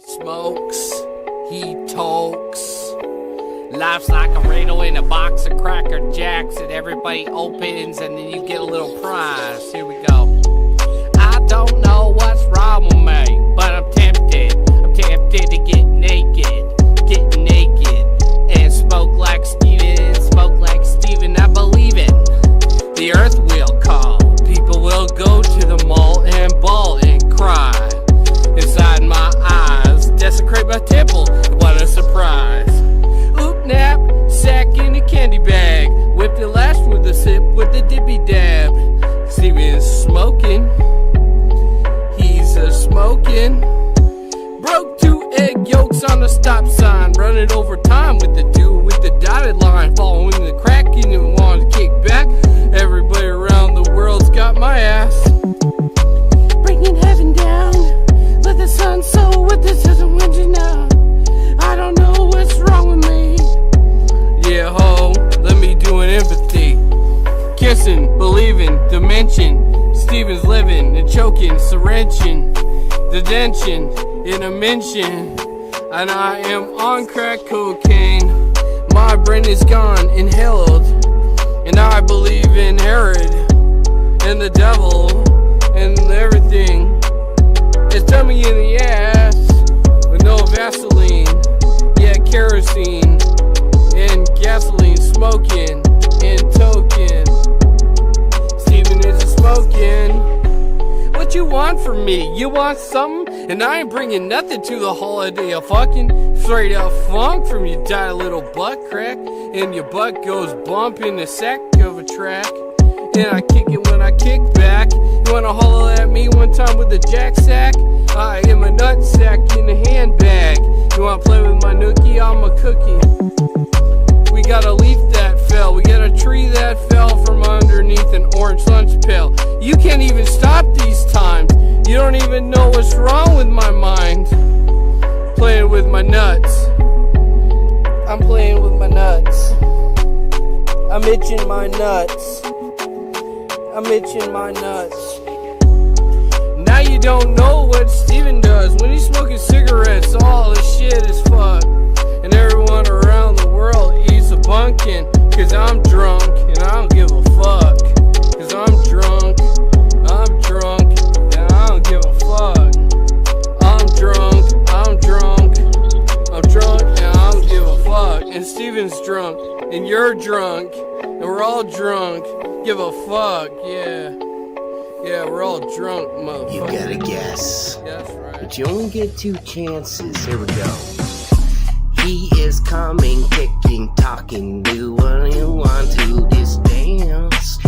Smokes, he tokes. Life's like a riddle in a box of Cracker Jacks that everybody opens and then you get a little prize. Here we go. I don't know what's wrong with me, but I'm tempted. I'm tempted to get naked, and smoke like Steven. I believe in the earth will call. People will go to the mall and bawl and cry. Inside my eyes, desecrate my temple. What a surprise! Oop nap, sack in a candy bag. Whip the last with a sip with the dippy dab. Steven's smoking. He's a smoking. Broke 2 egg yolks on the stop sign. Running over time with the dude with the dotted line. Following the crack and wanted to kick back. Everybody around the world's got my ass. Bringing heaven down. Let the sun sow with this doesn't win you now. I don't know what's wrong with me. Yeah, ho, let me do an empathy. Kissing, believing, dimension. Steven's living and choking, syringing, the dention in a mention. And I am on crack cocaine. My brain is gone, inhaled. And I believe in Herod and the devil and everything. It's done me in the ass with no Vaseline. Yeah, kerosene and gasoline, smoking and token. Steven is a smoking. What you want from me? You want something? And I ain't bringing nothing to the holiday of fucking straight up funk from you die little butt crack. And your butt goes bump in the sack of a track. And I kick it when I kick back. You wanna holler at me one time with a jack sack? I am a nut sack in a handbag. You wanna play with my nookie? I'm a cookie. We got a leaf that fell. We got a tree that fell from underneath an orange lunch pail. You can't even stop these times. You don't even know what's wrong with my mind. Playing with my nuts. I'm playing with my nuts. I'm itching my nuts. I'm itching my nuts. Now you don't know what Steven does when he's smoking cigarettes. All the shit is fucked. And everyone around the world eats a bunkin'. Cause I'm drunk and I don't give a fuck. Cause I'm drunk and I don't give a fuck. I'm drunk and I don't give a fuck. And Steven's drunk and you're drunk and we're all drunk. Give a fuck, yeah. Yeah, we're all drunk, motherfucker. You gotta guess. That's right. But you only get 2 chances. Here we go. He is coming, kicking, talking. Do what you want to this dance.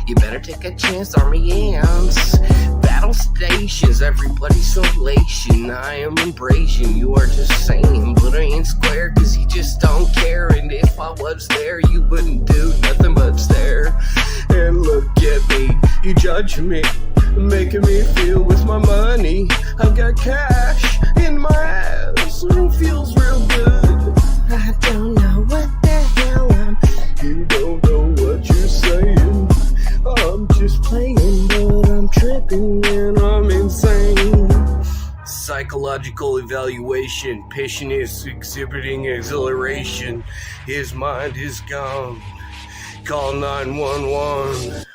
You better take a chance, army ants. Battle stations, everybody's elation. I am embracing, you are just saying. But I ain't square, cause you just don't care. And if I was there, you wouldn't do nothing but stare. And look at me, you judge me, making me feel with my money. I've got cash in my ass, and it feels real good. I don't know what the hell I'm. You don't know what you're saying. I'm just playing, but I'm tripping and I'm insane. Psychological evaluation. Patient is exhibiting exhilaration. His mind is gone. Call 911.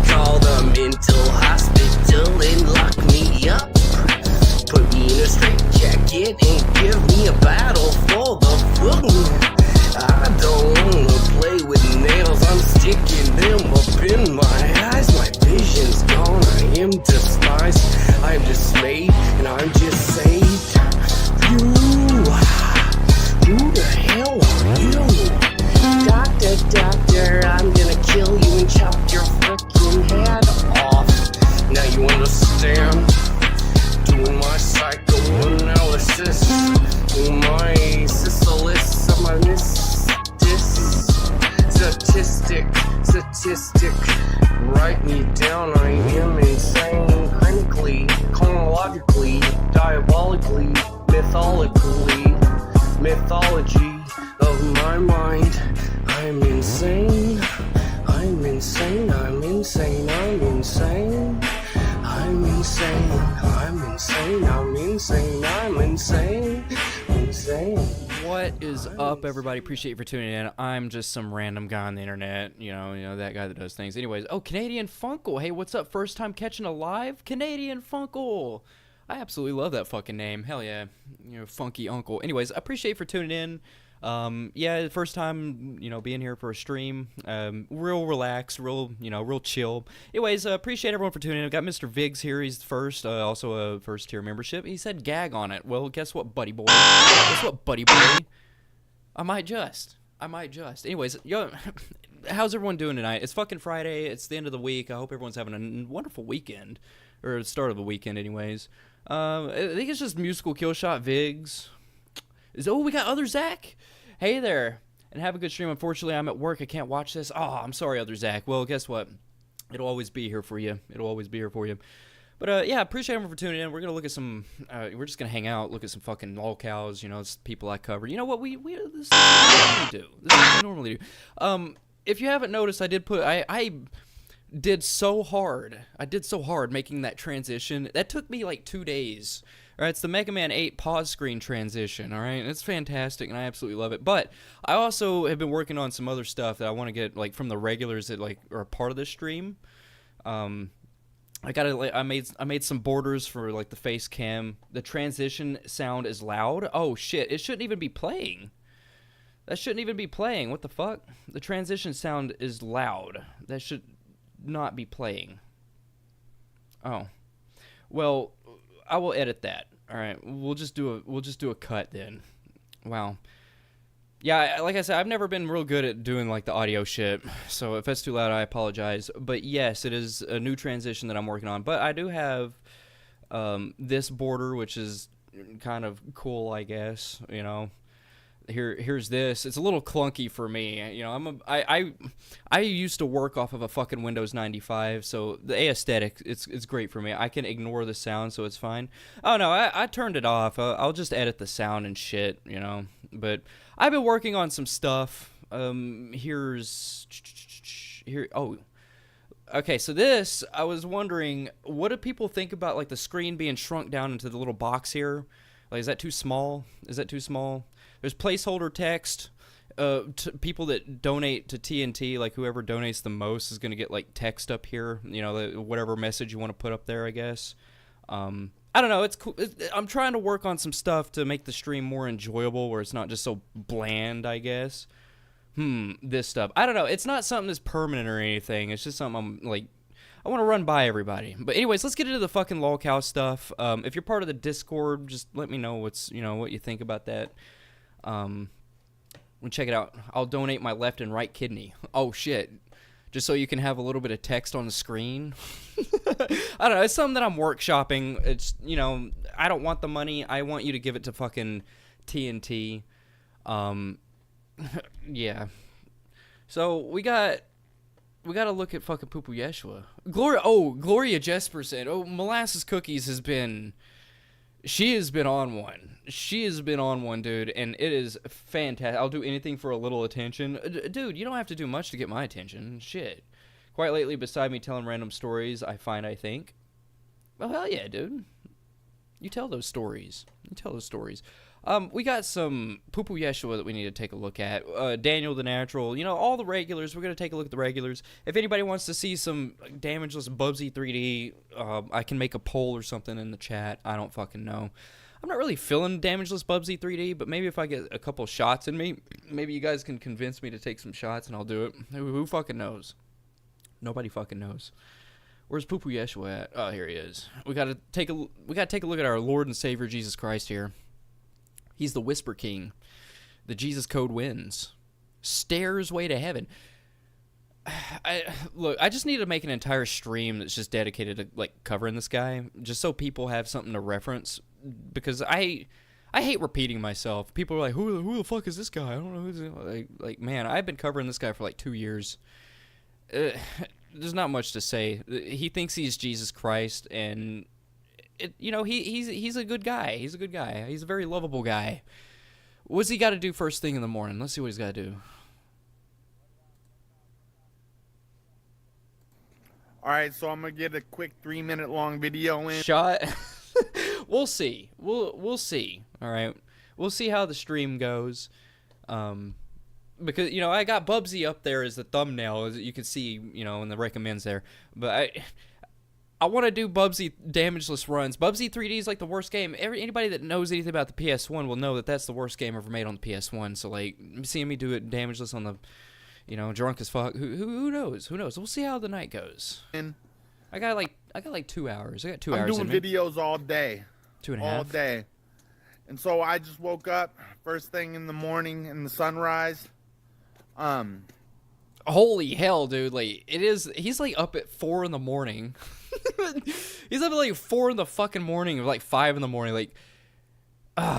Call the mental hospital and lock me up. Put me in a straitjacket and give me a battle for the foot. I don't wanna play with nails, I'm sticking them up in my eyes. My vision's gone, I am despised, I am dismayed, and I'm just saved. You, who the hell are you? Doctor, I'm gonna kill you and chop your freaking head off. Now you understand? Doing my psychoanalysis, my syphilis, my statistic, write me down, I am insane, clinically, chronologically, diabolically, mythology of my mind. I'm insane, I'm insane, I'm insane, I'm insane, I'm insane, I'm insane, I'm insane. I'm insane. Insane. What is up, everybody? Appreciate you for tuning in. I'm just some random guy on the internet, you know that guy that does things. Anyways, oh, Canadian Funkle. Hey, what's up? First time catching a live? Canadian Funkle. I absolutely love that fucking name. Hell yeah, funky uncle. Anyways, I appreciate you for tuning in. Yeah, first time, being here for a stream. Real relaxed, real chill. Anyways, appreciate everyone for tuning in. I've got Mr. Viggs here. He's the first, also a first tier membership. He said gag on it. Well, guess what, buddy boy? Guess what, buddy boy? I might just. Anyways, how's everyone doing tonight? It's fucking Friday. It's the end of the week. I hope everyone's having a wonderful weekend. Or the start of the weekend, anyways. I think it's just Musical Killshot Viggs. We got Other Zach. Hey there. And have a good stream. Unfortunately, I'm at work. I can't watch this. Oh, I'm sorry, Other Zach. Well, guess what? It'll always be here for you. But, yeah, appreciate everyone for tuning in. We're going to look at some, we're just going to hang out, look at some fucking lolcows, it's people I cover. You know what? This is what we normally do. If you haven't noticed, I did so hard making that transition. That took me like 2 days. All right, it's the Mega Man 8 pause screen transition, all right? It's fantastic, and I absolutely love it. But I also have been working on some other stuff that I want to get, like, from the regulars that, like, are a part of this stream. I made some borders for, like, the face cam. The transition sound is loud. Oh, shit, it shouldn't even be playing. That shouldn't even be playing. What the fuck? The transition sound is loud. That should not be playing. Oh. Well, I will edit that. All right, we'll just do a cut then. Wow. Yeah, like I said, I've never been real good at doing like the audio shit. So if that's too loud, I apologize. But yes, it is a new transition that I'm working on. But I do have this border, which is kind of cool, I guess. Here's this. It's a little clunky for me. I used to work off of a fucking Windows 95, so the aesthetic, it's great for me. I can ignore the sound, so it's fine. Oh no, I turned it off. I'll just edit the sound and shit, But I've been working on some stuff. Here. Oh. Okay, so this, I was wondering, what do people think about like the screen being shrunk down into the little box here? Like, is that too small? There's placeholder text. People that donate to TNT, like whoever donates the most is going to get like text up here, whatever message you want to put up there, I guess. I don't know, it's cool. I'm trying to work on some stuff to make the stream more enjoyable where it's not just so bland, I guess. This stuff. I don't know, it's not something that's permanent or anything. It's just something I'm like, I want to run by everybody. But anyways, let's get into the fucking lolcow stuff. If you're part of the Discord, just let me know what you think about that. Check it out. I'll donate my left and right kidney. Oh shit. Just so you can have a little bit of text on the screen. I don't know. It's something that I'm workshopping. It's, I don't want the money. I want you to give it to fucking TNT. Yeah. So we got to look at fucking Poo Poo Yeshua. Gloria Jesperson. Oh, Molasses Cookies she has been on one. Dude, and it is fantastic. I'll do anything for a little attention. Dude, you don't have to do much to get my attention. Shit. Quite lately, beside me telling random stories, I think. Well, hell yeah, dude. You tell those stories. We got some Poo Poo Yeshua that we need to take a look at. Daniel the Natural, all the regulars. We're going to take a look at the regulars. If anybody wants to see some damageless Bubsy 3D, I can make a poll or something in the chat. I don't fucking know. I'm not really feeling damageless Bubsy 3D, but maybe if I get a couple shots in me, maybe you guys can convince me to take some shots and I'll do it. Who fucking knows? Nobody fucking knows. Where's Poo Poo Yeshua at? Oh, here he is. We gotta take a look at our Lord and Savior Jesus Christ here. He's the Whisper King. The Jesus Code wins. Stairs way to heaven. I just need to make an entire stream that's just dedicated to like covering this guy, just so people have something to reference. Because I hate repeating myself. People are like, who the fuck is this guy? I don't know who's like man. I've been covering this guy for like 2 years. There's not much to say. He thinks he's Jesus Christ, and he's a good guy. He's a very lovable guy. What's he got to do first thing in the morning? Let's see what he's got to do. All right, so I'm gonna get a quick 3-minute long video in. Shot. We'll see. We'll see. All right. We'll see how the stream goes. Because I got Bubsy up there as the thumbnail, as you can see, in the recommends there. But I want to do Bubsy damageless runs. Bubsy 3D is like the worst game. Anybody that knows anything about the PS1 will know that that's the worst game ever made on the PS1. So like seeing me do it damageless on the, drunk as fuck. Who knows? Who knows? We'll see how the night goes. I got like 2 hours. I got 2 hours. I'm doing videos all day. 2.5. All day. And so I just woke up first thing in the morning in the sunrise. Holy hell, dude! Like he's like up at 4 in the morning. He's up at like 4 in the fucking morning, or like 5 in the morning. Like,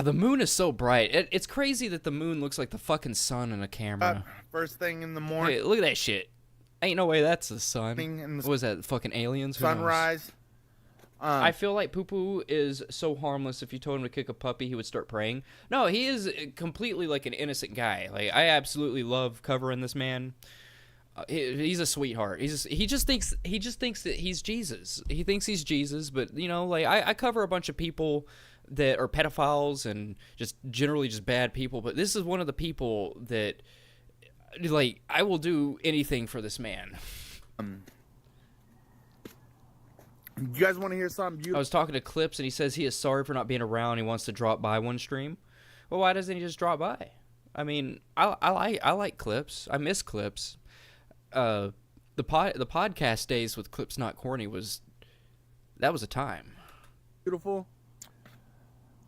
the moon is so bright. It's crazy that the moon looks like the fucking sun in a camera. First thing in the morning. Hey, look at that shit. Ain't no way that's the sun. In the What was that? Fucking aliens? Who knows? sunrise. I feel like Poo Poo is so harmless. If you told him to kick a puppy, he would start praying. No, he is completely like an innocent guy. Like, I absolutely love covering this man. He's a sweetheart. He just thinks that he's Jesus. He thinks he's Jesus, but like I cover a bunch of people that are pedophiles and just generally just bad people. But this is one of the people that, like, I will do anything for this man. You guys want to hear something I beautiful? was talking to Clips, and he says he is sorry for not being around. He wants to drop by one stream. Well, why doesn't he just drop by? I mean, I like Clips. I miss Clips. The podcast days with Clips Not Corny was a time. Beautiful.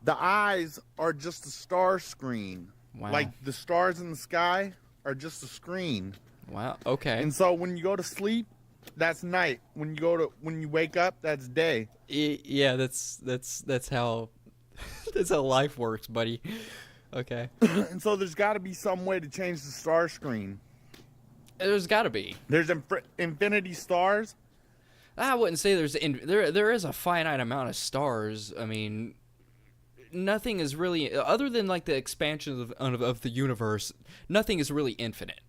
The eyes are just a star screen. Wow. Like the stars in the sky are just a screen. Wow. Okay. And so when you go to sleep, that's night. When you wake up, that's day. Yeah, that's how that's how life works, buddy. Okay. And so there's got to be some way to change the star screen. There's got to be. There's infinity stars. I wouldn't say there is a finite amount of stars. I mean, nothing is really, other than like the expansion of the universe, nothing is really infinite.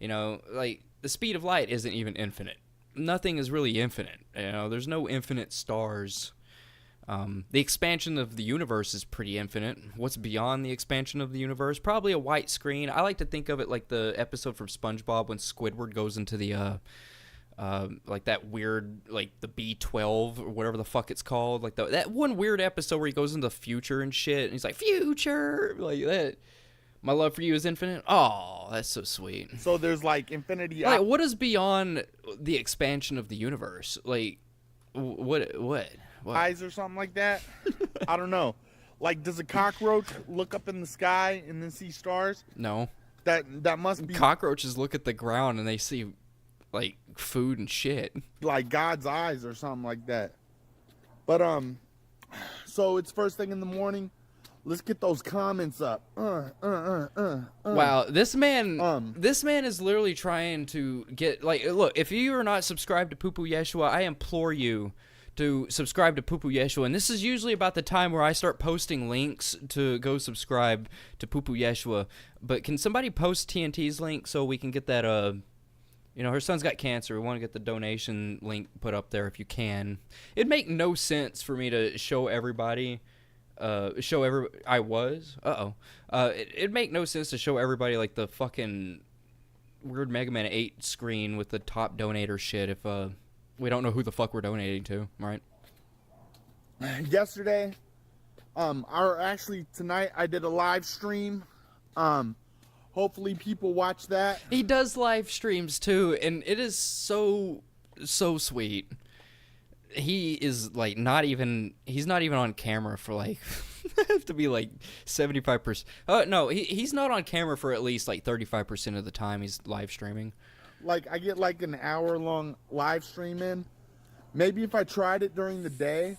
Like the speed of light isn't even infinite. Nothing is really infinite. There's no infinite stars. The expansion of the universe is pretty infinite. What's beyond the expansion of the universe? Probably a white screen. I like to think of it like the episode from SpongeBob when Squidward goes into the like that weird, like the B12 or whatever the fuck it's called. Like that one weird episode where he goes into the future and shit, and he's like, "Future," like that. My love for you is infinite. Oh, that's so sweet. So there's like infinity. Like, what is beyond the expansion of the universe? Like, what? Eyes or something like that? I don't know. Like, does a cockroach look up in the sky and then see stars? No. That must be cockroaches look at the ground and they see like food and shit. Like God's eyes or something like that. But so it's first thing in the morning. Let's get those comments up. Wow, this man is literally trying to get, like, look, if you are not subscribed to Poo Poo Yeshua, I implore you to subscribe to Poo Poo Yeshua. And this is usually about the time where I start posting links to go subscribe to Poo Poo Yeshua. But can somebody post TNT's link so we can get that, her son's got cancer. We want to get the donation link put up there if you can. It'd make no sense for me to show everybody, it'd make no sense to show everybody, like, the fucking weird Mega Man 8 screen with the top donator shit if, we don't know who the fuck we're donating to, right? Yesterday, or actually tonight, I did a live stream. Hopefully people watch that. He does live streams too, and it is so sweet. He is like he's not even on camera for like have to be like 75%. No, he's not on camera for at least like 35% of the time he's live streaming. Like, I get like an hour-long live stream in. Maybe if I tried it during the day,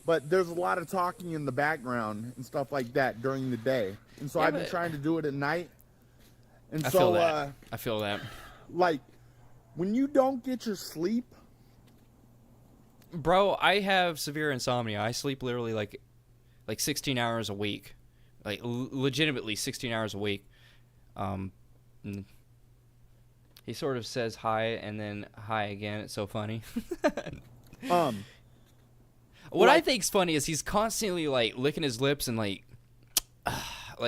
but there's a lot of talking in the background and stuff like that during the day. And so I've been trying to do it at night. And I feel that. Like, when you don't get your sleep. Bro, I have severe insomnia. I sleep literally like 16 hours a week. Like, legitimately 16 hours a week. He sort of says hi and then hi again. It's so funny. What I Like- think's funny is he's constantly like licking his lips and like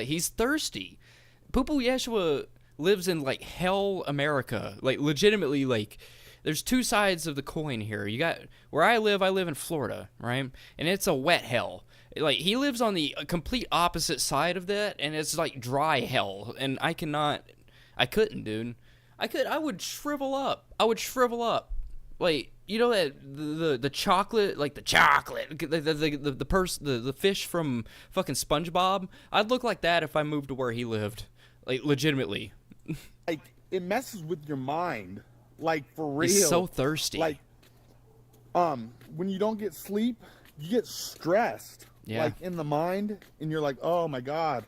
he's thirsty. Pupu Yeshua lives in like hell America. Like legitimately, like there's two sides of the coin here. You got where I live in Florida, right? And it's a wet hell. Like he lives on the complete opposite side of that, and it's like dry hell. And I couldn't, dude. I would shrivel up. Like, you know that the chocolate, like the chocolate, the fish from fucking SpongeBob. I'd look like that if I moved to where he lived, like legitimately. Like it messes with your mind, like for real. He's so thirsty. Like, when you don't get sleep, you get stressed. Yeah. Like in the mind, and you're like, oh my god,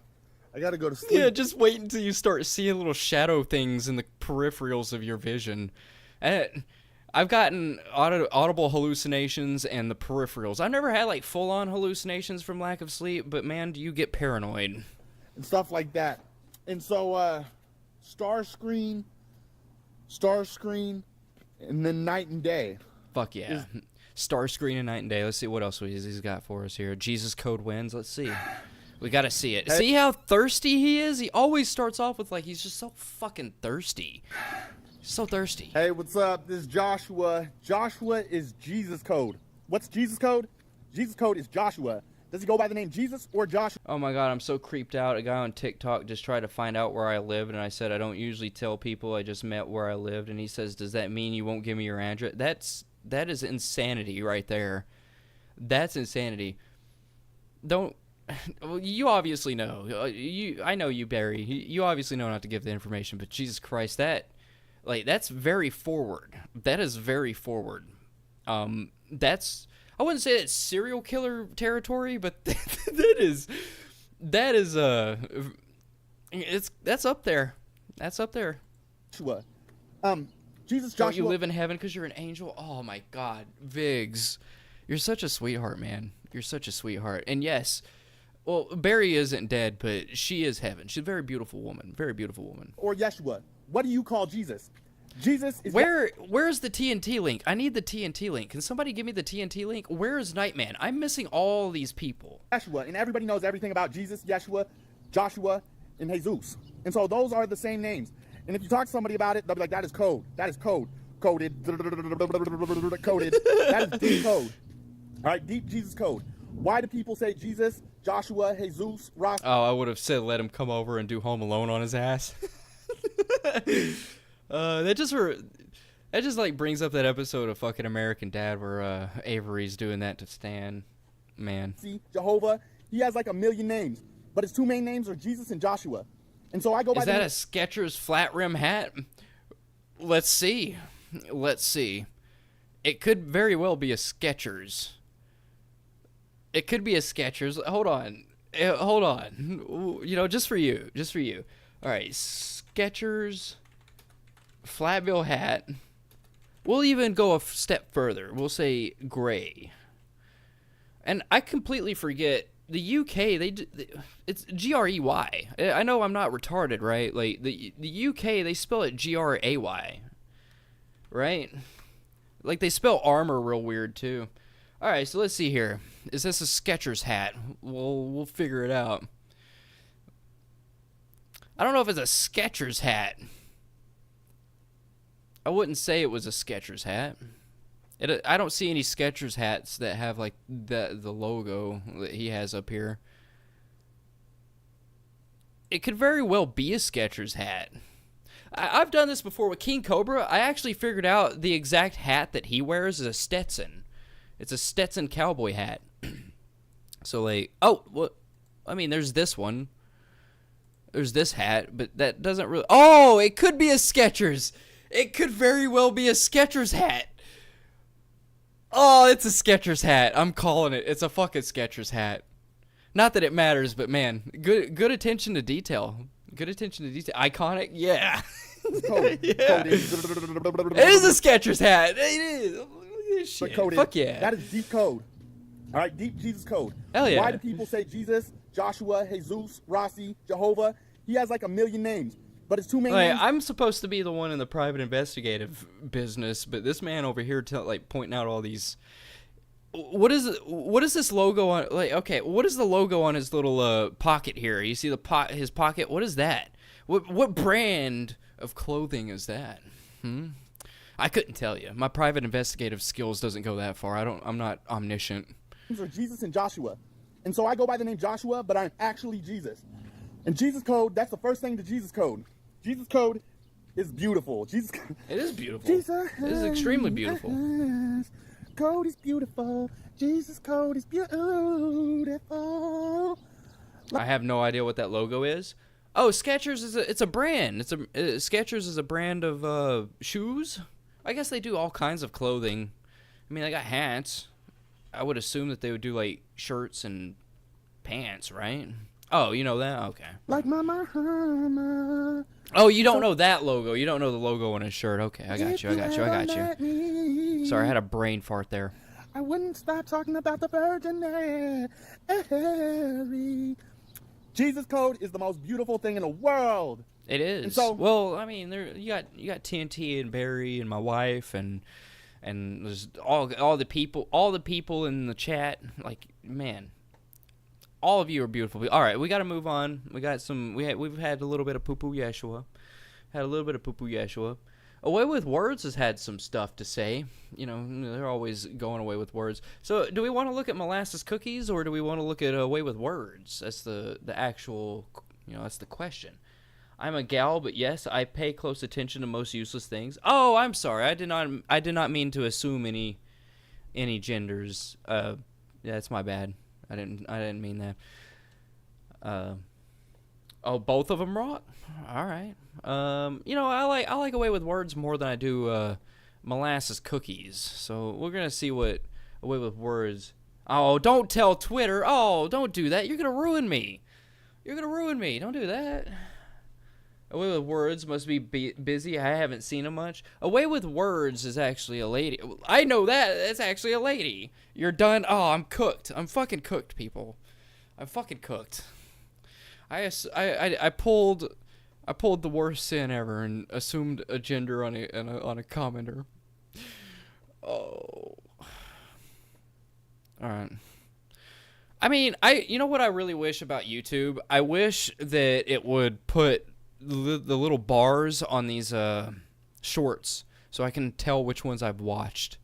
I gotta go to sleep. Yeah, just wait until you start seeing little shadow things in the peripherals of your vision. And I've gotten audible hallucinations and the peripherals. I've never had like full-on hallucinations from lack of sleep, but man, do you get paranoid. And stuff like that. And so, Starscream, and then Night and Day. Fuck yeah. Starscreen and Night and Day. Let's see what else he's got for us here. Jesus Code wins. Let's see. We gotta see it. Hey. See how thirsty he is? He always starts off with like he's just so fucking thirsty. So thirsty. Hey, what's up? This is Joshua. Joshua is Jesus Code. What's Jesus Code? Jesus Code is Joshua. Does he go by the name Jesus or Joshua? Oh my god, I'm so creeped out. A guy on TikTok just tried to find out where I lived, and I said I don't usually tell people. I just met where I lived, and he says, "Does that mean you won't give me your address?" That is insanity right there. That's insanity. Don't. Well, you obviously know. I know you, Barry. You obviously know not to give the information, but Jesus Christ, that's very forward. That is very forward. That's. I wouldn't say that's serial killer territory, but that's up there. That's up there. Joshua. Jesus Don't Joshua. you live in heaven because you're an angel? Oh my God, Viggs, you're such a sweetheart, man. You're such a sweetheart. And yes, well, Barry isn't dead, but she is heaven. She's a very beautiful woman. Very beautiful woman. Or Yeshua. What do you call Jesus? Jesus is Where's the TNT link? I need the TNT link. Can somebody give me the TNT link? Where is Nightman? I'm missing all these people. Yeshua, and everybody knows everything about Jesus, Yeshua, Joshua, and Jesus. And so those are the same names. And if you talk to somebody about it, they'll be like, that is code. That is code. Coded. Coded. That is deep code. All right, deep Jesus code. Why do people say Jesus, Joshua, Jesus, Ross? Oh, I would have said let him come over and do Home Alone on his ass. That just like brings up that episode of fucking American Dad where Avery's doing that to Stan. Man. See, Jehovah, he has like a million names, but his two main names are Jesus and Joshua. And so I go by Is that a Skechers flat rim hat? Let's see. It could very well be a Skechers. It could be a Skechers. Hold on. You know, just for you. All right, Skechers Flatville hat. We'll even go a step further. We'll say gray. And I completely forget the UK. It's Grey. I know I'm not retarded, right? Like the UK, they spell it Gray, right? Like they spell armor real weird too. All right, so let's see here. Is this a Skechers hat? We'll figure it out. I don't know if it's a Skechers hat. I wouldn't say it was a Skechers hat. I don't see any Skechers hats that have like the logo that he has up here. It could very well be a Skechers hat. I've done this before with King Cobra. I actually figured out the exact hat that he wears is a Stetson. It's a Stetson cowboy hat. So like, oh, what? I mean, there's this one. There's this hat, but that doesn't really... Oh, it could be a Skechers. It could very well be a Skechers hat. Oh, it's a Skechers hat. I'm calling it. It's a fucking Skechers hat. Not that it matters, but man, good attention to detail. Good attention to detail. Iconic, yeah. code. Yeah. Coded. It is a Skechers hat. It is. Look at this shit. Coded. Fuck yeah. That is deep code. All right, deep Jesus code. Hell yeah. Why do people say Jesus, Joshua, Jesus, Rossi, Jehovah? He has like a million names, but his two main names. I'm supposed to be the one in the private investigative business, but this man over here pointing out all these what is this logo on? Like, okay, what is the logo on his little pocket here? You see his pocket? What is that? What brand of clothing is that? I couldn't tell you. My private investigative skills doesn't go that far. I'm not omniscient. Are Jesus and Joshua. And so I go by the name Joshua, but I'm actually Jesus. And Jesus code, that's the first thing to Jesus code. Jesus code is beautiful. It is beautiful. Jesus. It is extremely beautiful. Code is beautiful. Jesus code is beautiful. I have no idea what that logo is. Oh, Skechers it's a brand. Skechers is a brand of shoes. I guess they do all kinds of clothing. I mean, they got hats. I would assume that they would do like shirts and pants, right? Oh, you know that? Okay. Like my mama. Oh, you don't know that logo. You don't know the logo on his shirt. Okay, I got you. Sorry, I had a brain fart there. I wouldn't stop talking about the Virgin Mary. Jesus code is the most beautiful thing in the world. It is. And so, well, I mean, you got TNT and Barry and my wife and there's all the people in the chat. Like, man, all of you are beautiful. All right, we got to move on. We've had a little bit of poo-poo Yeshua. Away with Words has had some stuff to say. You know, they're always going away with words. So, do we want to look at Molasses Cookies or do we want to look at Away with Words? That's the actual, that's the question. I'm a gal, but yes, I pay close attention to most useless things. Oh, I'm sorry. I did not mean to assume any genders. Yeah, that's my bad. I didn't mean that. Oh, both of them rock. All right. I like Away with Words more than I do Molasses Cookies. So we're gonna see what Away with Words. Oh, don't tell Twitter. Oh, don't do that. You're gonna ruin me. Don't do that. Away with Words must be busy. I haven't seen him much. Away with Words is actually a lady. I know that. It's actually a lady. You're done. Oh, I'm cooked. I'm fucking cooked, people. I'm fucking cooked. I pulled the worst sin ever and assumed a gender on a commenter. Oh. All right. I mean, you know what I really wish about YouTube? I wish that it would put the little bars on these shorts so I can tell which ones I've watched.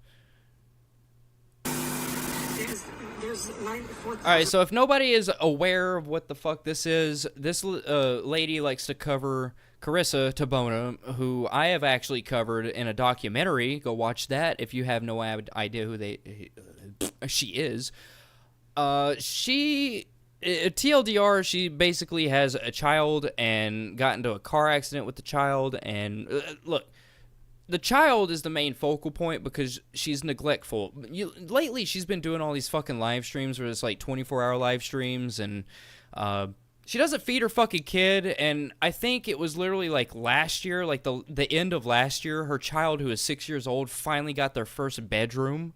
Alright, so if nobody is aware of what the fuck this is, this lady likes to cover Carissa Tabona, who I have actually covered in a documentary. Go watch that if you have no idea who she is. TLDR, she basically has a child and got into a car accident with the child, and look, the child is the main focal point because she's neglectful. Lately, she's been doing all these fucking live streams where it's like 24-hour live streams, and she doesn't feed her fucking kid, and I think it was literally like last year, like the end of last year, her child, who is 6 years old, finally got their first bedroom.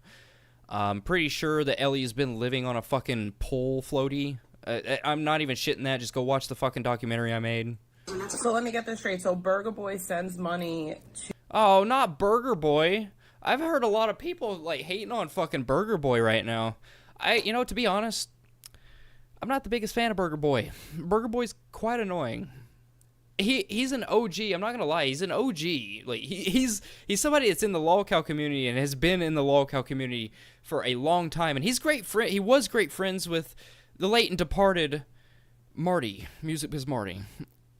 I'm pretty sure that Ellie's been living on a fucking pole floaty. I'm not even shitting that. Just go watch the fucking documentary I made. So let me get this straight. So Burger Boy sends money to... Oh, not Burger Boy. I've heard a lot of people like hating on fucking Burger Boy right now. To be honest, I'm not the biggest fan of Burger Boy. Burger Boy's quite annoying. He's an OG. I'm not gonna lie. He's an OG. Like he's somebody that's in the lolcow community and has been in the lolcow community for a long time. And he's great friend. He was great friends with the late and departed Marty, Music Biz Marty.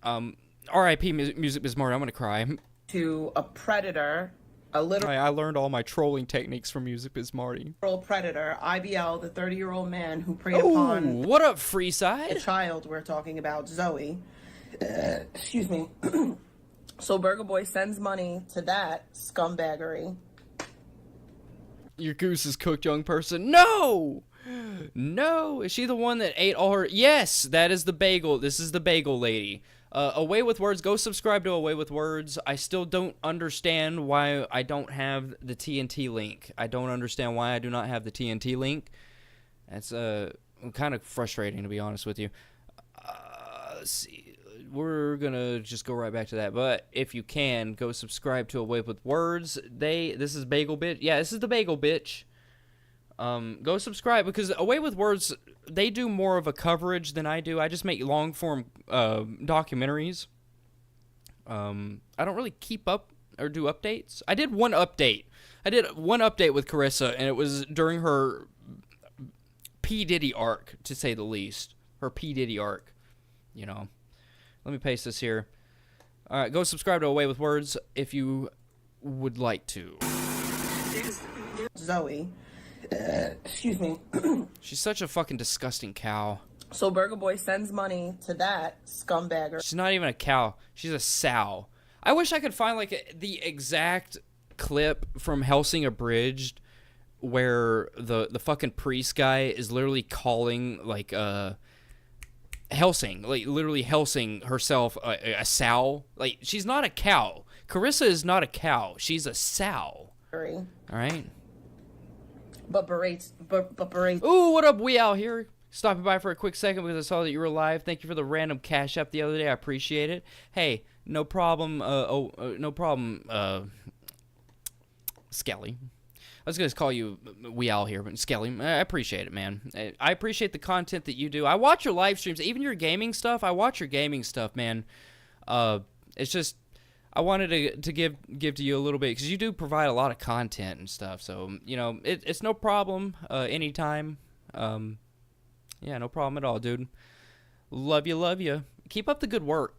R.I.P. Music Biz Marty. I'm gonna cry. To a predator, a literal... I learned all my trolling techniques from Music Biz Marty. Predator, IBL, the 30-year-old man who preyed upon... What up, Freeside? The child we're talking about, Zoe. Excuse me. So Burger Boy sends money to that scumbaggery. Your goose is cooked, young person. No! No! Is she the one that ate all her... Yes! That is the bagel. This is the bagel lady. Away with Words. Go subscribe to Away with Words. I still don't understand why I don't have the TNT link. I don't understand why I do not have the TNT link. That's kind of frustrating, to be honest with you. Let's see. We're gonna just go right back to that. But if you can, go subscribe to Away with Words. This is Bagel Bitch. Yeah, this is the Bagel Bitch. Go subscribe, because Away with Words, they do more of a coverage than I do. I just make long form documentaries. I don't really keep up or do updates. I did one update with Carissa, and it was during her P. Diddy arc, to say the least. Her P. Diddy arc, you know. Let me paste this here. All right, go subscribe to Away with Words if you would like to. Zoe. Excuse me. She's such a fucking disgusting cow. So Burger Boy sends money to that scumbagger. She's not even a cow. She's a sow. I wish I could find like the exact clip from Helsing Abridged where the fucking priest guy is literally calling like Helsing, like literally Helsing herself a sow. Like, she's not a cow. Carissa is not a cow. She's a sow. All right. But berates. Ooh, what up, we out here? Stopping by for a quick second because I saw that you were live. Thank you for the random cash app the other day. I appreciate it. Hey, no problem. No problem. Skelly. I was gonna call you we out here, but Skelly, I appreciate it, man. I appreciate the content that you do. I watch your live streams, even your gaming stuff. I watch your gaming stuff, man. It's just I wanted to give to you a little bit because you do provide a lot of content and stuff. So you know, it's no problem. Anytime. Yeah, no problem at all, dude. Love you. Keep up the good work.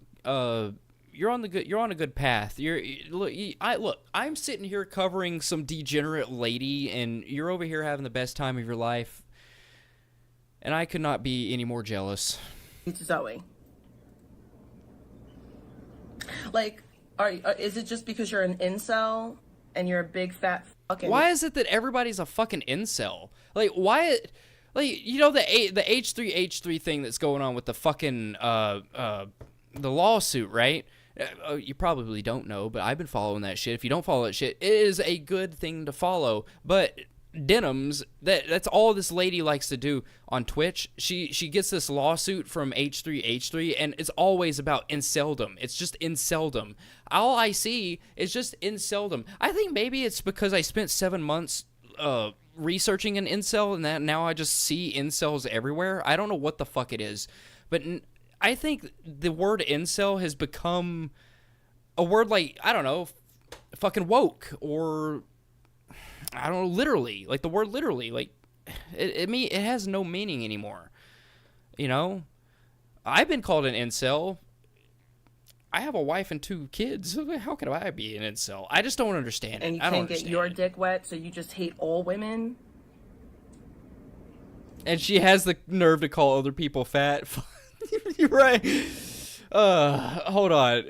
You're on a good path. I'm sitting here covering some degenerate lady, and you're over here having the best time of your life. And I could not be any more jealous. Zoe. Like, is it just because you're an incel and you're a big fat fucking? Why is it that everybody's a fucking incel? Like, why? Like, you know, the H3H3 thing that's going on with the fucking the lawsuit, right? You probably don't know, but I've been following that shit. If you don't follow that shit, it is a good thing to follow. But denims, that's all this lady likes to do on Twitch. She gets this lawsuit from H3H3, and it's always about inceldom. It's just inceldom. All I see is just inceldom. I think maybe it's because I spent 7 months researching an incel, and that now I just see incels everywhere. I don't know what the fuck it is, but I think the word incel has become a word like, I don't know, fucking woke, or I don't know, literally, like the word literally, like it has no meaning anymore. You know, I've been called an incel. I have a wife and 2 kids. How could I be an incel? I just don't understand it. And you I don't can't get understand your it. dick wet, so you just hate all women? And she has the nerve to call other people fat. You're right. Hold on.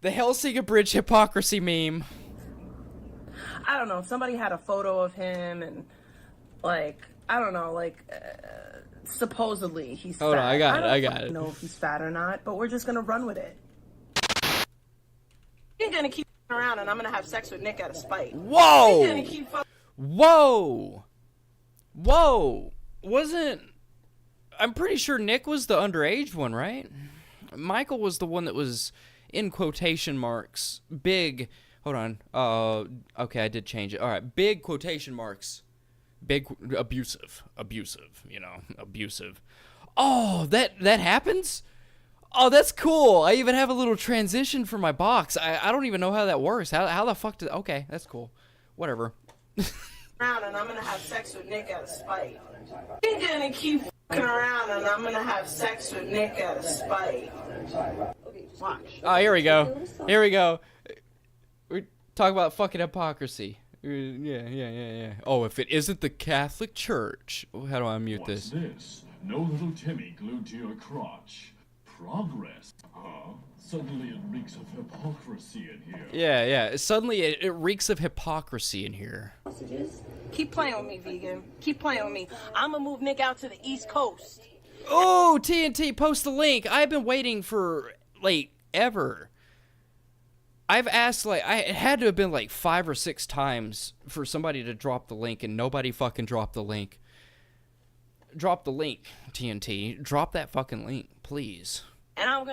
The Helsing Bridge hypocrisy meme. I don't know. If somebody had a photo of him and, like, I don't know, like, supposedly he's fat. Hold on, I got it. I don't know if he's fat or not, but we're just gonna run with it. You're gonna keep around, and I'm gonna have sex with Nick out of spite. Whoa! You're gonna keep Whoa! I'm pretty sure Nick was the underage one, right? Michael was the one that was, in quotation marks, big. Hold on. Okay, I did change it. All right, big quotation marks. Big abusive, you know, abusive. Oh, that happens? Oh, that's cool. I even have a little transition for my box. I don't even know how that works. How the fuck did... Okay, that's cool. Whatever. around, and I'm gonna have sex with Nick out of spite. You're gonna keep fucking around, and I'm gonna have sex with Nick out of spite. Watch. Oh, here we go. We talk about fucking hypocrisy. Yeah. Oh, if it isn't the Catholic Church. How do I mute this? What's this? No little Timmy glued to your crotch. Progress, huh? Suddenly it reeks of hypocrisy in here. Yeah. Suddenly it reeks of hypocrisy in here. Keep playing with me, vegan. Keep playing with me. I'ma move Nick out to the East Coast. Oh, TNT, post the link. I've been waiting for, like, ever. I've asked, like, it had to have been, like, 5 or 6 times for somebody to drop the link, and nobody fucking dropped the link. Drop the link, TNT. Drop that fucking link, please. And I'm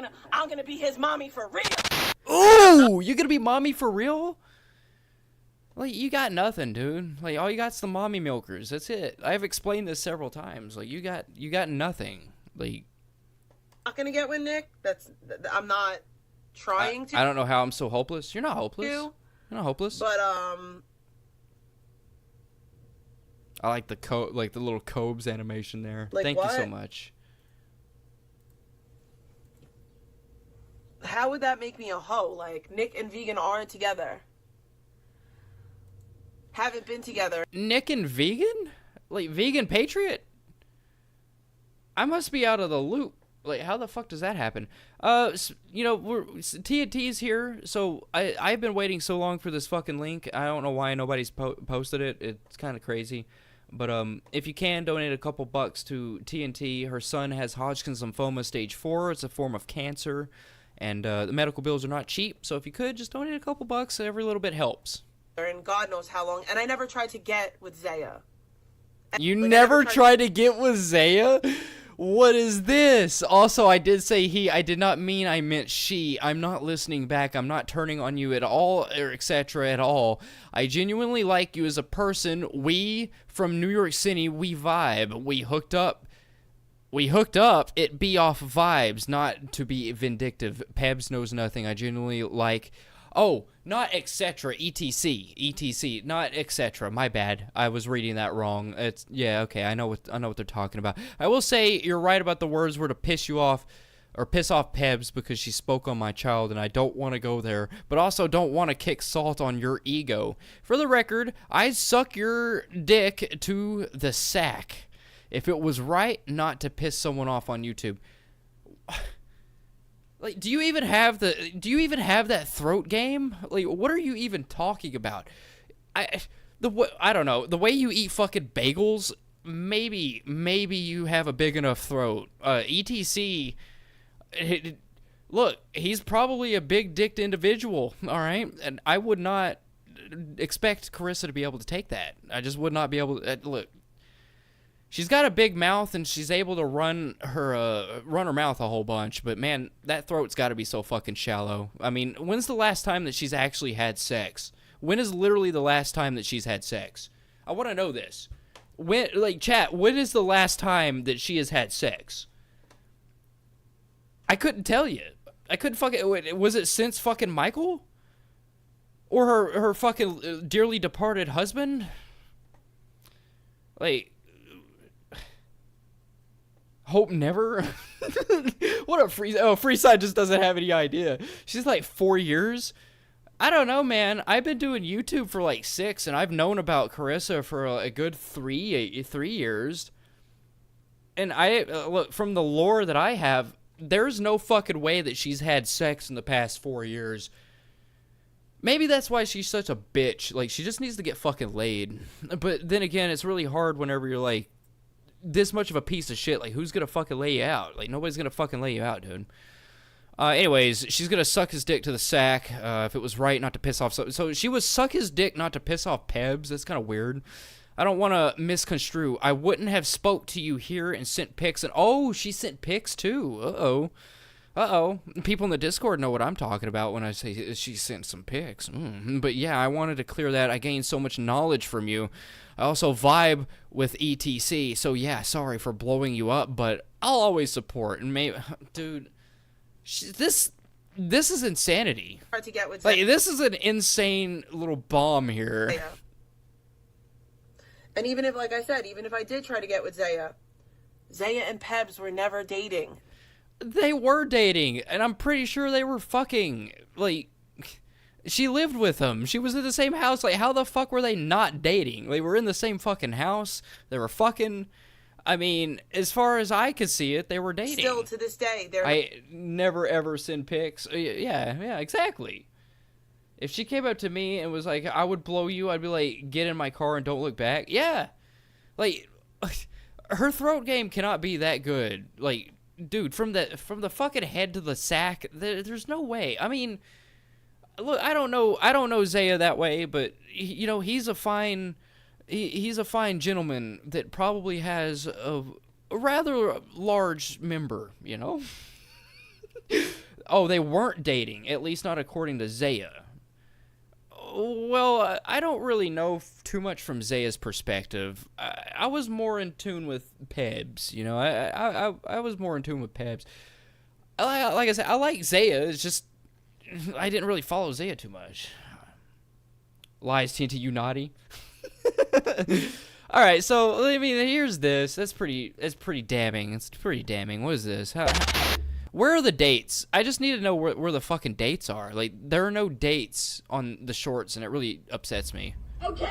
gonna be his mommy for real. Ooh, you gonna be mommy for real? Like, you got nothing, dude. Like, all you got's the mommy milkers. That's it. I've explained this several times. Like, you got nothing. Like, not gonna get with Nick. I'm not trying to. I don't know how I'm so hopeless. You're not hopeless. You're not hopeless. But I like the the little Cobes animation there. Like Thank you so what? much. how would that make me a hoe? Like, Nick and Vegan aren't together. Haven't been together. Nick and Vegan? Like, Vegan Patriot? I must be out of the loop. Like, how the fuck does that happen? You know, TNT's here, so I've been waiting so long for this fucking link. I don't know why nobody's posted it. It's kind of crazy. But if you can, donate a couple bucks to TNT. Her son has Hodgkin's lymphoma stage 4. It's a form of cancer, and the medical bills are not cheap. So if you could, just donate a couple bucks. Every little bit helps. And God knows how long. And I never tried to get with Zaya. You Like, I never never tried to get with Zaya? What is this? Also, I did say he. I did not mean I meant she. I'm not listening back. I'm not turning on you at all, or etc. at all. I genuinely like you as a person. We, from New York City, we vibe. We hooked up. It be off vibes, not to be vindictive. Pebs knows nothing. I genuinely like... Oh, not etc. etc. Not etc. My bad. I was reading that wrong. It's yeah. Okay. I know what they're talking about. I will say you're right about the words were to piss you off, or piss off Pebs because she spoke on my child, and I don't want to go there. But also don't want to kick salt on your ego. For the record, I suck your dick to the sack. If it was right not to piss someone off on YouTube. Like, do you even have that throat game? Like, what are you even talking about? I don't know. The way you eat fucking bagels, maybe you have a big enough throat. ETC, look, he's probably a big-dicked individual, all right? And I would not expect Carissa to be able to take that. I just would not be able to... Look. She's got a big mouth, and she's able to run her mouth a whole bunch. But, man, that throat's got to be so fucking shallow. I mean, when's the last time that she's actually had sex? When is literally the last time that she's had sex? I want to know this. Chat, when is the last time that she has had sex? I couldn't tell you. I couldn't fucking... Was it since fucking Michael? Or her fucking dearly departed husband? Like... Hope never? What a Freeside just doesn't have any idea. She's like 4 years? I don't know, man. I've been doing YouTube for like 6, and I've known about Carissa for a good 3 years. And look, from the lore that I have, there's no fucking way that she's had sex in the past 4 years. Maybe that's why she's such a bitch. Like, she just needs to get fucking laid. But then again, it's really hard whenever you're like, this much of a piece of shit. Like, who's gonna fucking lay you out? Like, nobody's gonna fucking lay you out, dude. Anyways, she's gonna suck his dick to the sack, if it was right not to piss off... So she would suck his dick not to piss off Pebs? That's kind of weird. I don't want to misconstrue. I wouldn't have spoke to you here and sent pics, and... Oh, she sent pics, too. Uh-oh. People in the Discord know what I'm talking about when I say she sent some pics. But yeah, I wanted to clear that. I gained so much knowledge from you. I also vibe with ETC, so yeah, sorry for blowing you up, but I'll always support. And maybe, dude, this is insanity. Hard to get with Like, Zaya. this is an insane little bomb here. And even if, like I said, even if I did try to get with Zaya and Pebs were never dating. They were dating, and I'm pretty sure they were fucking. Like, she lived with him. She was in the same house. Like, how the fuck were they not dating? They were in the same fucking house. They were fucking. I mean, as far as I could see it, they were dating. Still to this day, they're. I never ever send pics. Yeah, exactly. If she came up to me and was like, I would blow you, I'd be like, get in my car and don't look back. Yeah. Like, her throat game cannot be that good. Like, dude, from the fucking head to the sack, there's no way. I mean, look, I don't know Zaya that way, but you know, he's a fine gentleman that probably has a rather large member, you know? Oh, they weren't dating, at least not according to Zaya. Well, I don't really know too much from Zaya's perspective. I was more in tune with Pebs, you know. I was more in tune with Pebs. Like I said, I like Zaya. It's just I didn't really follow Zaya too much. Lies TNT, you naughty. All right, so I mean, here's this. That's pretty damning. It's pretty damning. What is this? Where are the dates? I just need to know where the fucking dates are. Like, there are no dates on the shorts, and it really upsets me. Okay?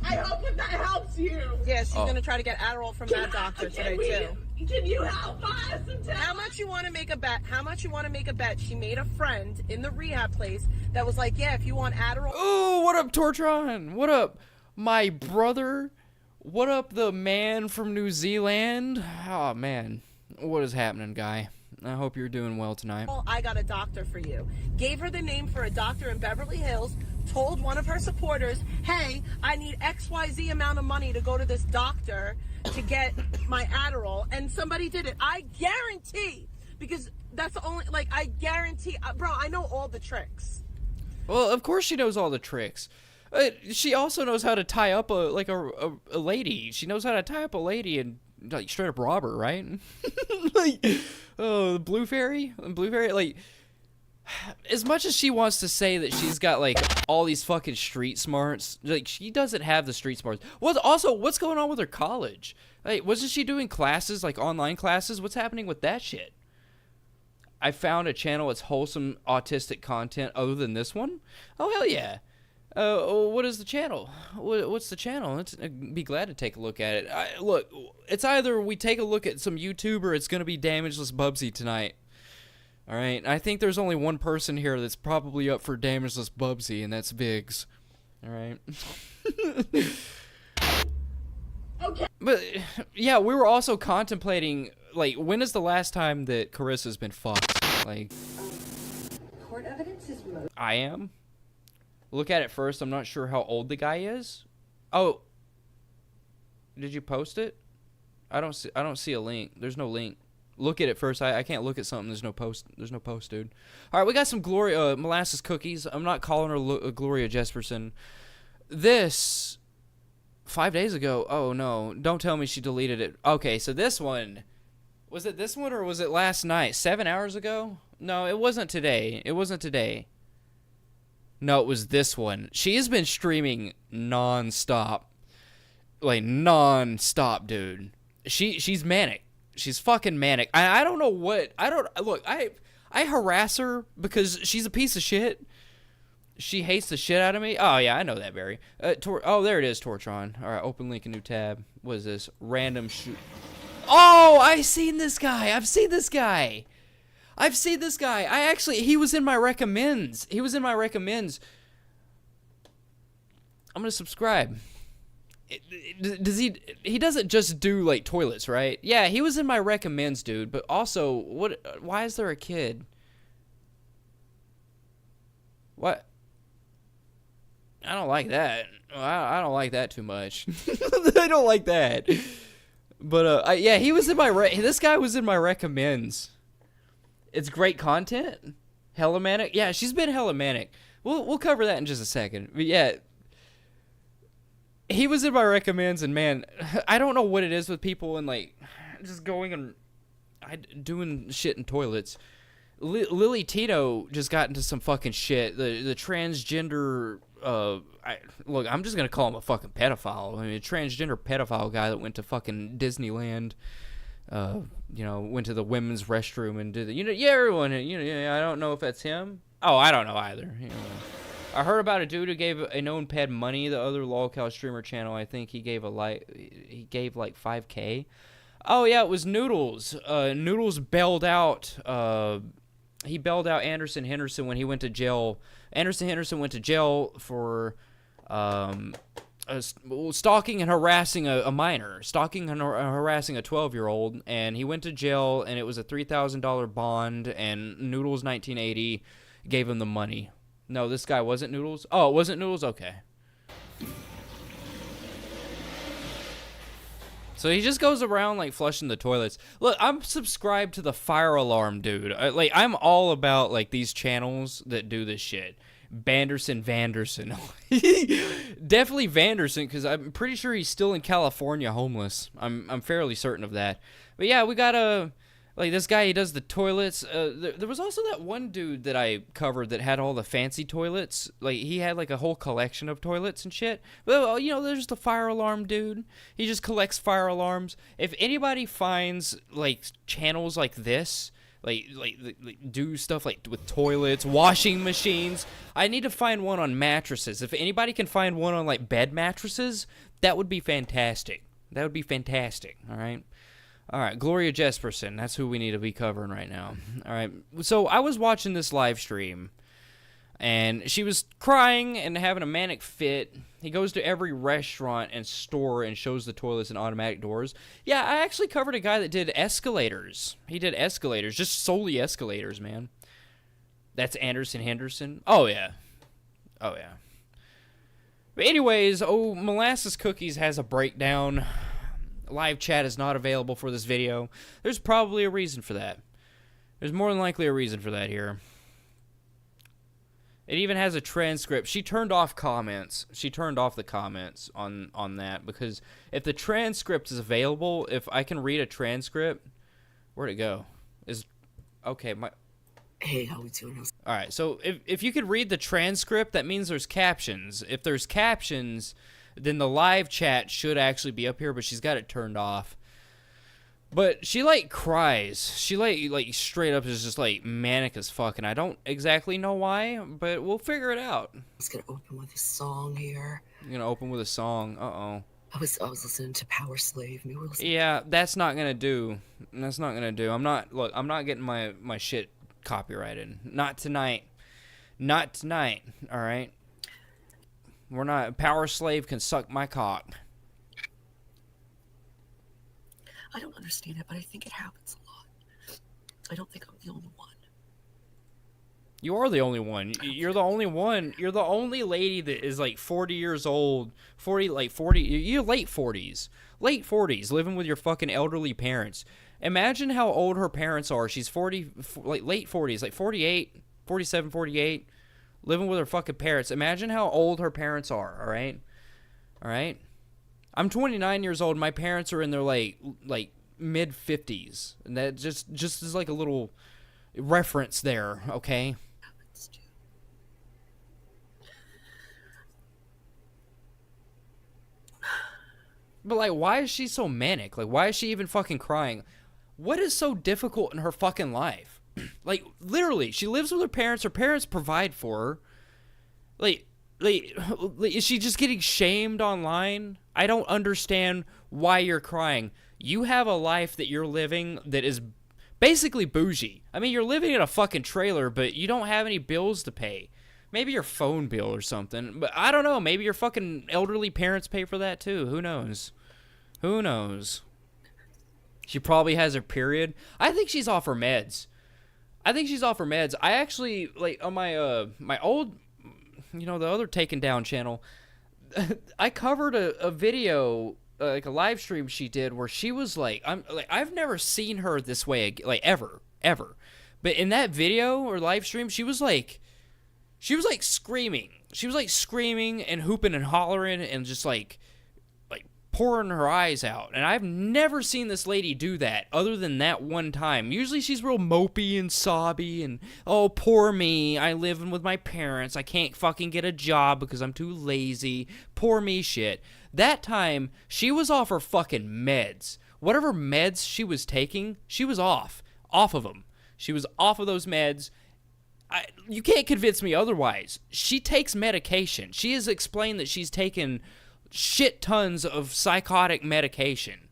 I hope that helps you. Yeah, she's gonna try to get Adderall from that doctor today too. Can you help us? How much you want to make a bet? How much you want to make a bet? She made a friend in the rehab place that was like, yeah, if you want Adderall. Ooh, what up, Tortron? What up, my brother? What up, the man from New Zealand? Oh, man. What is happening, guy? I hope you're doing well tonight. I got a doctor for you. Gave her the name for a doctor in Beverly Hills. Told one of her supporters, hey, I need XYZ amount of money to go to this doctor to get my Adderall. And somebody did it. I guarantee, because that's the only, like, I guarantee, bro, I know all the tricks. Well, of course she knows all the tricks. She also knows how to tie up a lady. She knows how to tie up a lady and like straight up rob her, right? Like, oh, the Blue Fairy, like, as much as she wants to say that she's got like all these fucking street smarts, like she doesn't have the street smarts. Well, also, what's going on with her college? Like, wasn't she doing classes, like online classes? What's happening with that shit? I found a channel that's wholesome autistic content other than this one. Oh hell yeah. What is the channel? What's the channel? I'd be glad to take a look at it. Look, it's either we take a look at some YouTube or it's going to be Damageless Bubsy tonight. All right? I think there's only one person here that's probably up for Damageless Bubsy, and that's Biggs. All right? Okay. But, yeah, we were also contemplating, like, when is the last time that Carissa's been fucked? Like, Court evidence is I am? Look at it first. I'm not sure how old the guy is. Oh, did you post it? I don't see a link. There's no link. Look at it first. I can't look at something. There's no post, dude. All right, we got some Gloria molasses cookies. I'm not calling her Gloria Jesperson. This 5 days ago. Oh no! Don't tell me she deleted it. Okay, so this one, was it this one or was it last night? 7 hours ago? No, it wasn't today. It wasn't today. No, it was this one. She has been streaming non-stop. Like, non-stop, dude. She's manic. She's fucking manic. I don't know what... I harass her because she's a piece of shit. She hates the shit out of me. Oh, yeah, I know that, Barry. Oh, there it is, Tortron. All right, open link, a new tab. What is this? Random shoot... Oh, I've seen this guy. He was in my recommends. I'm gonna subscribe. He doesn't just do like toilets, right? Yeah, he was in my recommends, dude. But also, why is there a kid? What? I don't like that. I don't like that too much. I don't like that. But yeah, he was in my this guy was in my recommends. It's great content. Hella manic. Yeah, she's been hella manic. We'll cover that in just a second. But yeah, he was in my recommends, and man, I don't know what it is with people and like just going and doing shit in toilets. Lily Tito just got into some fucking shit. The transgender. Look, I'm just gonna call him a fucking pedophile. I mean, a transgender pedophile guy that went to fucking Disneyland. Went to the women's restroom and did everyone, I don't know if that's him. Oh, I don't know either. I heard about a dude who gave a known ped money, the other lolcow streamer channel. I think he gave like $5K. Oh yeah, it was Noodles. Noodles bailed out. He bailed out Anderson Henderson when he went to jail. Anderson Henderson went to jail for stalking and harassing a minor, stalking and harassing a 12-year-old, and he went to jail, and it was a $3,000 bond, and Noodles 1980 gave him the money. No, this guy wasn't Noodles? Oh, it wasn't Noodles? Okay. So he just goes around, like, flushing the toilets. Look, I'm subscribed to the Fire Alarm dude. I'm all about, like, these channels that do this shit. Vanderson. Definitely Vanderson, because I'm pretty sure he's still in California homeless. I'm fairly certain of that. But yeah, we got like this guy, he does the toilets. There was also that one dude that I covered that had all the fancy toilets. Like, he had like a whole collection of toilets and shit. Well, you know, there's the fire alarm dude. He just collects fire alarms. If anybody finds like channels like this, like do stuff like with toilets, washing machines, I need to find one on mattresses. If anybody can find one on like bed mattresses, that would be fantastic. That would be fantastic. All right. All right, Gloria Jesperson, that's who we need to be covering right now. All right, so I was watching this live stream, and she was crying and having a manic fit. He goes to every restaurant and store and shows the toilets and automatic doors. Yeah, I actually covered a guy that did escalators. He did escalators, just solely escalators, man. That's Anderson Henderson. Oh, yeah. Oh, yeah. But anyways, Molasses Cookies has a breakdown. Live chat is not available for this video. There's probably a reason for that. There's more than likely a reason for that here. It even has a transcript. She turned off comments. She turned off the comments on that, because if the transcript is available, if I can read a transcript, where'd it go? Okay, my... Hey, how we doing? All right, so if you could read the transcript, that means there's captions. If there's captions, then the live chat should actually be up here, but she's got it turned off. But she, like, cries. She, like straight up is just, like, manic as fuck, and I don't exactly know why, but we'll figure it out. I was gonna open with a song here. You're gonna open with a song. Uh-oh. I was listening to Power Slave. Maybe we're listening. Yeah, that's not gonna do. That's not gonna do. I'm not getting my shit copyrighted. Not tonight. Not tonight, alright? We're not... Power Slave can suck my cock. I don't understand it, but I think it happens a lot. I don't think I'm the only one. You are the only one. You're the only one. You're the only lady that is like 40 years old. 40. You're late 40s. Late 40s, living with your fucking elderly parents. Imagine how old her parents are. She's 40, like late 40s, like 48, 47, 48, living with her fucking parents. Imagine how old her parents are, all right? All right? I'm 29 years old. My parents are in their like mid 50s, and that just is like a little reference there, okay? But like, why is she so manic? Like, why is she even fucking crying? What is so difficult in her fucking life? Like, literally, she lives with her parents. Her parents provide for her. Like, is she just getting shamed online? I don't understand why you're crying. You have a life that you're living that is basically bougie. I mean, you're living in a fucking trailer, but you don't have any bills to pay. Maybe your phone bill or something. But I don't know. Maybe your fucking elderly parents pay for that too. Who knows? Who knows? She probably has her period. I think she's off her meds. I actually, like, on my old... You know, the other Taken Down channel, I covered a video, like a live stream she did, where she was like, I've never seen her this way, like, ever. But in that video or live stream, she was like screaming. She was like screaming and hooping and hollering and just like pouring her eyes out. And I've never seen this lady do that other than that one time. Usually she's real mopey and sobby and, oh, poor me, I live with my parents, I can't fucking get a job because I'm too lazy, poor me shit. That time, she was off her fucking meds. Whatever meds she was taking, she was off of them. She was off of those meds. You can't convince me otherwise. She takes medication. She has explained that she's taken shit tons of psychotic medication.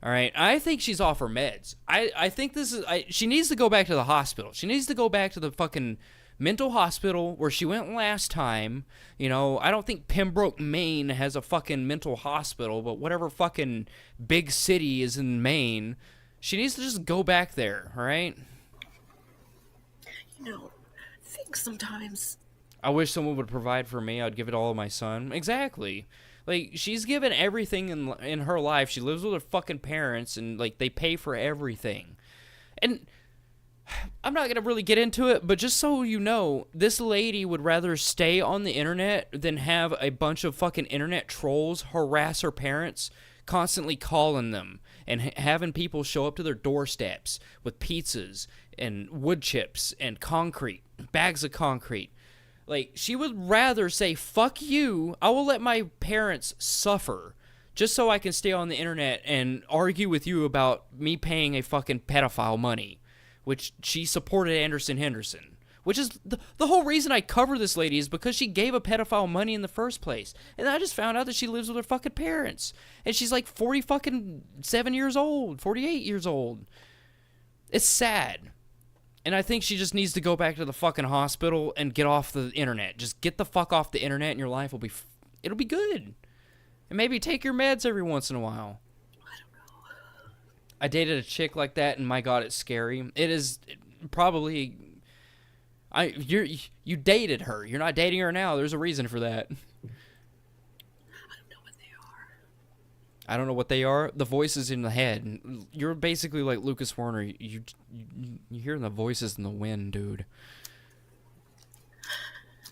All right, I think she's off her meds. I think this is... she needs to go back to the hospital. She needs to go back to the fucking mental hospital where she went last time. You know, I don't think Pembroke, Maine has a fucking mental hospital, but whatever fucking big city is in Maine, she needs to just go back there, all right? You know, I think sometimes... I wish someone would provide for me. I'd give it all to my son. Exactly. Like, she's given everything in her life. She lives with her fucking parents, and, like, they pay for everything. And I'm not going to really get into it, but just so you know, this lady would rather stay on the internet than have a bunch of fucking internet trolls harass her parents, constantly calling them and having people show up to their doorsteps with pizzas and wood chips and concrete, bags of concrete. Like, she would rather say, fuck you, I will let my parents suffer just so I can stay on the internet and argue with you about me paying a fucking pedophile money. Which she supported Anderson Henderson. Which is the whole reason I cover this lady is because she gave a pedophile money in the first place. And I just found out that she lives with her fucking parents. And she's like 47 years old, 48 years old. It's sad. And I think she just needs to go back to the fucking hospital and get off the internet. Just get the fuck off the internet and your life will be, it'll be good. And maybe take your meds every once in a while. I dated a chick like that, and my God, it's scary. It is probably... You dated her. You're not dating her now. There's a reason for that. I don't know what they are. I don't know what they are. The voices in the head. You're basically like Lucas Warner. You're hearing the voices in the wind, dude.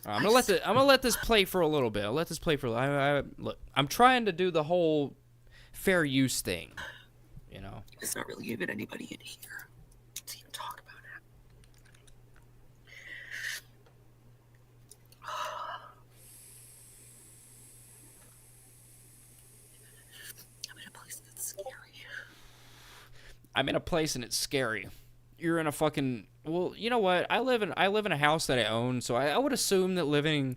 I'm gonna let this play for a little bit. I'll let this play for. Look, I'm trying to do the whole fair use thing. You know, It's not really even anybody in here to even talk about it. I'm in a place that's scary. I'm in a place and it's scary. You're in a fucking... Well, you know what? I live in a house that I own, so I would assume that living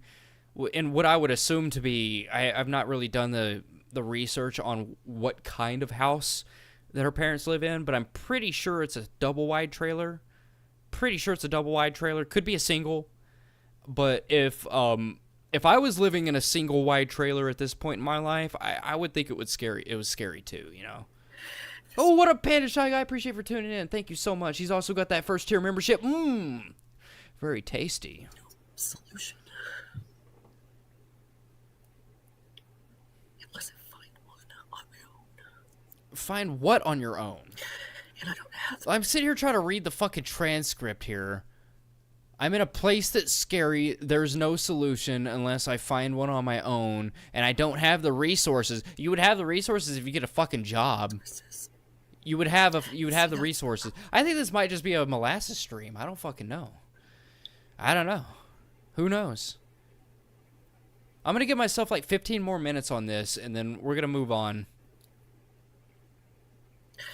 in what I would assume to be... I've not really done the research on what kind of house that her parents live in, but I'm pretty sure it's a double-wide trailer. Could be a single. But if I was living in a single-wide trailer at this point in my life, I would think it was scary too, you know? Oh, what up, Panda Shy Guy? I appreciate for tuning in. Thank you so much. He's also got that first tier membership. Very tasty. Solution. Unless I find one on my own. Find what on your own? And I don't have... I'm sitting here trying to read the fucking transcript here. I'm in a place that's scary. There's no solution unless I find one on my own, and I don't have the resources. You would have the resources if you get a fucking job. You would have the resources. I think this might just be a molasses stream. I don't fucking know. I don't know. Who knows? I'm gonna give myself like 15 more minutes on this, and then we're gonna move on.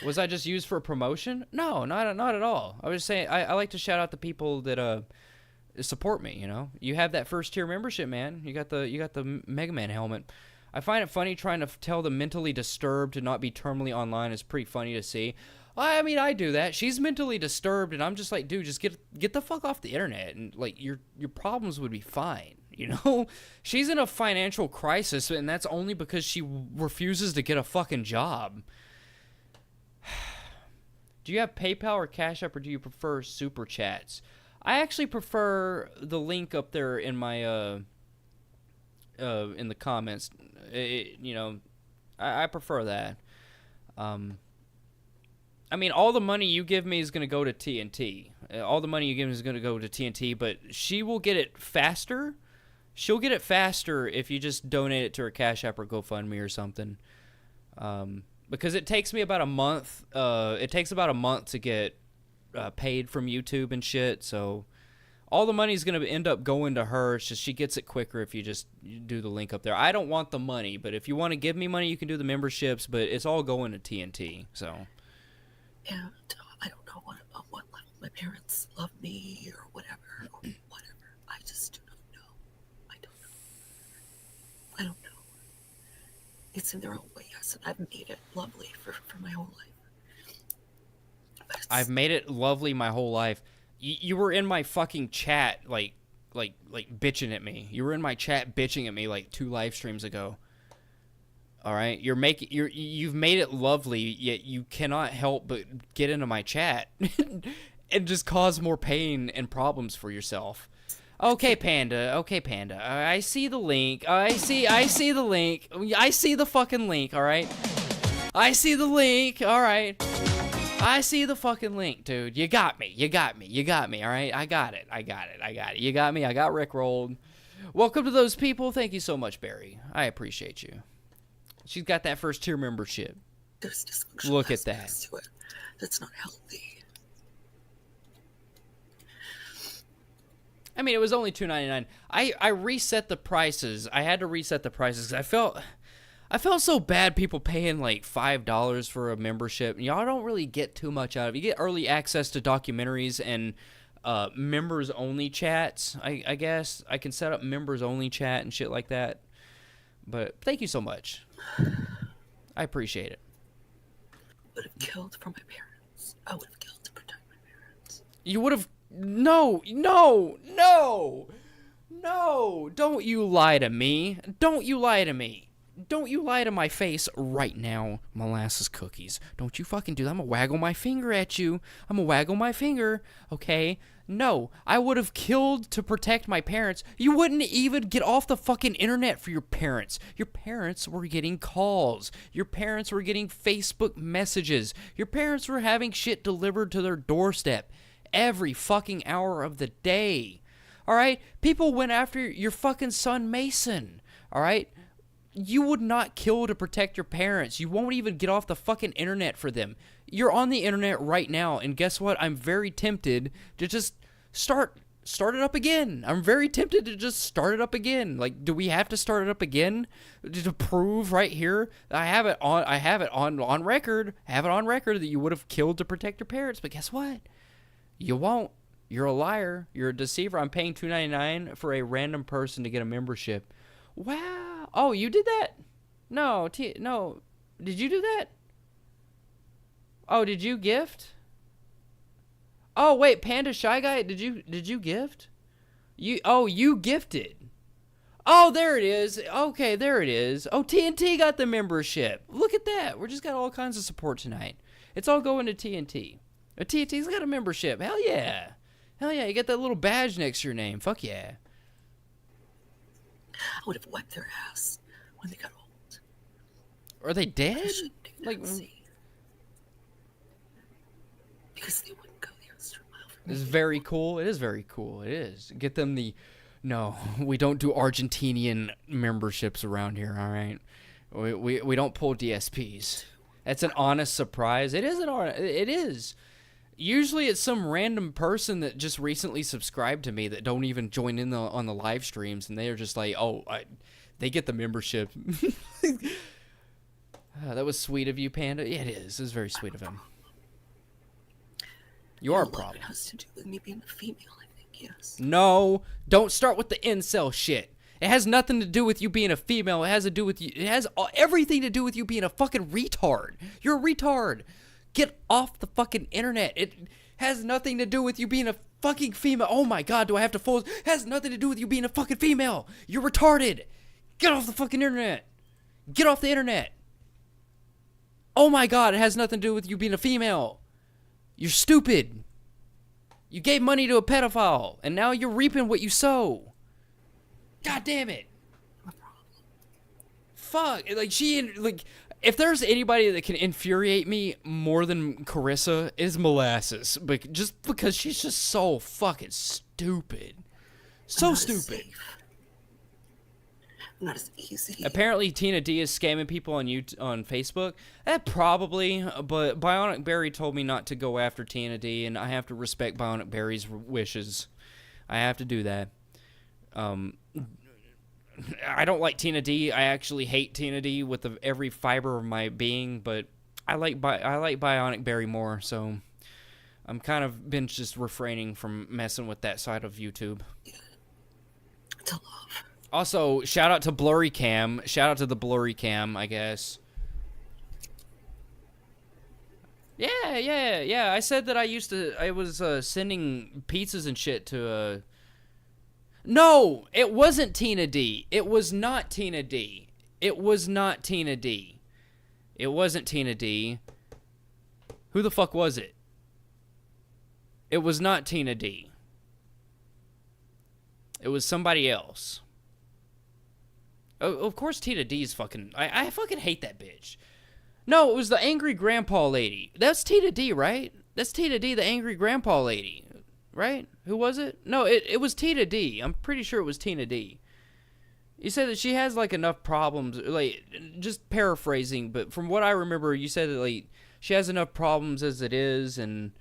Was I just used for promotion? No, not at all. I was just saying I like to shout out the people that support me. You know, you have that first tier membership, man. You got the Mega Man helmet. I find it funny trying to tell the mentally disturbed to not be terminally online is pretty funny to see. I mean, I do that. She's mentally disturbed, and I'm just like, dude, just get the fuck off the internet, and like your problems would be fine. You know, she's in a financial crisis, and that's only because she refuses to get a fucking job. Do you have PayPal or Cash App, or do you prefer Super Chats? I actually prefer the link up there in my in the comments. You know, I prefer that. I mean, all the money you give me is going to go to TNT. All the money you give me is going to go to TNT, but she will get it faster. She'll get it faster if you just donate it to her Cash App or GoFundMe or something. Because it takes me about a month. It takes about a month to get paid from YouTube and shit, so all the money is going to end up going to her. It's just she gets it quicker if you just do the link up there. I don't want the money, but if you want to give me money, you can do the memberships, but it's all going to TNT, so. And I don't know what level my parents love me or whatever. I just do not know. I don't know. It's in their own way, yes, and I've made it lovely for my whole life. I've made it lovely my whole life. You were in my fucking chat, like bitching at me. You were in my chat bitching at me like 2 live streams ago. All right, you've made it lovely, yet you cannot help but get into my chat and just cause more pain and problems for yourself. Okay, Panda. I see the link. I see the link. I see the fucking link. All right. I see the link. All right. I see the fucking link, dude. You got me. You got me. You got me. All right. I got it. I got it. I got it. You got me. I got rickrolled. Welcome to those people. Thank you so much, Barry. I appreciate you. She's got that first tier membership. There's dysfunctional Look at that. aspects to it. That's not healthy. I mean, it was only $2.99. I reset the prices. I had to reset the prices because I felt so bad people paying like $5 for a membership. Y'all don't really get too much out of it. You get early access to documentaries and members only chats. I guess I can set up members only chat and shit like that. But thank you so much. I appreciate it. I would have killed for my parents. I would have killed to protect my parents. You would have... No! Don't you lie to me. Don't you lie to me. Don't you lie to my face right now, molasses cookies. Don't you fucking do that. I'm gonna waggle my finger at you. I'm gonna waggle my finger, okay? No, I would have killed to protect my parents. You wouldn't even get off the fucking internet for your parents. Your parents were getting calls. Your parents were getting Facebook messages. Your parents were having shit delivered to their doorstep every fucking hour of the day. All right? People went after your fucking son Mason. All right? You would not kill to protect your parents. You won't even get off the fucking internet for them. You're on the internet right now, and guess what? I'm very tempted to just start it up again. I'm very tempted to just start it up again. Like, do we have to start it up again to prove right here? I have it on record. I have it on record that you would have killed to protect your parents, but guess what? You won't. You're a liar. You're a deceiver. I'm paying $2.99 for a random person to get a membership. Wow. Oh, you did that? No. No. Did you do that? Oh, did you gift? Oh, wait, Panda Shy Guy, did you gift? You gifted. Oh, there it is. Okay, there it is. Oh, TNT got the membership. Look at that. We just got all kinds of support tonight. It's all going to TNT. TNT's got a membership. Hell yeah. Hell yeah, you get that little badge next to your name. Fuck yeah. I would have wiped their ass when they got old. Are they dead? Like, because they wouldn't go the extra mile for me. It's very cool. It is very cool. It is. Get them the... No, we don't do Argentinian memberships around here, all right? We don't pull DSPs. That's an honest surprise. It is it is. Usually it's some random person that just recently subscribed to me that don't even join in on the live streams, and they are just like, oh, they get the membership. That was sweet of you, Panda. Yeah, it is. It's very sweet of him. You are a problem. It has to do with me being a female, I think, yes. No, don't start with the incel shit. It has nothing to do with you being a female. It has to do with you. It has everything to do with you being a fucking retard. You're a retard. Get off the fucking internet. It has nothing to do with you being a fucking female. Oh my god, do I have to fold? It has nothing to do with you being a fucking female. You're retarded. Get off the fucking internet. Get off the internet. Oh my god, it has nothing to do with you being a female. You're stupid. You gave money to a pedophile, and now you're reaping what you sow. God damn it. Fuck. Like, if there's anybody that can infuriate me more than Carissa, it's Molasses. But just because she's just so fucking stupid. So stupid. Not as easy. Apparently Tina D is scamming people on Facebook. Probably, but Bionic Barry told me not to go after Tina D, and I have to respect Bionic Barry's wishes. I have to do that. I don't like Tina D. I actually hate Tina D with every fiber of my being, but I like Bionic Barry more, so I'm kind of been just refraining from messing with that side of YouTube. To love. Also, shout out to Blurry Cam. Shout out to the Blurry Cam, I guess. Yeah. I said that I was sending pizzas and shit to No, it wasn't Tina D. It was not Tina D. It was not Tina D. It wasn't Tina D. Who the fuck was it? It was not Tina D. It was somebody else. Oh, of course Tina D's fucking... I fucking hate that bitch. No, it was the angry grandpa lady. That's Tita D, right? That's Tita D, the angry grandpa lady, right? Who was it? No, it was Tita D. I'm pretty sure it was Tina D. You said that she has, like, enough problems, like, just paraphrasing, but from what I remember, you said that, like, she has enough problems as it is, and,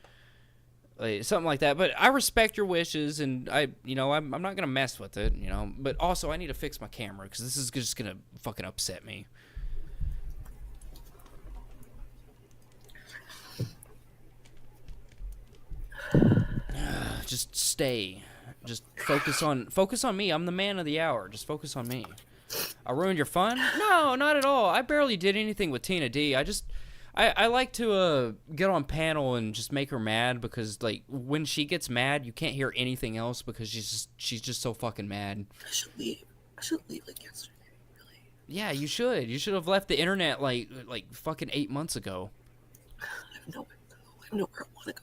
like, something like that. But I respect your wishes, and I'm not going to mess with it, but also I need to fix my camera, because this is just going to fucking upset me. Just stay. Just focus on me. I'm the man of the hour. Just focus on me. I ruined your fun? No, not at all. I barely did anything with Tina D. I like to get on panel and just make her mad, because, like, when she gets mad, you can't hear anything else because she's just so fucking mad. I should leave like yesterday, really. Yeah, you should. You should have left the internet like fucking 8 months ago. I have nowhere to go. I have nowhere I want to go.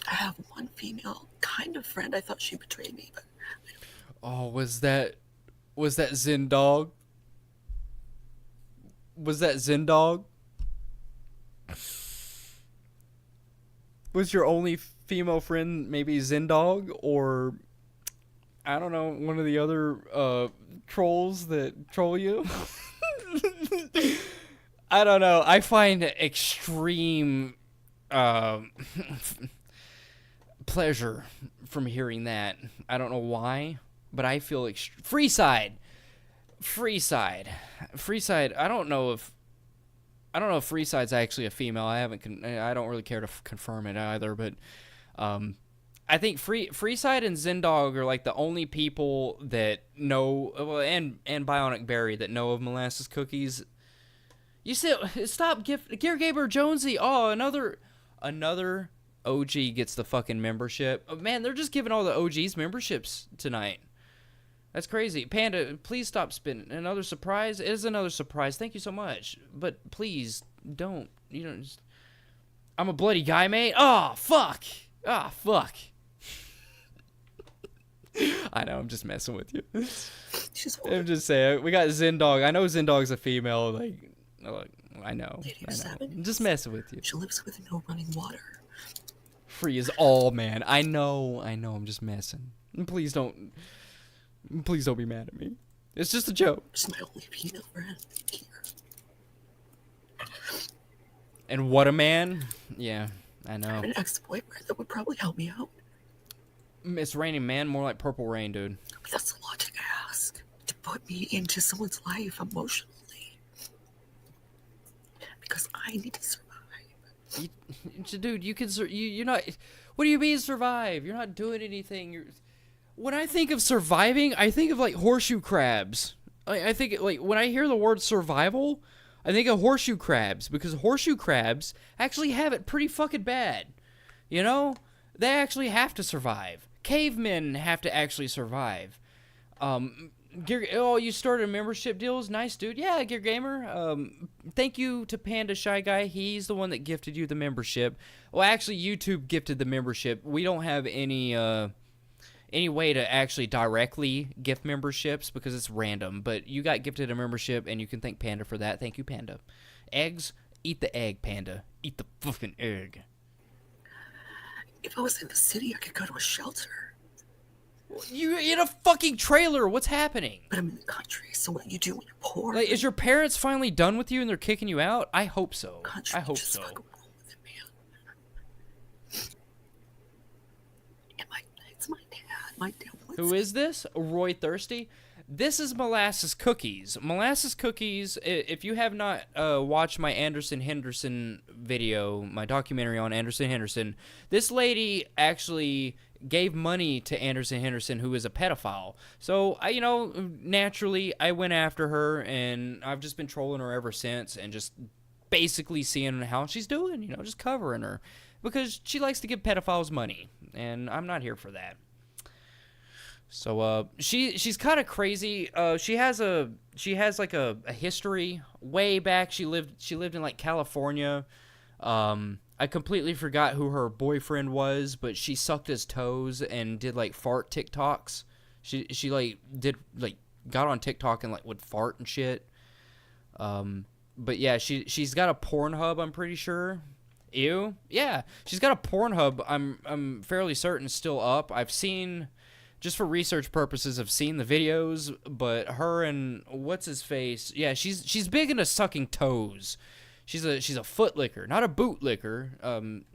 I have one female kind of friend. I thought she betrayed me, but oh, was that Zen Dog? Was that Zen Dog? Was your only female friend maybe Zen Dog, or I don't know, one of the other trolls that troll you? I don't know. I find extreme pleasure from hearing that. I don't know why, but I feel Freeside. I don't know if Freeside's actually a female. I don't really care to confirm it either, but I think Freeside and Zendog are like the only people that know, well, and Bionic Berry that know of Molasses Cookies. You said stop Gear Gamer Jonesy. Oh, another OG gets the fucking membership. Oh, man, they're just giving all the OGs memberships tonight. That's crazy. Panda, please stop spinning. Another surprise? It is another surprise. Thank you so much. But please don't. I'm a bloody guy, mate. Oh, fuck. Oh, fuck. I know, I'm just messing with you. I'm just saying. We got Zendog. I know Zendog's a female. Like, I know. I'm just messing with you. She lives with no running water. Free is all, man. I know. I'm just messing. Please don't be mad at me. It's just a joke. She's my only female friend here. And what a man. Yeah, I know. I have an ex-boyfriend that would probably help me out. It's raining, man. More like Purple Rain, dude. But that's a lot to ask. To put me into someone's life emotionally. Because I need to survive. Dude, you can. You're not. What do you mean survive? You're not doing anything. When I think of surviving, I think of like horseshoe crabs. I think like when I hear the word survival, I think of horseshoe crabs, because horseshoe crabs actually have it pretty fucking bad. You know, they actually have to survive. Cavemen have to actually survive. You started membership deals? Nice, dude. Yeah, Gear Gamer. Thank you to Panda Shy Guy. He's the one that gifted you the membership. Well, actually, YouTube gifted the membership. We don't have any way to actually directly gift memberships because it's random. But you got gifted a membership, and you can thank Panda for that. Thank you, Panda. Eggs? Eat the egg, Panda. Eat the fucking egg. If I was in the city, I could go to a shelter. You're in a fucking trailer. What's happening? But I'm in the country, so what you do when you're poor? Like, is your parents finally done with you and they're kicking you out? I hope so. Country, I hope so. With it, man. And it's my dad. My dad wants Who is this? Roy Thirsty? This is Molasses Cookies. Molasses Cookies, if you have not watched my Anderson Henderson video, my documentary on Anderson Henderson, this lady actually gave money to Anderson Henderson, who is a pedophile. So, naturally, I went after her, and I've just been trolling her ever since, and just basically seeing how she's doing, just covering her. Because she likes to give pedophiles money, and I'm not here for that. So, she's kind of crazy. She has like a history way back. She lived in like California. I completely forgot who her boyfriend was, but she sucked his toes and did like fart TikToks. She like did like got on TikTok and like would fart and shit. But yeah, she's got a Pornhub, I'm pretty sure. Ew. Yeah, she's got a Pornhub. I'm fairly certain still up. I've seen, just for research purposes, I've seen the videos. But her and what's his face? Yeah, she's big into sucking toes. She's a foot licker, not a boot licker.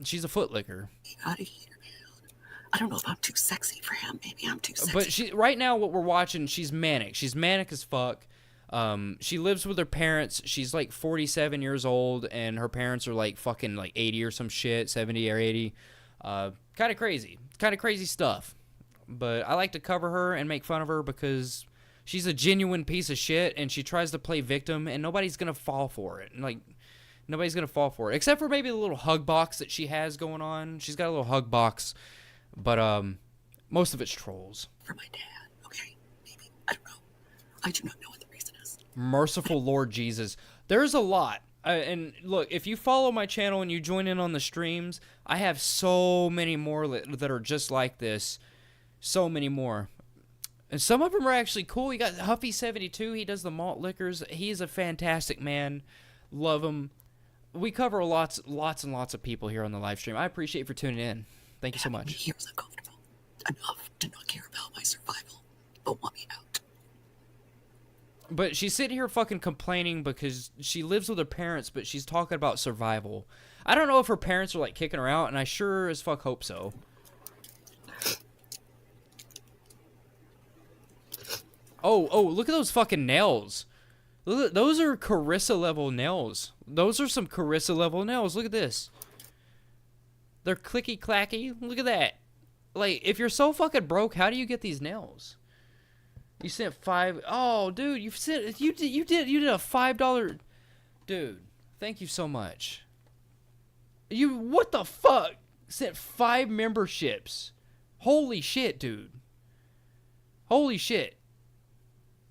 She's a foot licker. Out of here, man. I don't know if I'm too sexy for him. Maybe I'm too sexy. But right now, what we're watching, she's manic. She's manic as fuck. She lives with her parents. She's like 47 years old, and her parents are like fucking like 80 or some shit, 70 or 80. Kind of crazy stuff. But I like to cover her and make fun of her because she's a genuine piece of shit, and she tries to play victim, and nobody's gonna fall for it. Like, nobody's gonna fall for it, except for maybe the little hug box that she has going on. She's got a little hug box, but most of it's trolls. For my dad, okay? Maybe. I don't know. I do not know what the reason is. Merciful Lord Jesus. There's a lot. And look, if you follow my channel and you join in on the streams, I have so many more that are just like this. So many more. And some of them are actually cool. You got Huffy72. He does the malt liquors. He's a fantastic man. Love him. We cover lots and lots of people here on the live stream. I appreciate you for tuning in. Thank you so much. Here is uncomfortable enough to not care about my survival, but want me out. But she's sitting here fucking complaining because she lives with her parents, but she's talking about survival. I don't know if her parents are like kicking her out, and I sure as fuck hope so. Oh, look at those fucking nails. Look, those are Carissa level nails. Those are some Carissa level nails. Look at this. They're clicky clacky. Look at that. Like, if you're so fucking broke, how do you get these nails? You sent $5. Oh, dude, you did a $5. Dude, thank you so much. What the fuck? Sent 5 memberships. Holy shit, dude. Holy shit.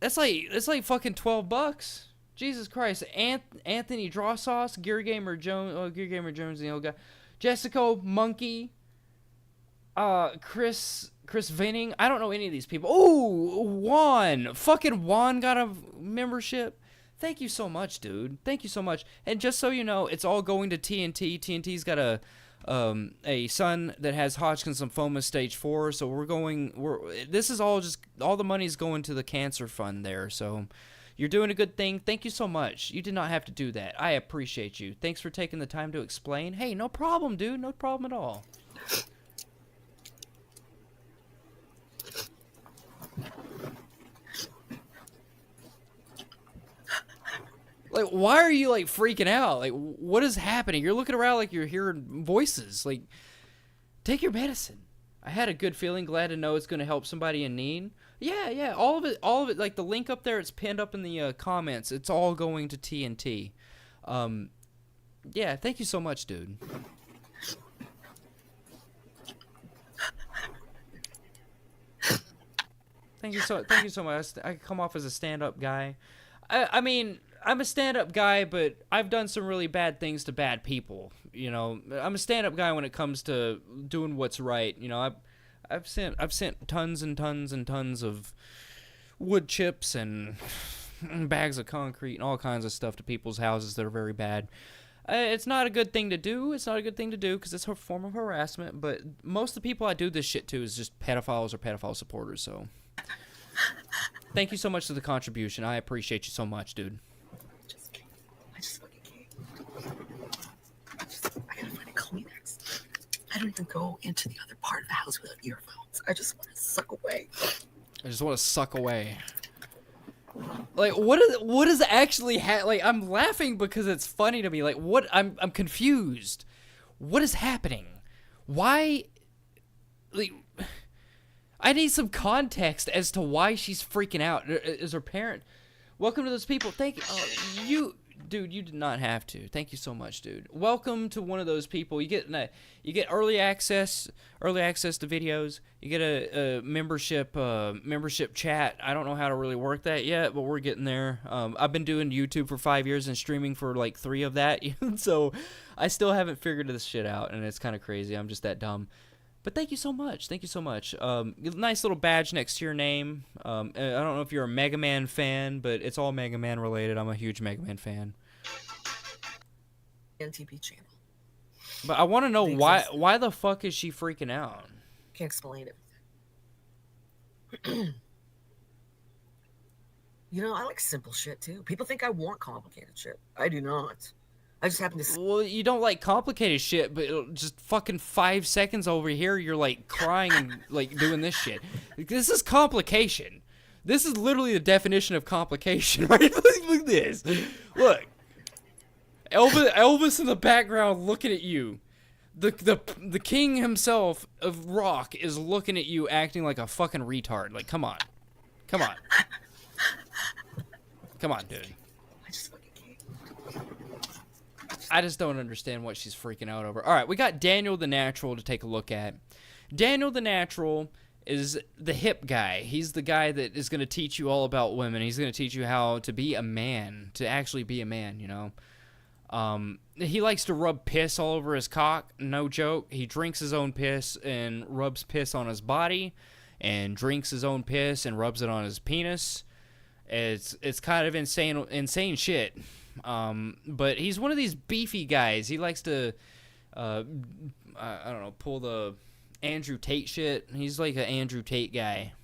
That's like fucking $12. Jesus Christ. Anthony Drawsauce, Gear Gamer Jones, Gear Gamer Jones, the old guy. Jessica Monkey, Chris Vinning. I don't know any of these people. Oh, Juan. Fucking Juan got a membership. Thank you so much, dude. Thank you so much. And just so you know, it's all going to TNT. TNT's got a son that has Hodgkin's lymphoma stage 4, so this is all the money's going to the cancer fund there. So you're doing a good thing. Thank you so much. You did not have to do that. I appreciate you. Thanks for taking the time to explain. Hey, no problem, dude. No problem at all. Like, why are you, like, freaking out? Like, what is happening? You're looking around like you're hearing voices. Like, take your medicine. I had a good feeling, glad to know it's going to help somebody in need. Yeah, all of it, like, the link up there, it's pinned up in the comments. It's all going to TNT. Yeah, thank you so much, dude. Thank you so much. I come off as a stand-up guy. I mean, I'm a stand-up guy, but I've done some really bad things to bad people. You know, I'm a stand-up guy when it comes to doing what's right. You know, I've sent tons and tons and tons of wood chips and bags of concrete and all kinds of stuff to people's houses that are very bad. It's not a good thing to do. It's not a good thing to do because it's a form of harassment. But most of the people I do this shit to is just pedophiles or pedophile supporters. So, thank you so much for the contribution. I appreciate you so much, dude. I just fucking can't. I gotta find a Kleenex. I don't even go into the other part of the house without earphones. I just want to suck away. I just want to suck away. Like, what is actually like, I'm laughing because it's funny to me. Like, what? I'm confused. What is happening? Why? Like, I need some context as to why she's freaking out. Is her parent? Welcome to those people. Thank you. Dude, you did not have to. Thank you so much, dude. Welcome to one of those people. You get early access to videos. You get a membership chat. I don't know how to really work that yet, but we're getting there. I've been doing YouTube for 5 years and streaming for like 3 of that, so I still haven't figured this shit out, and it's kind of crazy. I'm just that dumb. But thank you so much. Thank you so much. Nice little badge next to your name. I don't know if you're a Mega Man fan, but it's all Mega Man related. I'm a huge Mega Man fan. NTP channel. But I want to know They why exist. why the fuck is she freaking out? Can't explain everything. You know, I like simple shit too. People think I want complicated shit. I do not. I just happen to. Well, you don't like complicated shit, but just fucking 5 seconds over here, you're like crying and like doing this shit. This is complication. This is literally the definition of complication, right? Look at this. Look, Elvis in the background looking at you. The king himself of rock is looking at you, acting like a fucking retard. Like, come on, come on, come on, dude. I just fucking can't. I just don't understand what she's freaking out over. All right, we got Daniel the Natural to take a look at. Daniel the Natural is the hip guy. He's the guy that is going to teach you all about women. He's going to teach you how to be a man, to actually be a man, you know. He likes to rub piss all over his cock. No joke. He drinks his own piss and rubs piss on his body, and drinks his own piss and rubs it on his penis. It's kind of insane shit. But he's one of these beefy guys. He likes to, I don't know, pull the Andrew Tate shit. He's like an Andrew Tate guy.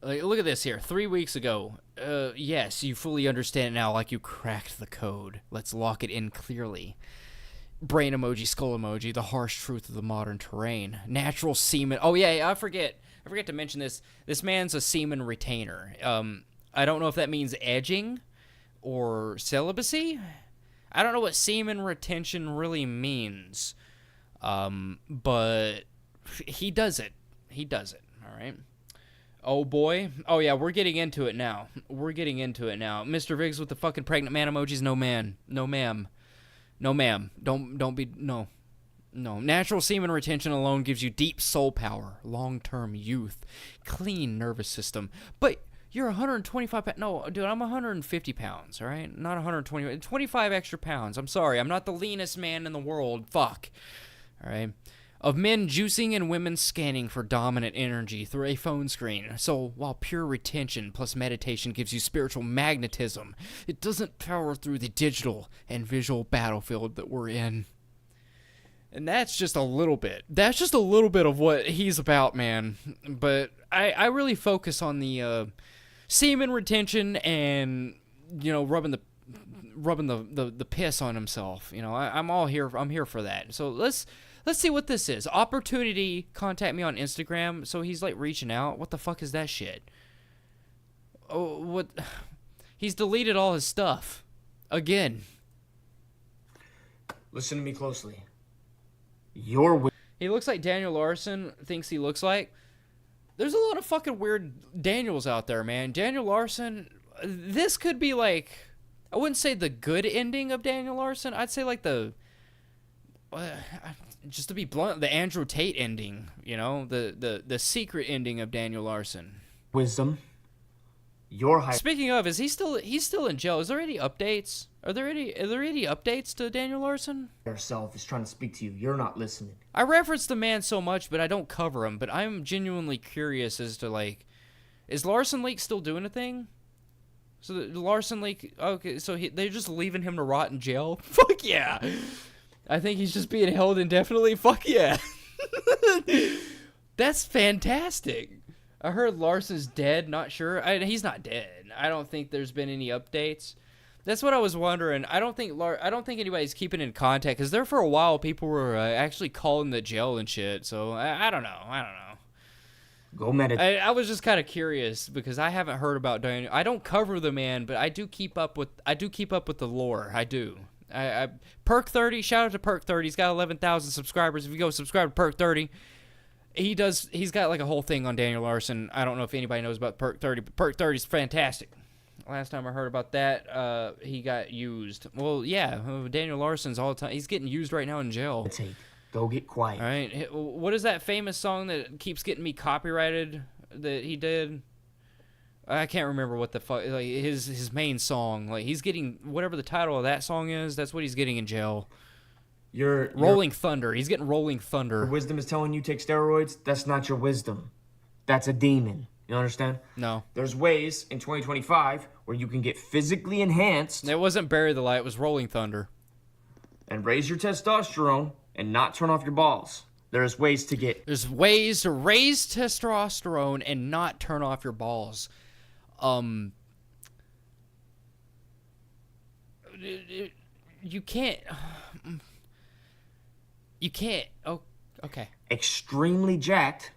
Like, look at this here. 3 weeks ago. Yes, you fully understand now, like you cracked the code. Let's lock it in clearly. Brain emoji, skull emoji, the harsh truth of the modern terrain. Natural semen. Oh, yeah, I forget to mention this. This man's a semen retainer. I don't know if that means edging or celibacy. I don't know what semen retention really means. But he does it. He does it, all right? Oh, boy. Oh, yeah, we're getting into it now. Mr. Viggs with the fucking pregnant man emojis. No, man. No, ma'am. No, ma'am. Don't be... No. No. Natural semen retention alone gives you deep soul power, long-term youth, clean nervous system. But you're 125 pounds. No, dude, I'm 150 pounds, all right? Not 120. 25 extra pounds. I'm sorry. I'm not the leanest man in the world. Fuck. All right? Of men juicing and women scanning for dominant energy through a phone screen. So, while pure retention plus meditation gives you spiritual magnetism, it doesn't power through the digital and visual battlefield that we're in. And that's just a little bit. That's just a little bit of what he's about, man. But I really focus on the semen retention and, you know, rubbing the piss on himself. You know, I'm here for that. So let's see what this is. Opportunity, contact me on Instagram. So he's like reaching out. What the fuck is that shit? Oh, what? He's deleted all his stuff. Again. Listen to me closely. He looks like Daniel Larson thinks he looks like. There's a lot of fucking weird Daniels out there, man. Daniel Larson, this could be like, I wouldn't say the good ending of Daniel Larson. I'd say like the, just to be blunt, the Andrew Tate ending, you know, the secret ending of Daniel Larson. Wisdom. Speaking of, he's still in jail. Is there any updates? Are there any updates to Daniel Larson? Yourself is trying to speak to you. You're not listening. I reference the man so much, but I don't cover him. But I'm genuinely curious as to, like, is Larson Lake still doing a thing? So the Larson Lake, okay, so they're just leaving him to rot in jail? Fuck yeah. I think he's just being held indefinitely. Fuck yeah. That's fantastic. I heard Larson's dead. Not sure. He's not dead. I don't think there's been any updates. That's what I was wondering. I don't think anybody's keeping in contact, because there for a while people were actually calling the jail and shit. So I don't know. Go meditate. I was just kind of curious because I haven't heard about Daniel. I don't cover the man, but I do keep up with the lore. I do. Perk 30. Shout out to Perk 30. He's got 11,000 subscribers. If you go subscribe to Perk 30. He's got like a whole thing on Daniel Larson. I don't know if anybody knows about Perk 30, but Perk 30 is fantastic. Last time I heard about that, he got used. Well, yeah, Daniel Larson's all the time. He's getting used right now in jail. Go get quiet. All right. What is that famous song that keeps getting me copyrighted that he did? I can't remember what the fuck, like his main song. Like, he's getting whatever the title of that song is. That's what he's getting in jail. Rolling Thunder. He's getting Rolling Your Thunder. wisdom is telling you take steroids. That's not your wisdom. That's a demon. You understand? No. There's ways in 2025 where you can get physically enhanced It wasn't Bury the Light. It was Rolling Thunder. and raise your testosterone and not turn off your balls. There's ways to get There's ways to raise testosterone and not turn off your balls. You can't. You can't. Oh, okay. extremely jacked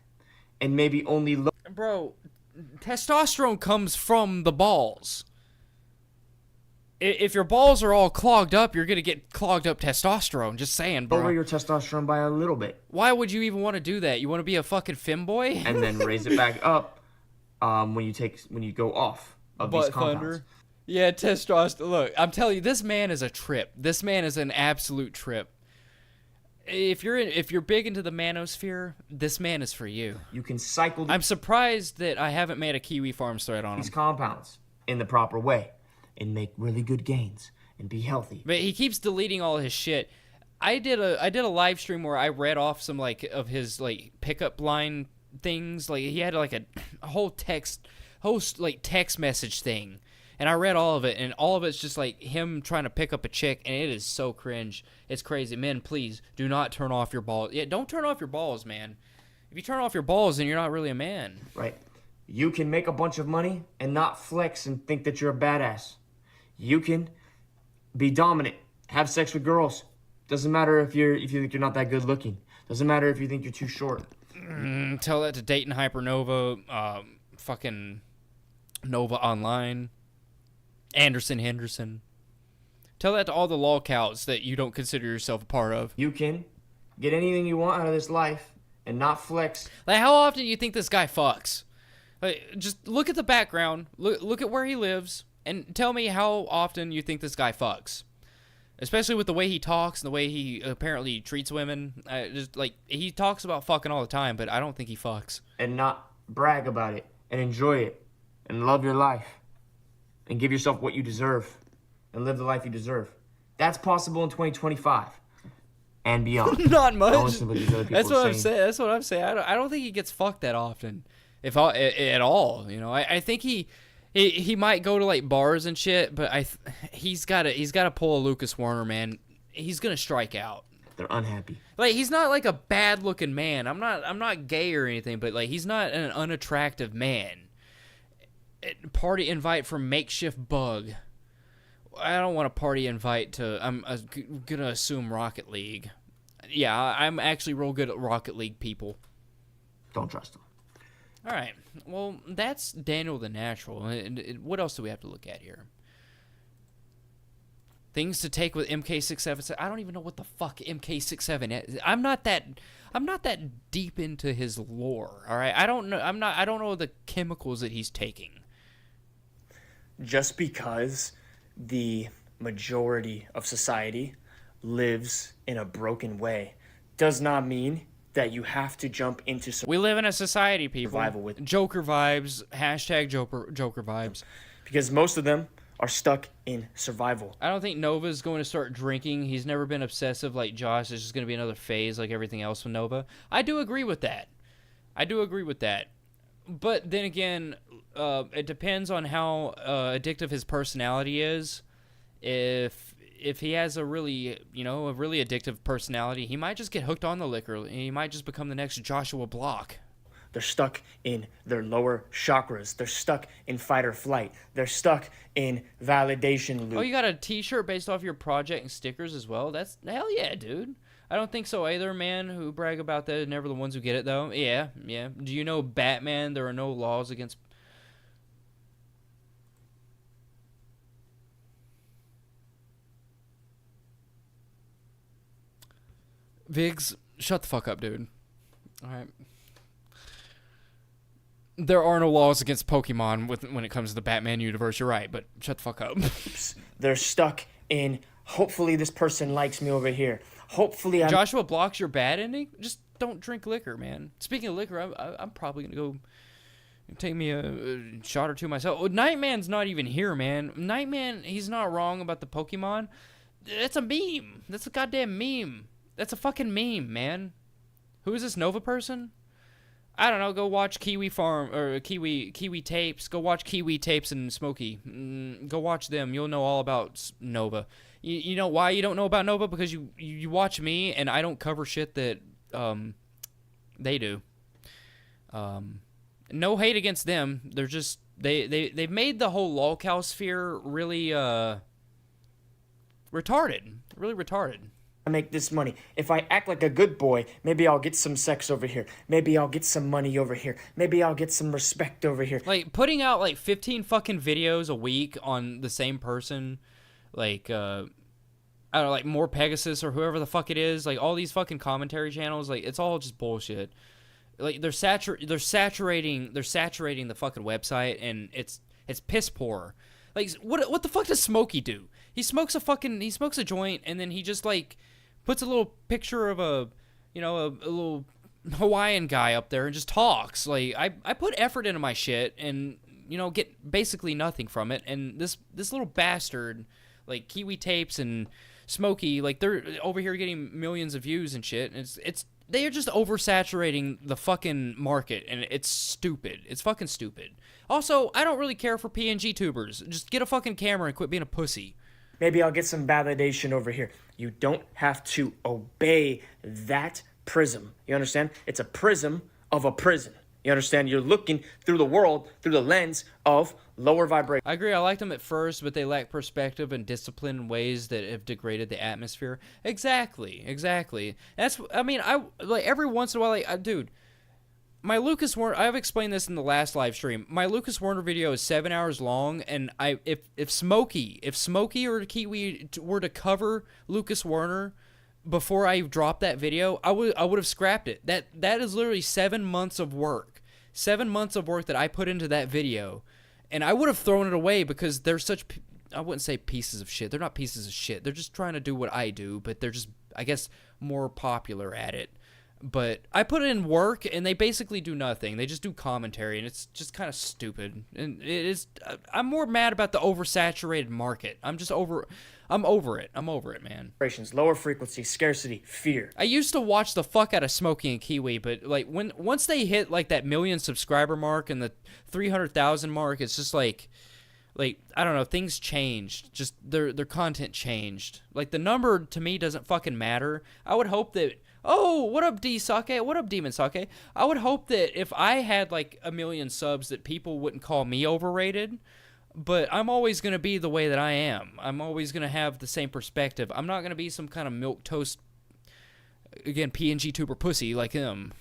and maybe only low. Bro, testosterone comes from the balls. If your balls are all clogged up, you're going to get clogged up testosterone. Just saying, bro. Lower your testosterone by a little bit. Why would you even want to do that? You want to be a fucking femboy? And then raise it back up when you go off of these compounds. Yeah, testosterone. Look, I'm telling you, this man is a trip. This man is an absolute trip. If you're big into the manosphere, this man is for you. You can cycle I'm surprised that I haven't made a Kiwi Farms thread on these him. compounds in the proper way and make really good gains and be healthy. But he keeps deleting all his shit. I did a live stream where I read off some of his pickup line things. Like he had a whole text message thing. And I read all of it, and all of it's just him trying to pick up a chick, and it is so cringe. It's crazy. Men, please, do not turn off your balls. Yeah, don't turn off your balls, man. If you turn off your balls, then you're not really a man. Right. You can make a bunch of money and not flex and think that you're a badass. You can be dominant, have sex with girls. Doesn't matter if you think you're not that good looking. Doesn't matter if you think you're too short. Tell that to Dayton Hypernova, fucking Nova Online. Anderson Henderson. Tell that to all the lolcows that you don't consider yourself a part of. You can get anything you want out of this life and not flex. How often do you think this guy fucks? Just look at the background. Look at where he lives, and tell me how often you think this guy fucks. Especially with the way he talks and the way he apparently treats women. He talks about fucking all the time, but I don't think he fucks. And not brag about it and enjoy it and love your life. And give yourself what you deserve. And live the life you deserve. That's possible in 2025. And beyond. Not much. Don't listen to what these other people That's what are I'm saying. That's what I'm saying. I don't think he gets fucked that often. If at all. You know, I think he might go to bars and shit, but he's gotta pull a Lucas Warner, man. He's gonna strike out. They're unhappy. He's not a bad looking man. I'm not gay or anything, but he's not an unattractive man. Party invite from Makeshift Bug. I don't want a party invite to. I'm gonna assume Rocket League. Yeah, I'm actually real good at Rocket League people. Don't trust him. All right. Well, that's Daniel the Natural. What else do we have to look at here? Things to take with MK67. I don't even know what the fuck MK67 is. I'm not that deep into his lore. All right. I don't know. I don't know the chemicals that he's taking. Just because the majority of society lives in a broken way does not mean that you have to jump into we live in a society, people. Survival with Joker vibes. Hashtag Joker vibes. Because most of them are stuck in survival. I don't think Nova's going to start drinking. He's never been obsessive like Josh. It's just going to be another phase like everything else with Nova. I do agree with that. But then again, it depends on how addictive his personality is. If he has a really addictive personality, he might just get hooked on the liquor. He might just become the next Joshua Block. They're stuck in their lower chakras. They're stuck in fight or flight. They're stuck in validation loop. Oh, you got a t-shirt based off your project and stickers as well? That's hell yeah, dude. I don't think so either, man, who brag about that. Never the ones who get it, though. Yeah. Do you know Batman? There are no laws against... Viggs, shut the fuck up, dude. All right. There are no laws against Pokemon when it comes to the Batman universe. You're right, but shut the fuck up. They're stuck in, hopefully this person likes me over here. Hopefully Joshua Block's your bad ending? Just don't drink liquor, man. Speaking of liquor, I'm probably going to go take me a shot or two myself. Nightman's not even here, man. Nightman, he's not wrong about the Pokemon. That's a meme. That's a goddamn meme. That's a fucking meme, man. Who is this Nova person? I don't know. Go watch Kiwi Farm or Kiwi Tapes. Go watch Kiwi Tapes and Smokey. Go watch them. You'll know all about Nova. You know why you don't know about Nova? Because you watch me and I don't cover shit that they do. No hate against them. They're just they've made the whole lolcow sphere really retarded. Really retarded. I make this money. If I act like a good boy, maybe I'll get some sex over here. Maybe I'll get some money over here. Maybe I'll get some respect over here. Like, putting out, like, 15 fucking videos a week on the same person, like, I don't know, like, More Pegasus or whoever the fuck it is, like, all these fucking commentary channels, like, it's all just bullshit. Like, they're saturating the fucking website, and it's piss poor. Like, what the fuck does Smokey do? He smokes a joint, and then he just, like, puts a little picture of a little Hawaiian guy up there and just talks. Like, I put effort into my shit and, get basically nothing from it. And this little bastard, like Kiwi Tapes and Smokey, like, they're over here getting millions of views and shit. And they are just oversaturating the fucking market, and it's stupid. It's fucking stupid. Also, I don't really care for PNG tubers. Just get a fucking camera and quit being a pussy. Maybe I'll get some validation over here. You don't have to obey that prism. You understand? It's a prism of a prison. You understand? You're looking through the world through the lens of lower vibration. I agree. I liked them at first, but they lack perspective and discipline in ways that have degraded the atmosphere. Exactly. That's. I mean, I like every once in a while, like, dude. My Lucas Werner, I've explained this in the last live stream. My Lucas Werner video is 7 hours long, and if Smokey or Kiwi were to cover Lucas Werner before I dropped that video, I would have scrapped it. That is literally 7 months of work. 7 months of work that I put into that video, and I would have thrown it away because they're such, I wouldn't say pieces of shit. They're not pieces of shit. They're just trying to do what I do, but they're just, I guess, more popular at it. But I put in work, and they basically do nothing. They just do commentary, and it's just kind of stupid. And it is. I'm more mad about the oversaturated market. I'm over it. I'm over it, man. Lower frequency, scarcity, fear. I used to watch the fuck out of Smokey and Kiwi, but like once they hit like that 1 million subscriber mark and the 300,000 mark, it's just like I don't know, things changed. Just their content changed. Like, the number to me doesn't fucking matter. I would hope that. Oh, what up, D-Sake? What up, Demon Sake? I would hope that if I had, like, 1 million subs that people wouldn't call me overrated, but I'm always going to be the way that I am. I'm always going to have the same perspective. I'm not going to be some kind of milquetoast, again, PNG tuber pussy like him.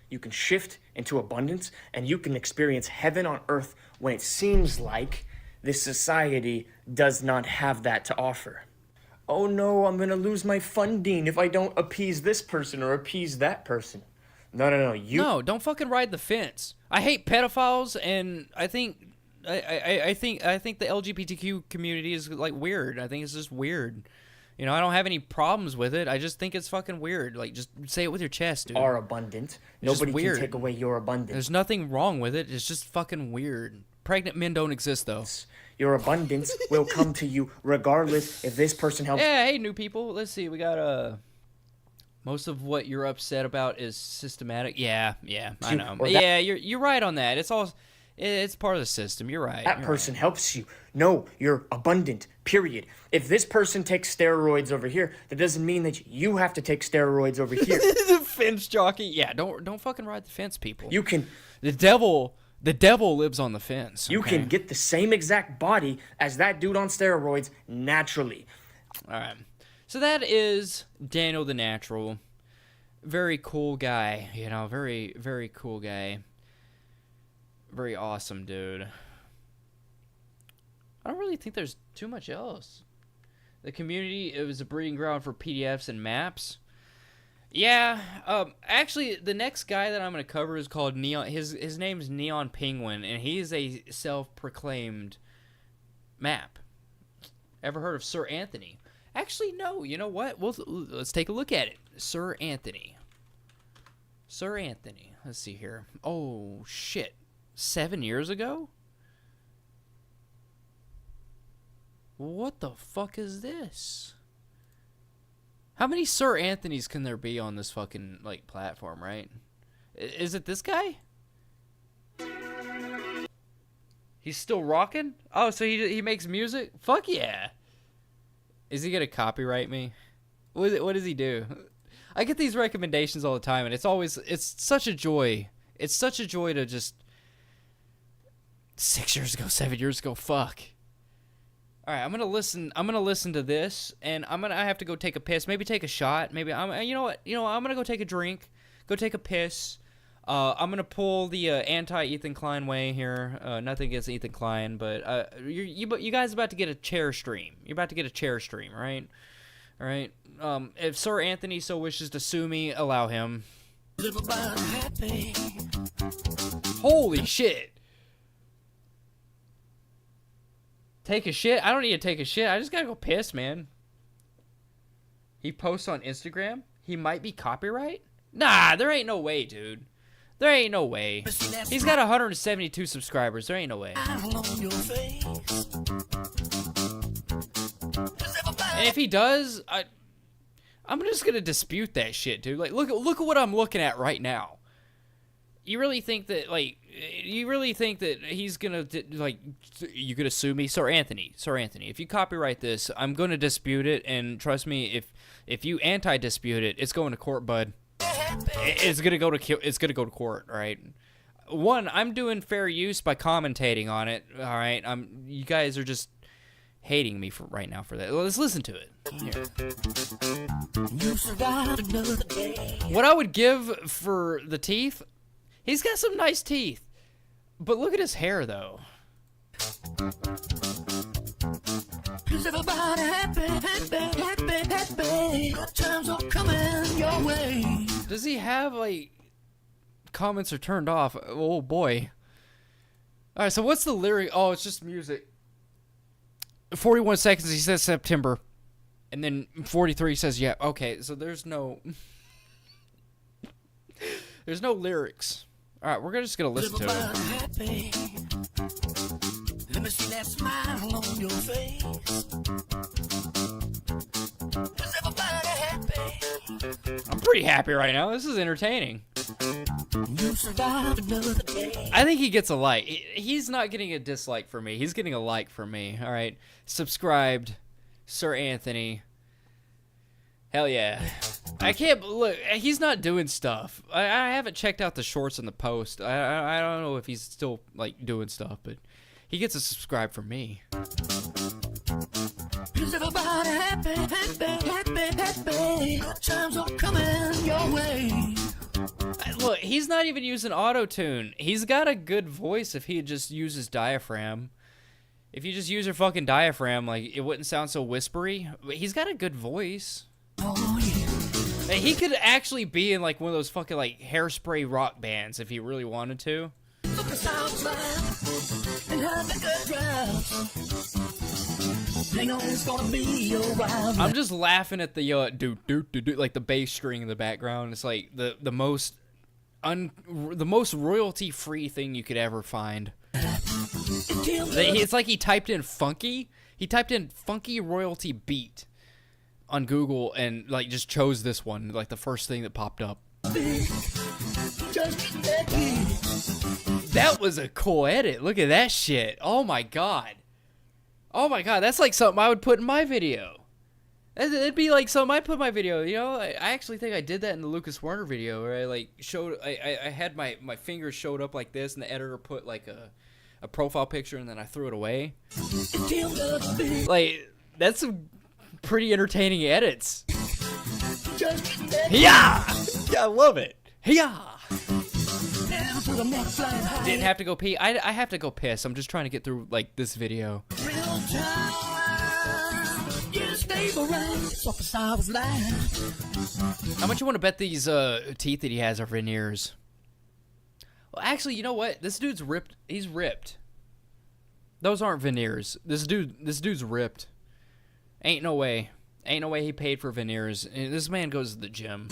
You can shift into abundance, and you can experience heaven on earth when it seems like this society does not have that to offer. Oh no, I'm gonna lose my funding if I don't appease this person or appease that person. No, No, don't fucking ride the fence. I hate pedophiles, and I think the LGBTQ community is, like, weird. I think it's just weird. I don't have any problems with it. I just think it's fucking weird. Like, just say it with your chest, dude. Are abundant. Nobody can take away your abundance. There's nothing wrong with it. It's just fucking weird. Pregnant men don't exist, though. Your abundance will come to you regardless if this person helps. Yeah, hey, new people. Let's see. We got, most of what you're upset about is systematic. Yeah, I know. Yeah, you're right on that. It's part of the system. You're right. That person helps you. No, you're abundant, period. If this person takes steroids over here, that doesn't mean that you have to take steroids over here. The fence jockey. Yeah, don't fucking ride the fence, people. You can. The devil lives on the fence. You can get the same exact body as that dude on steroids naturally. All right. So that is Daniel the Natural. Very cool guy, very, very cool guy. Very awesome dude. I don't really think there's too much else. The community, it was a breeding ground for PDFs and maps. Yeah, actually, the next guy that I'm going to cover is called Neon. His name's Neon Penguin, and he is a self-proclaimed map. Ever heard of Sir Anthony? Actually, no. You know what? Let's take a look at it. Sir Anthony. Let's see here. Oh, shit. 7 years ago? What the fuck is this? How many Sir Anthonys can there be on this fucking, like, platform, right? Is it this guy? He's still rocking? Oh, so he makes music? Fuck yeah. Is he gonna copyright me? What does he do? I get these recommendations all the time, and it's such a joy. It's such a joy to just 6 years ago, 7 years ago, fuck. All right, I'm gonna listen to this, and I have to go take a piss, maybe take a shot, maybe you know what, I'm gonna go take a drink, go take a piss. I'm gonna pull the anti-Ethan Klein way here. Nothing against Ethan Klein, but you guys are about to get a chair stream. You're about to get a chair stream, right? All right. If Sir Anthony so wishes to sue me, allow him. Holy shit! Take a shit? I don't need to take a shit. I just gotta go piss, man. He posts on Instagram. He might be copyright. Nah, there ain't no way, dude. There ain't no way. He's got 172 subscribers. There ain't no way. And if he does, I'm just gonna dispute that shit, dude. Like, look at what I'm looking at right now. You really think that, like, he's gonna, like, you gonna sue me? Sir Anthony, if you copyright this, I'm gonna dispute it, and trust me, if you anti-dispute it, it's going to court, bud. It's gonna go to court, right? One, I'm doing fair use by commentating on it, all right? You guys are just hating me right now for that. Let's listen to it. Here. What I would give for the teeth, he's got some nice teeth, but look at his hair, though. Is everybody happy? Good times are coming your way. Does he have, like, comments are turned off? Oh boy. All right, so what's the lyric? Oh, it's just music. 41 seconds. He says September, and then 43 says yeah. Okay, so there's no lyrics. All right, we're just gonna listen to it. Let me see that smile on your face. Is everybody happy? I'm pretty happy right now. This is entertaining. You survived another day. I think he gets a like. He's not getting a dislike for me. He's getting a like for me. All right. Subscribed, Sir Anthony. Hell yeah. I can't look. He's not doing stuff. I haven't checked out the shorts in the post. I don't know if he's still, like, doing stuff, but he gets a subscribe from me. Is everybody happy? Good times are coming your way. Look, he's not even using auto-tune. He's got a good voice if he just uses diaphragm. If you just use your fucking diaphragm, like, it wouldn't sound so whispery. But he's got a good voice. Oh, yeah. He could actually be in, like, one of those fucking, like, Hairspray rock bands if he really wanted to. I'm just laughing at the like the bass string in the background. It's like the most royalty free thing you could ever find. It's like he typed in funky. He typed in funky royalty beat on Google and, like, just chose this one, like the first thing that popped up. That was a cool edit. Look at that shit. Oh my god. Oh my god, that's like something I would put in my video. It'd be like something I put in my video, you know? I actually think I did that in the Lucas Werner video where I, like, I had my fingers showed up like this, and the editor put, like, a profile picture, and then I threw it away. Like, that's some pretty entertaining edits. Yeah! Yeah, I love it. Yeah! Didn't have to go pee. I have to go piss. I'm just trying to get through, like, this video. How much you want to bet these teeth that he has are veneers? Well, actually, you know what? This dude's ripped. He's ripped. Those aren't veneers. This dude's ripped. Ain't no way. Ain't no way he paid for veneers. This man goes to the gym.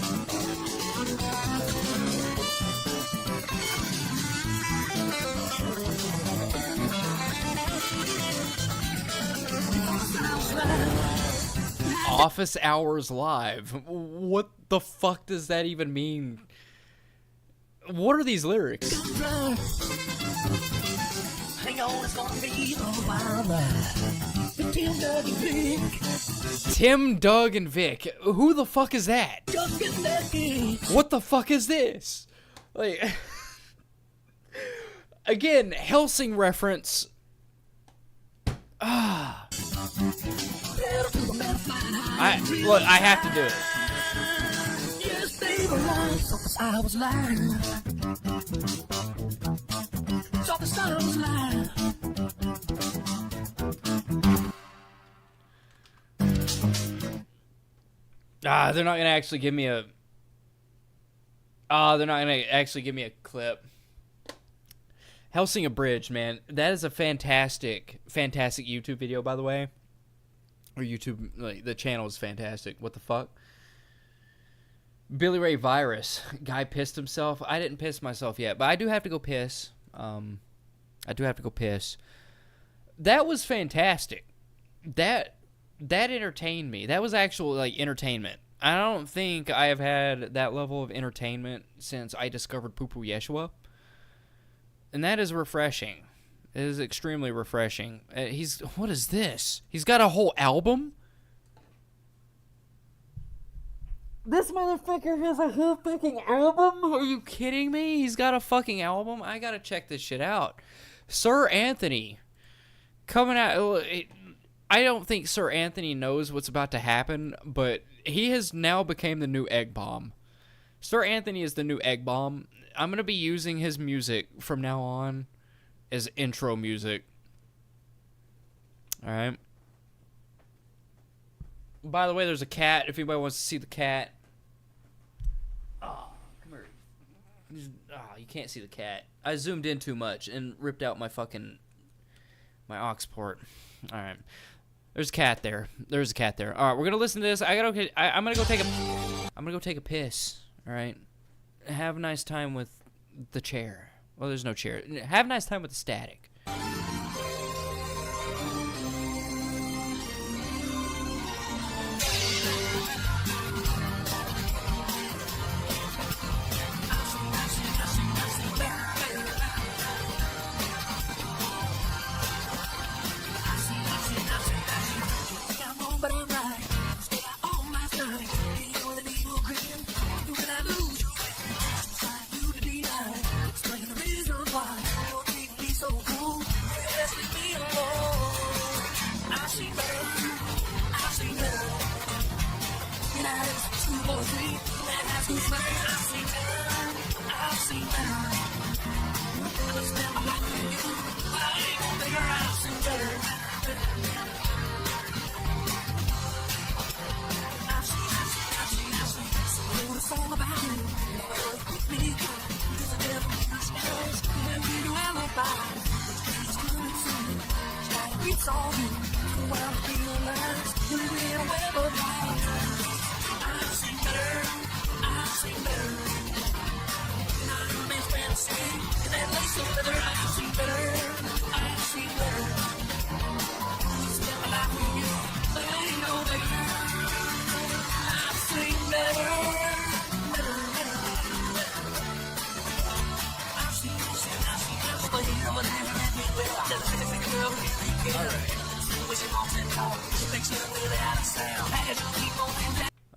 Office Hours Live. What the fuck does that even mean? What are these lyrics? Hang on, it's gonna be a while now. Tim, Doug, and Vic. Tim, Doug, and Vic. Who the fuck is that? Just get that gig. What the fuck is this? Like, again, Helsing reference. Ah. Look, I have to do it. Yes, they were lying, so I was lying. So the sun was lying. They're not gonna actually give me a. They're not gonna actually give me a clip. Helsing Abridged, man, that is a fantastic YouTube video, by the way. Or YouTube, like, the channel is fantastic. What the fuck? Billy Ray Virus, guy pissed himself. I didn't piss myself yet, but I do have to go piss. That was fantastic. That entertained me. That was actual, like, entertainment. I don't think I have had that level of entertainment since I discovered Poo Poo Yeshua. And that is refreshing. It is extremely refreshing. What is this? He's got a whole album? This motherfucker has a whole fucking album? Are you kidding me? He's got a fucking album? I gotta check this shit out. Sir Anthony. Coming out. I don't think Sir Anthony knows what's about to happen, but he has now become the new Egg Bomb. Sir Anthony is the new Egg Bomb. I'm going to be using his music from now on as intro music. Alright. By the way, there's a cat, if anybody wants to see the cat. Oh, come here. Oh, you can't see the cat. I zoomed in too much and ripped out my aux port. Alright. There's a cat there. There's a cat there. Alright, we're going to listen to this. I'm going to go take a piss. Alright. Have a nice time with the chair. Well, there's no chair. Have a nice time with the static.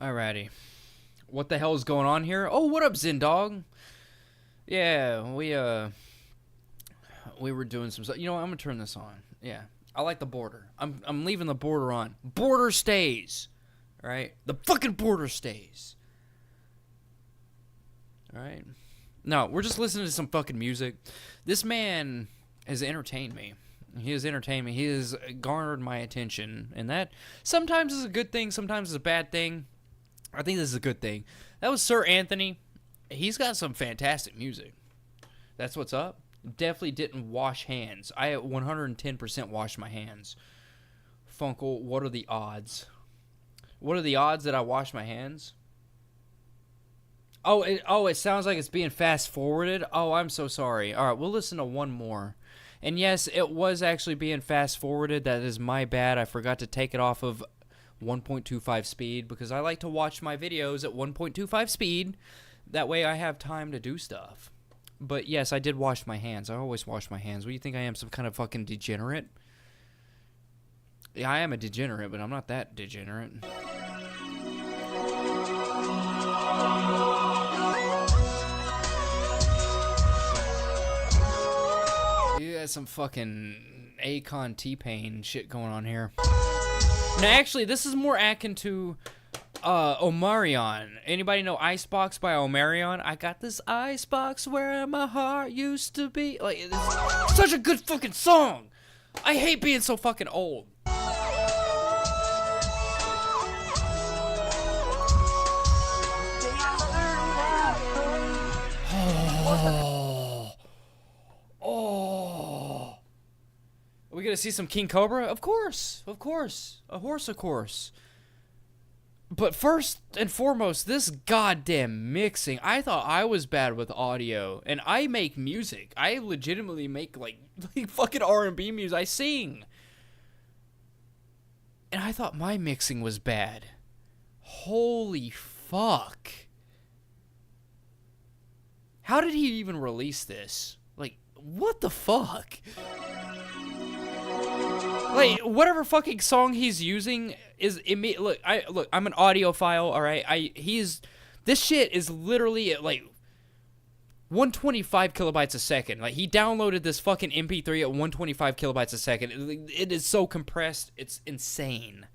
Alrighty. What the hell is going on here? Oh, what up, Zindog? Yeah, we were doing some stuff. You know what? I'm gonna turn this on. Yeah. I like the border. I'm leaving the border on. Border stays. Alright? The fucking border stays. Alright? No, we're just listening to some fucking music. This man has entertained me. He has entertained me. He has garnered my attention. And that sometimes is a good thing, sometimes is a bad thing. I think this is a good thing. That was Sir Anthony. He's got some fantastic music. That's what's up. Definitely didn't wash hands. I 110% washed my hands. Funkle, what are the odds? What are the odds that I wash my hands? Oh, it sounds like it's being fast forwarded. Oh, I'm so sorry. All right, we'll listen to one more. And yes, it was actually being fast forwarded. That is my bad. I forgot to take it off of 1.25 speed because I like to watch my videos at 1.25 speed. That way I have time to do stuff. But yes, I did wash my hands. I always wash my hands. What do you think I am, some kind of fucking degenerate? Yeah, I am a degenerate, but I'm not that degenerate. You got some fucking Akon T-Pain shit going on here. Now, actually, this is more akin to Omarion. Anybody know Icebox by Omarion? I got this icebox where my heart used to be. Like, it's such a good fucking song. I hate being so fucking old. Oh. Are we gonna see some King Cobra? Of course. Of course. A horse, of course. But first and foremost, this goddamn mixing. I thought I was bad with audio, and I make music. I legitimately make like fucking R&B music. I sing. And I thought my mixing was bad. Holy fuck. How did he even release this? Like, what the fuck? Like, whatever fucking song he's using is look, I'm an audiophile, all right? This shit is literally at like 125 kilobytes a second. Like, he downloaded this fucking MP3 at 125 kilobytes a second. It is so compressed, it's insane.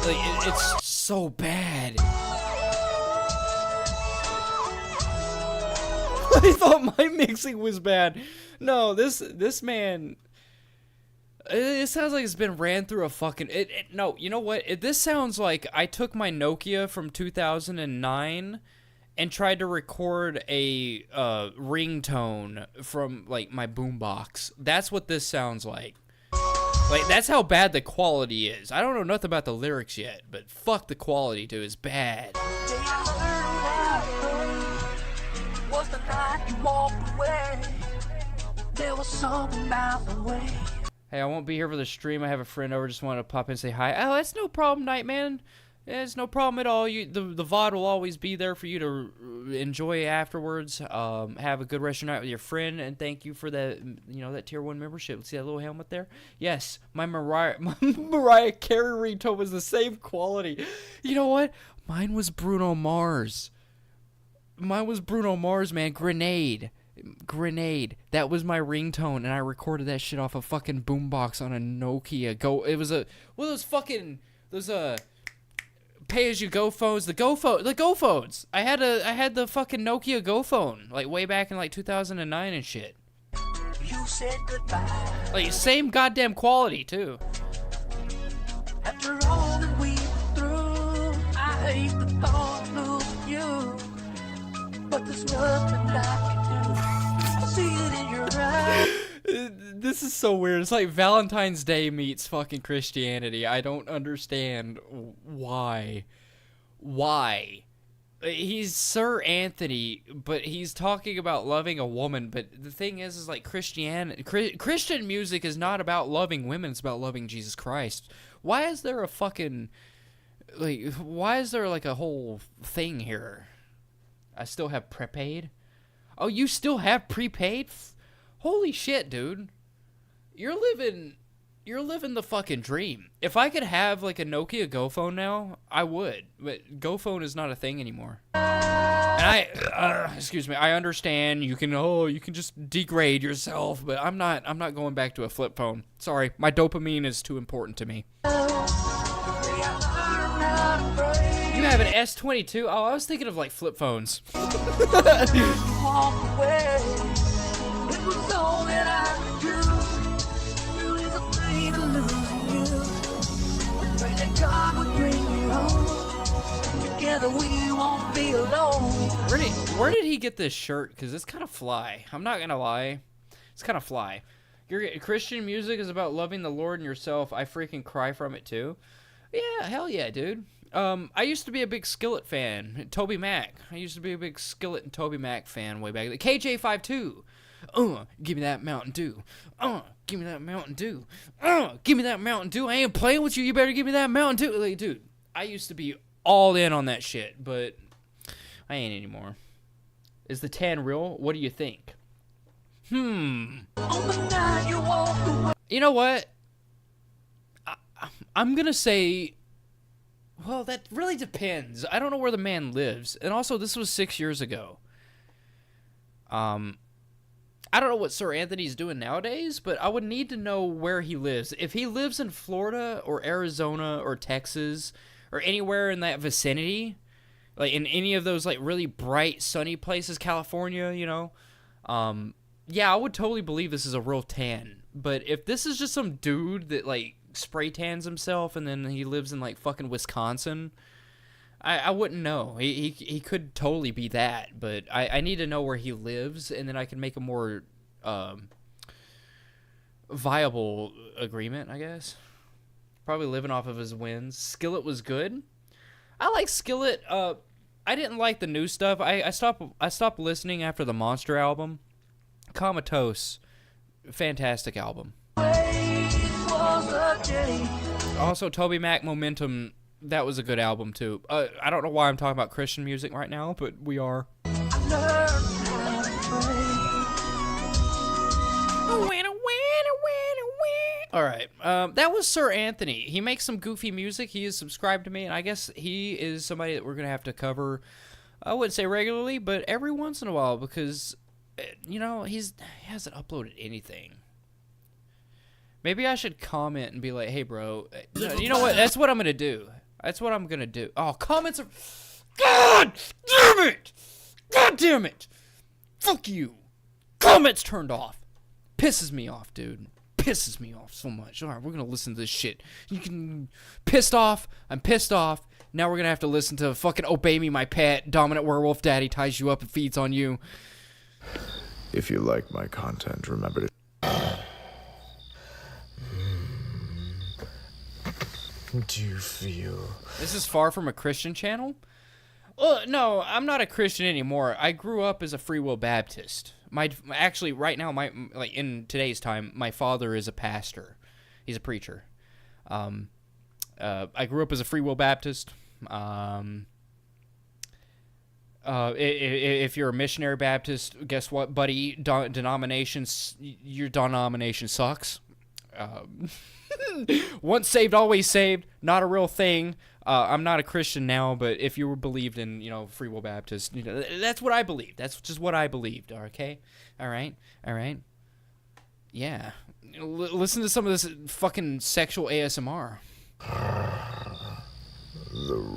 It's so bad. I thought my mixing was bad. No, this man. It sounds like it's been ran through a fucking. No, you know what? This sounds like I took my Nokia from 2009 and tried to record a ringtone from like my boombox. That's what this sounds like. Like, that's how bad the quality is. I don't know nothing about the lyrics yet, but fuck the quality, dude. It's bad. Hey, I won't be here for the stream. I have a friend over. Just want to pop in and say hi. Oh, that's no problem, Nightman. It's no problem at all. The VOD will always be there for you to enjoy afterwards. Have a good rest of your night with your friend, and thank you for that. That tier 1 membership. See that little helmet there? Yes, my Mariah Carey ringtone was the same quality. You know what? Mine was Bruno Mars. Man. Grenade. That was my ringtone, and I recorded that shit off a fucking boombox on a Nokia. It was one of those fucking pay-as-you-go phones, the Go phones. I had the fucking Nokia Go phone, like way back in like 2009 and shit. You said goodbye. Like same goddamn quality too. After all that we went through, I hate the thought of you, but there's nothing I can do. I see it in your eyes. This is so weird. It's like Valentine's Day meets fucking Christianity. I don't understand why. Why? He's Sir Anthony, but he's talking about loving a woman. But the thing is like Christian music is not about loving women. It's about loving Jesus Christ. Why is there a fucking why is there like a whole thing here? I still have prepaid. Oh, you still have prepaid? Holy shit, dude. You're living the fucking dream. If I could have like a Nokia Go phone now, I would. But Go phone is not a thing anymore. And excuse me, I understand you can just degrade yourself, but I'm not going back to a flip phone. Sorry, my dopamine is too important to me. You have an S22? Oh, I was thinking of like flip phones. We won't be alone. Where did he get this shirt? Because it's kind of fly. I'm not gonna lie, it's kind of fly. Christian music is about loving the Lord and yourself. I freaking cry from it too. Yeah, hell yeah, dude. I used to be a big Skillet fan. Toby Mac. I used to be a big Skillet and Toby Mac fan way back. KJ52. Give me that Mountain Dew. Give me that Mountain Dew. Give me that Mountain Dew. I ain't playing with you. You better give me that Mountain Dew. Like, dude, I used to be all in on that shit, but I ain't anymore. Is the tan real? What do you think? You know what? I'm gonna say, well, that really depends. I don't know where the man lives. And also, this was 6 years ago. I don't know what Sir Anthony's doing nowadays, but I would need to know where he lives. If he lives in Florida or Arizona or Texas or anywhere in that vicinity, like in any of those like really bright, sunny places, California, you know, yeah, I would totally believe this is a real tan. But if this is just some dude that like spray tans himself and then he lives in like fucking Wisconsin, I wouldn't know. He could totally be that, but I need to know where he lives, and then I can make a more viable agreement, I guess. Probably living off of his wins. Skillet was good. I like Skillet. I didn't like the new stuff. I stopped listening after the Monster album. Comatose, fantastic album. Also, Toby Mac, Momentum. That was a good album, too. I don't know why I'm talking about Christian music right now, but we are. Alright, that was Sir Anthony. He makes some goofy music. He is subscribed to me, and I guess he is somebody that we're going to have to cover, I wouldn't say regularly, but every once in a while, because, you know, he hasn't uploaded anything. Maybe I should comment and be like, hey, bro, you know what? That's what I'm going to do. That's what I'm going to do. Oh, comments are... God damn it! God damn it! Fuck you. Comments turned off. Pisses me off, dude. Pisses me off so much. All right, we're going to listen to this shit. You can... Pissed off. I'm pissed off. Now we're going to have to listen to fucking Obey Me, My Pet. Dominant Werewolf Daddy ties you up and feeds on you. If you like my content, remember to... Do you feel... This is far from a Christian channel? No, I'm not a Christian anymore. I grew up as a Free Will Baptist. Actually, right now, like in today's time, my father is a pastor. He's a preacher. I grew up as a Free Will Baptist. If you're a missionary Baptist, guess what, buddy? Your denomination sucks. Once saved, always saved. Not a real thing. I'm not a Christian now, but if you were believed in, you know, Free Will Baptist, you know, that's what I believed. That's just what I believed. Okay, all right. Yeah, listen to some of this fucking sexual ASMR.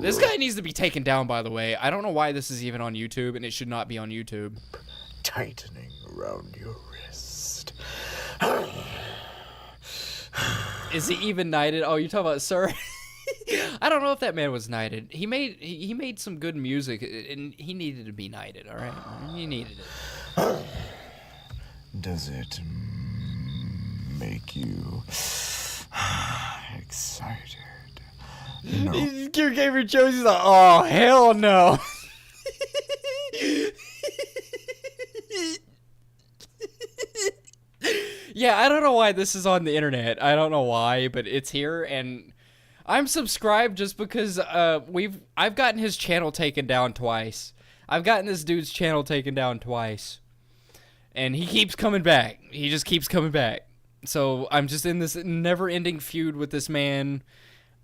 This guy needs to be taken down, by the way. I don't know why this is even on YouTube, and it should not be on YouTube. Tightening around your wrist. Is he even knighted? Oh, you're talking about Sir? I don't know if that man was knighted. He made some good music, and he needed to be knighted, all right? He needed it. Does it make you excited? No. Gabriel Jones is like, oh, hell no. Yeah, I don't know why this is on the internet. I don't know why, but it's here, and I'm subscribed just because I've gotten his channel taken down twice. I've gotten this dude's channel taken down twice, and he keeps coming back. He just keeps coming back. So I'm just in this never-ending feud with this man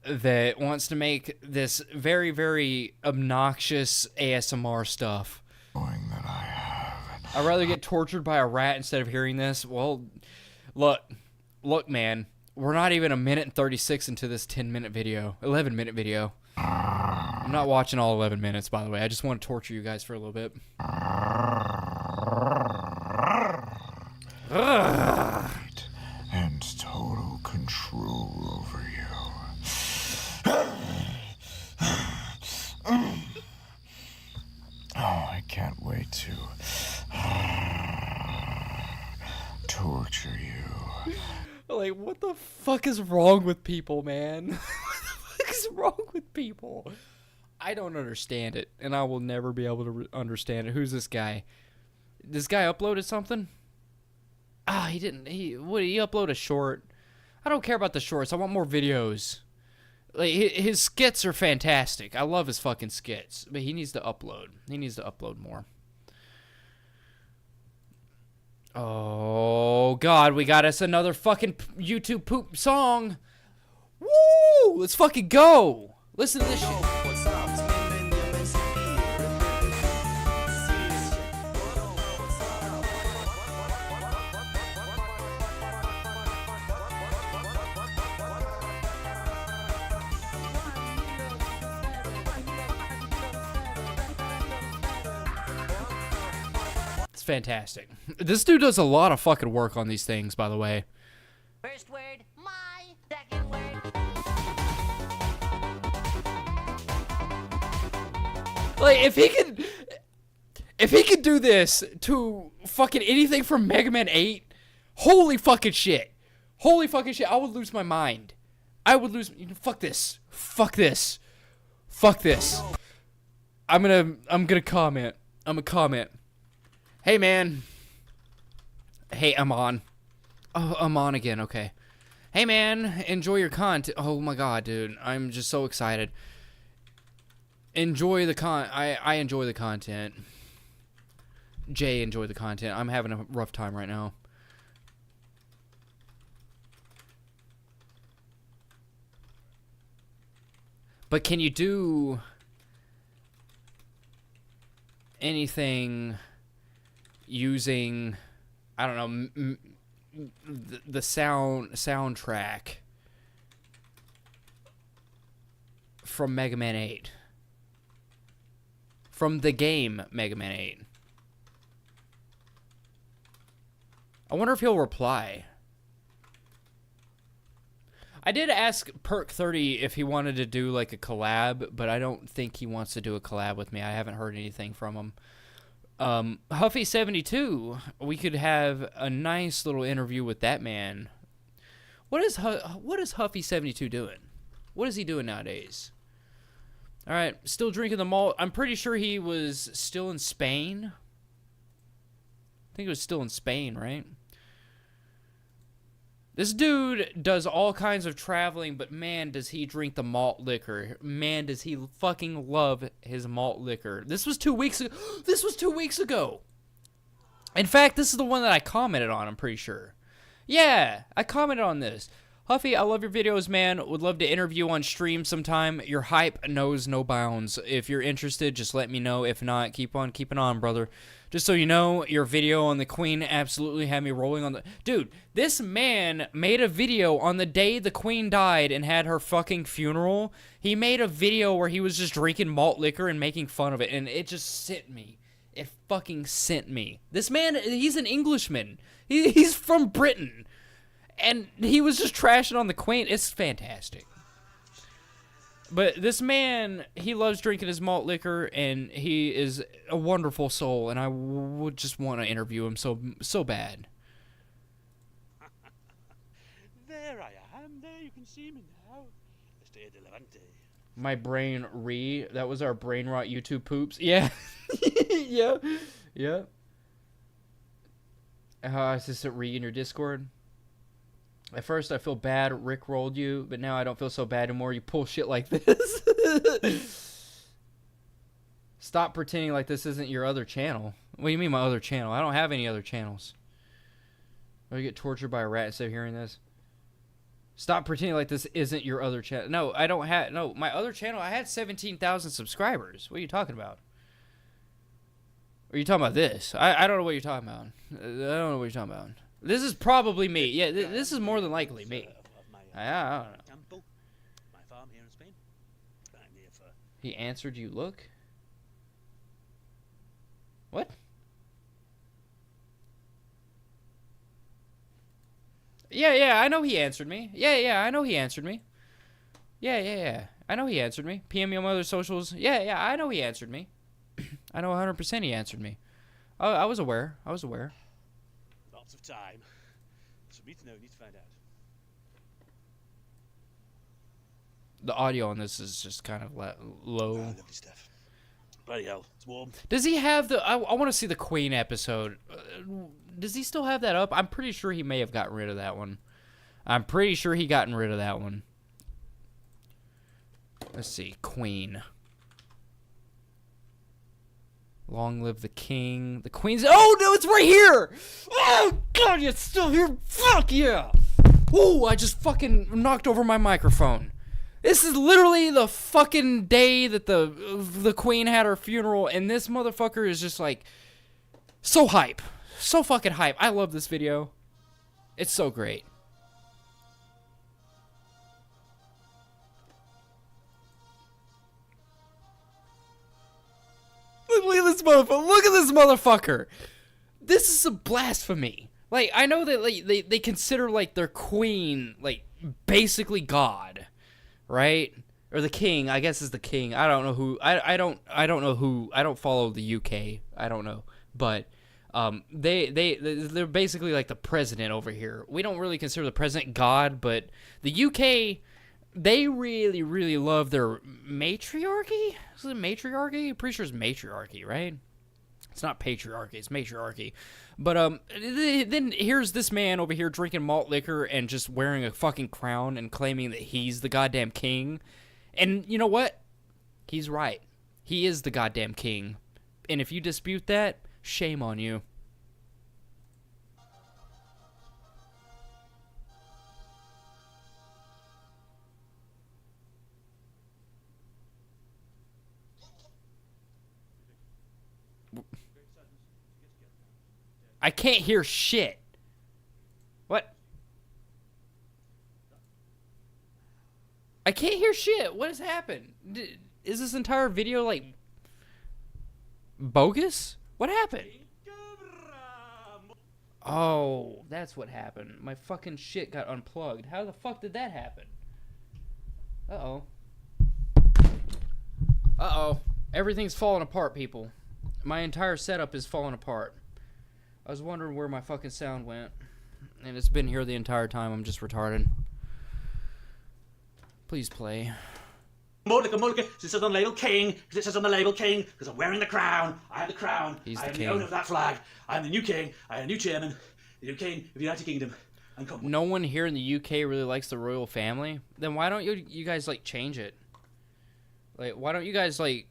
that wants to make this very, very obnoxious ASMR stuff. I'd rather get tortured by a rat instead of hearing this. Well, look, man. We're not even 1 minute and 36 into this 10-minute video. 11-minute video. I'm not watching all 11 minutes, by the way. I just want to torture you guys for a little bit. And total control over you. Oh, I can't wait to torture you. Like, what the fuck is wrong with people, man? What the fuck is wrong with people? I don't understand it, and I will never be able to understand it. Who's this guy? This guy uploaded something? He didn't. He upload a short. I don't care about the shorts. I want more videos. Like his skits are fantastic. I love his fucking skits, but he needs to upload. He needs to upload more. Oh God, we got us another fucking YouTube poop song. Woo! Let's fucking go. Listen to this shit. Fantastic. This dude does a lot of fucking work on these things, by the way. First word, my. Second word. Like, if he could do this to fucking anything from Mega Man 8, holy fucking shit. Holy fucking shit. I would lose my mind. I would lose. Fuck this. Fuck this. Fuck this. I'm gonna comment. I'm gonna comment. Hey, man. Hey, I'm on. Oh, I'm on again. Okay. Hey, man. Enjoy your content. Oh, my God, dude. I'm just so excited. Enjoy the I enjoy the content. Jay, enjoy the content. I'm having a rough time right now. But can you do anything using, I don't know, the soundtrack from Mega Man 8? From the game Mega Man 8. I wonder if he'll reply. I did ask Perk30 if he wanted to do like a collab, but I don't think he wants to do a collab with me. I haven't heard anything from him. Huffy72, we could have a nice little interview with that man. What is Huffy72 doing? What is he doing nowadays? All right, still drinking the malt. I'm pretty sure he was still in Spain. I think he was still in Spain, right? This dude does all kinds of traveling, but man, does he drink the malt liquor. Man, does he fucking love his malt liquor. This was 2 weeks ago. This was 2 weeks ago. In fact, this is the one that I commented on, I'm pretty sure. Yeah, I commented on this. Huffy, I love your videos, man. Would love to interview on stream sometime. Your hype knows no bounds. If you're interested, just let me know. If not, keep on keeping on, brother. Just so you know, your video on the Queen absolutely had me rolling on the... Dude, this man made a video on the day the Queen died and had her fucking funeral. He made a video where he was just drinking malt liquor and making fun of it, and it just sent me. It fucking sent me. This man, he's an Englishman. He's from Britain. And he was just trashing on the Queen. It's fantastic. But this man, he loves drinking his malt liquor, and he is a wonderful soul, and I would just want to interview him so bad. There I am. There you can see me now. Estrella de Levante. My brain that was our brain rot YouTube poops. Yeah. Yeah. Yeah. Is this a in your Discord? At first, I feel bad Rick rolled you, but now I don't feel so bad anymore. You pull shit like this. Stop pretending like this isn't your other channel. What do you mean my other channel? I don't have any other channels. Or you get tortured by a rat instead of hearing this. Stop pretending like this isn't your other channel. No, I don't have... No, my other channel, I had 17,000 subscribers. What are you talking about? Are you talking about this? I don't know what you're talking about. I don't know what you're talking about. This is probably me. Yeah, this is more than likely me. I don't know. My farm here in Spain. I'm here for... He answered you, look? What? Yeah, I know he answered me. Yeah, I know he answered me. Yeah. I know he answered me. PM me on my other socials. Yeah, I know he answered me. I know 100% he answered me. I was aware. Lots of time. For me to know, need to find out. The audio on this is just kind of low. Lovely stuff. bloody hell, it's warm. Does he have the? I want to see the Queen episode. Does he still have that up? I'm pretty sure he may have gotten rid of that one. I'm pretty sure he gotten rid of that one. Let's see, Queen. Long live the king. The Queen's. Oh no, it's right here! Oh god, it's still here. Fuck yeah! Ooh, I just fucking knocked over my microphone. This is literally the fucking day that the Queen had her funeral, and this motherfucker is just like so hype. So fucking hype. I love this video. It's so great. Look at this motherfucker. Look at this motherfucker. This is a blasphemy. Like, I know that like, they consider like their queen like basically God, right? Or the king, I guess is the king. I don't know who. I don't know who. I don't follow the UK. I don't know. But they're basically like the president over here. We don't really consider the president God, but the UK, they really, really love their matriarchy. Is it matriarchy? I'm pretty sure it's matriarchy, right? It's not patriarchy, it's matriarchy. But then here's this man over here drinking malt liquor and just wearing a fucking crown and claiming that he's the goddamn king. And you know what? He's right. He is the goddamn king. And if you dispute that, shame on you. I can't hear shit. What? I can't hear shit. What has happened? Is this entire video like bogus? What happened? Oh, that's what happened. My fucking shit got unplugged. How the fuck did that happen? Uh-oh. Uh-oh. Everything's falling apart, people. My entire setup is falling apart. I was wondering where my fucking sound went. And it's been here the entire time. I'm just retarded. Please play. Mulligan, it says on the label king, because it says on the label king, because I'm wearing the crown. I have the crown. He's I the am king. the owner of that flag. I am the new king. I am the new chairman. The new king of the United Kingdom. And come. No one here in the UK really likes the royal family. Then why don't you guys like change it? Like, why don't you guys like,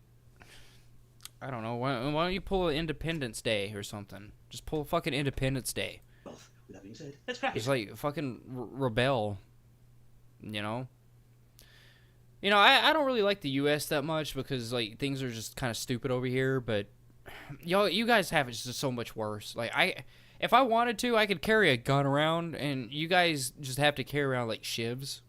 I don't know, why don't you pull an Independence Day or something? Just pull a fucking Independence Day. Well, with that being said, let's crack it. Just like fucking rebel, you know? You know, I don't really like the U.S. that much because like things are just kind of stupid over here. But you guys have it just so much worse. Like if I wanted to, I could carry a gun around, and you guys just have to carry around like shivs.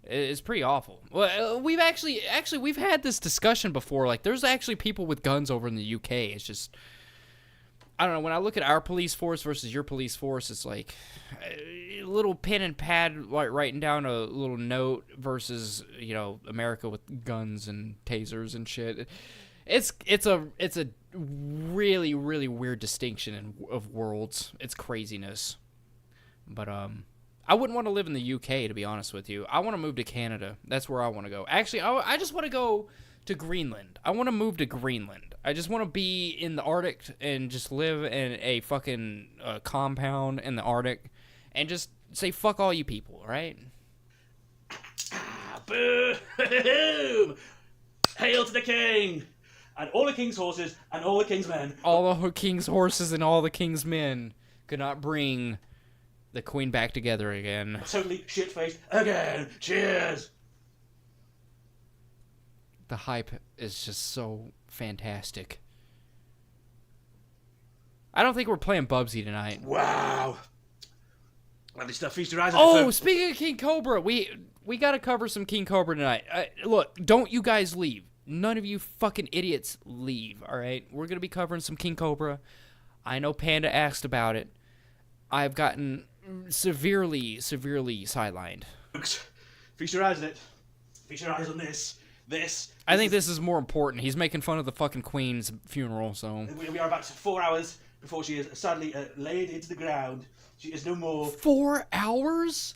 It's pretty awful. Well, we've actually we've had this discussion before. Like, there's actually people with guns over in the UK. It's just, I don't know. When I look at our police force versus your police force, it's like a little pen and pad, like writing down a little note versus, you know, America with guns and tasers and shit. It's a really, really weird distinction of worlds. It's craziness. But I wouldn't want to live in the UK, to be honest with you. I want to move to Canada. That's where I want to go. Actually, I just want to go to Greenland. I want to move to Greenland. I just want to be in the Arctic and just live in a fucking compound in the Arctic and just say fuck all you people, right? Boom! Hail to the king! And all the king's horses and all the king's men. All the king's horses and all the king's men could not bring the queen back together again. Totally shit-faced again. Cheers! The hype is just so fantastic. I don't think we're playing Bubsy tonight. Wow. Lovely stuff. Feast your eyes. Oh, speaking of King Cobra, we got to cover some King Cobra tonight. Look, don't you guys leave. None of you fucking idiots leave, all right? We're going to be covering some King Cobra. I know Panda asked about it. I've gotten severely sidelined. Feast your eyes on it. Feast your eyes on this. I think this is more important. He's making fun of the fucking Queen's funeral, so... We are about 4 hours before she is sadly laid into the ground. She is no more. 4 hours?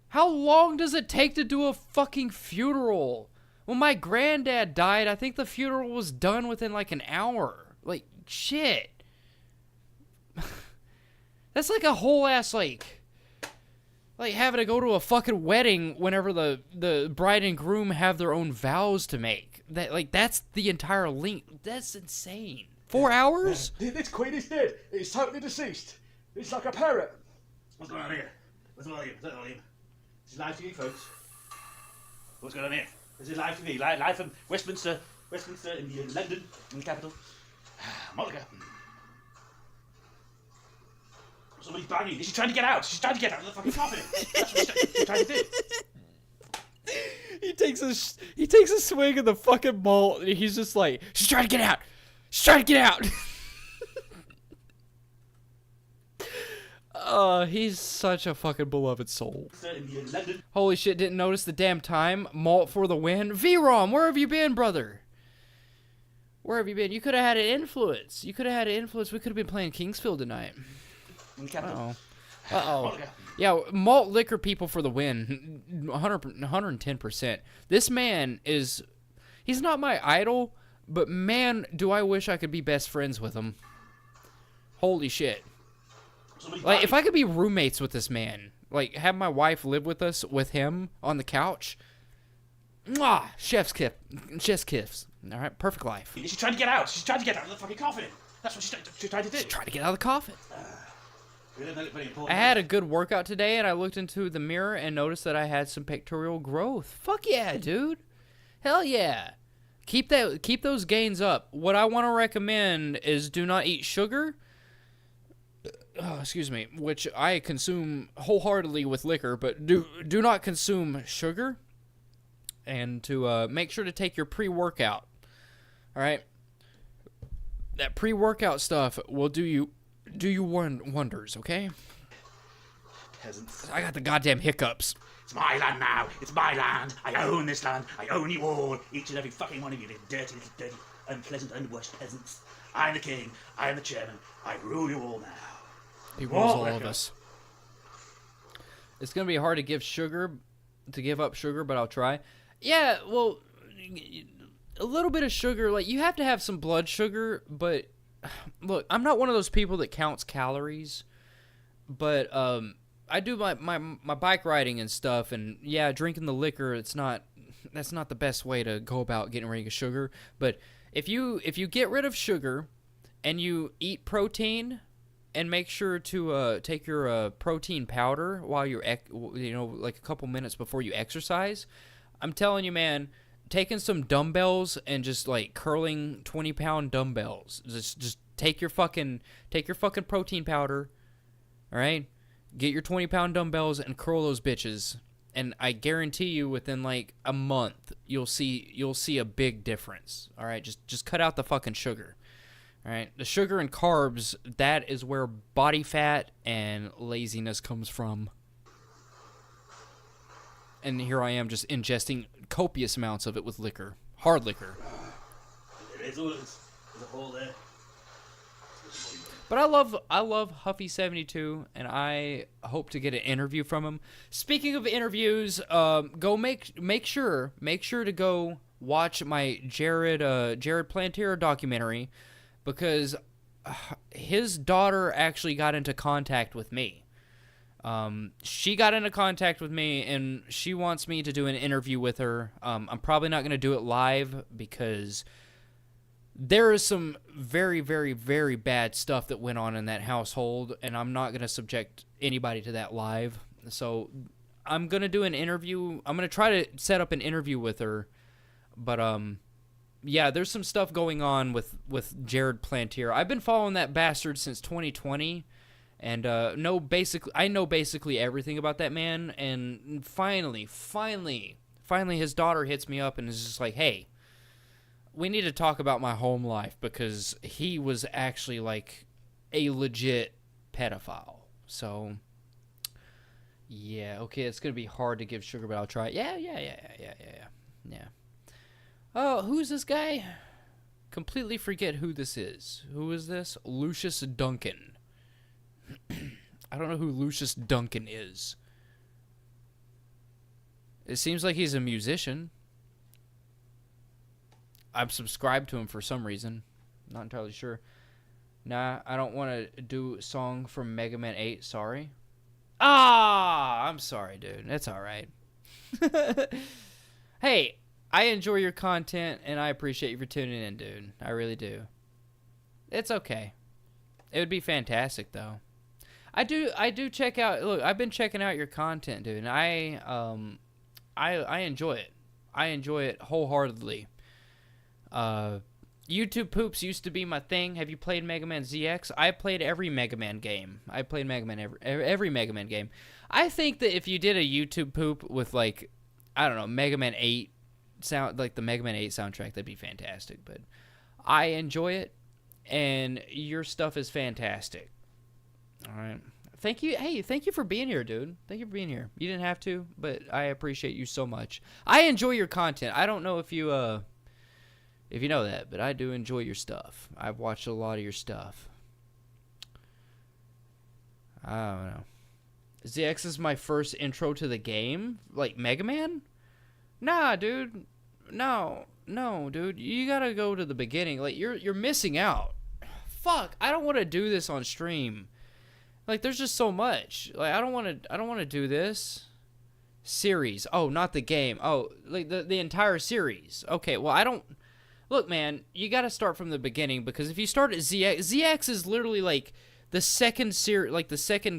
How long does it take to do a fucking funeral? When my granddad died, I think the funeral was done within like an hour. Like, shit. That's like a whole ass, like having to go to a fucking wedding whenever the bride and groom have their own vows to make. That's the entire length. That's insane. 4 hours? This queen is dead. It's totally deceased. It's like a parrot. What's going on here? What's going on here? What's going on here? This is live TV, folks. What's going on here? This is live TV. Live from Westminster in London, in the capital. Monica. Somebody's banging. She's trying to get out. She's trying to get out of the fucking coffin. That's what she's trying to do. He takes a swig of the fucking malt, and he's just like, she's trying to get out. She's trying to get out. He's such a fucking beloved soul. Holy shit, didn't notice the damn time. Malt for the win. VROM, where have you been, brother? Where have you been? You could have had an influence. We could have been playing Kingsfield tonight. Uh-oh. Yeah, malt liquor people for the win. 110%. This man is... He's not my idol, but man, do I wish I could be best friends with him. Holy shit. Like, if I could be roommates with this man, like, have my wife live with us, with him, on the couch. Mwah! Chef's kiss. Alright, perfect life. She's trying to get out. She's trying to get out of the fucking coffin. That's what she's trying to do. She's trying to get out of the coffin. I had a good workout today, and I looked into the mirror and noticed that I had some pectoral growth. Fuck yeah, dude. Hell yeah. Keep those gains up. What I want to recommend is do not eat sugar. Excuse me, which I consume wholeheartedly with liquor, but do not consume sugar. And to make sure to take your pre-workout. All right? That pre-workout stuff will do you wonders, okay? Peasants. I got the goddamn hiccups. It's my land now. It's my land. I own this land. I own you all. Each and every fucking one of you, you dirty, little dirty, unpleasant, unwashed peasants. I'm the king. I'm the chairman. I rule you all now. He rules all of us. It's gonna be hard to give up sugar, but I'll try. Yeah, well, a little bit of sugar, like, you have to have some blood sugar, but look, I'm not one of those people that counts calories, but I do my bike riding and stuff, and yeah, drinking the liquor, that's not the best way to go about getting rid of sugar. But if you get rid of sugar and you eat protein, and make sure to take your protein powder while you're like a couple minutes before you exercise. I'm telling you, man, taking some dumbbells and just like curling 20-pound dumbbells. Just take your fucking protein powder, all right? Get your 20-pound dumbbells and curl those bitches, and I guarantee you, within like a month, you'll see a big difference. All right, just cut out the fucking sugar. All right, the sugar and carbs, that is where body fat and laziness comes from. And here I am just ingesting copious amounts of it with liquor. Hard liquor. There's a hole there. But I love Huffy 72, and I hope to get an interview from him. Speaking of interviews, go make sure to go watch my Jared Plantier documentary, because his daughter actually got into contact with me. She got into contact with me, and she wants me to do an interview with her. I'm probably not going to do it live, because there is some very, very, very bad stuff that went on in that household, and I'm not going to subject anybody to that live. So I'm going to do an interview. I'm going to try to set up an interview with her, but yeah, there's some stuff going on with Jared Plantier. I've been following that bastard since 2020, and I know basically everything about that man. And finally, his daughter hits me up and is just like, "Hey, we need to talk about my home life," because he was actually like a legit pedophile. So yeah, okay, it's gonna be hard to give sugar, but I'll try. Yeah. Oh, who's this guy? Completely forget who this is. Who is this? Lucius Duncan. I don't know who Lucius Duncan is. It seems like he's a musician. I'm subscribed to him for some reason. Not entirely sure. Nah, I don't want to do a song from Mega Man 8. Sorry. Ah, I'm sorry, dude. That's all right. Hey, I enjoy your content, and I appreciate you for tuning in, dude. I really do. It's okay. It would be fantastic, though. I do check out. Look, I've been checking out your content, dude. And I enjoy it. I enjoy it wholeheartedly. YouTube poops used to be my thing. Have you played Mega Man ZX? I played every Mega Man game. I played Mega Man every Mega Man game. I think that if you did a YouTube poop with, like, I don't know, Mega Man 8 sound, like the Mega Man 8 soundtrack, that'd be fantastic. But I enjoy it, and your stuff is fantastic. All right. Thank you. Hey, thank you for being here, dude. Thank you for being here. You didn't have to, but I appreciate you so much. I enjoy your content. I don't know if you know that, but I do enjoy your stuff. I've watched a lot of your stuff. I don't know. ZX is my first intro to the game? Like Mega Man? Nah, dude. No, dude. You gotta go to the beginning. Like, you're missing out. Fuck, I don't want to do this on stream. Like, there's just so much. Like, I don't want to do this. Series. Oh, not the game. Oh, like the entire series. Okay, well, I don't... Look, man, you got to start from the beginning, because if you start at ZX is literally like the second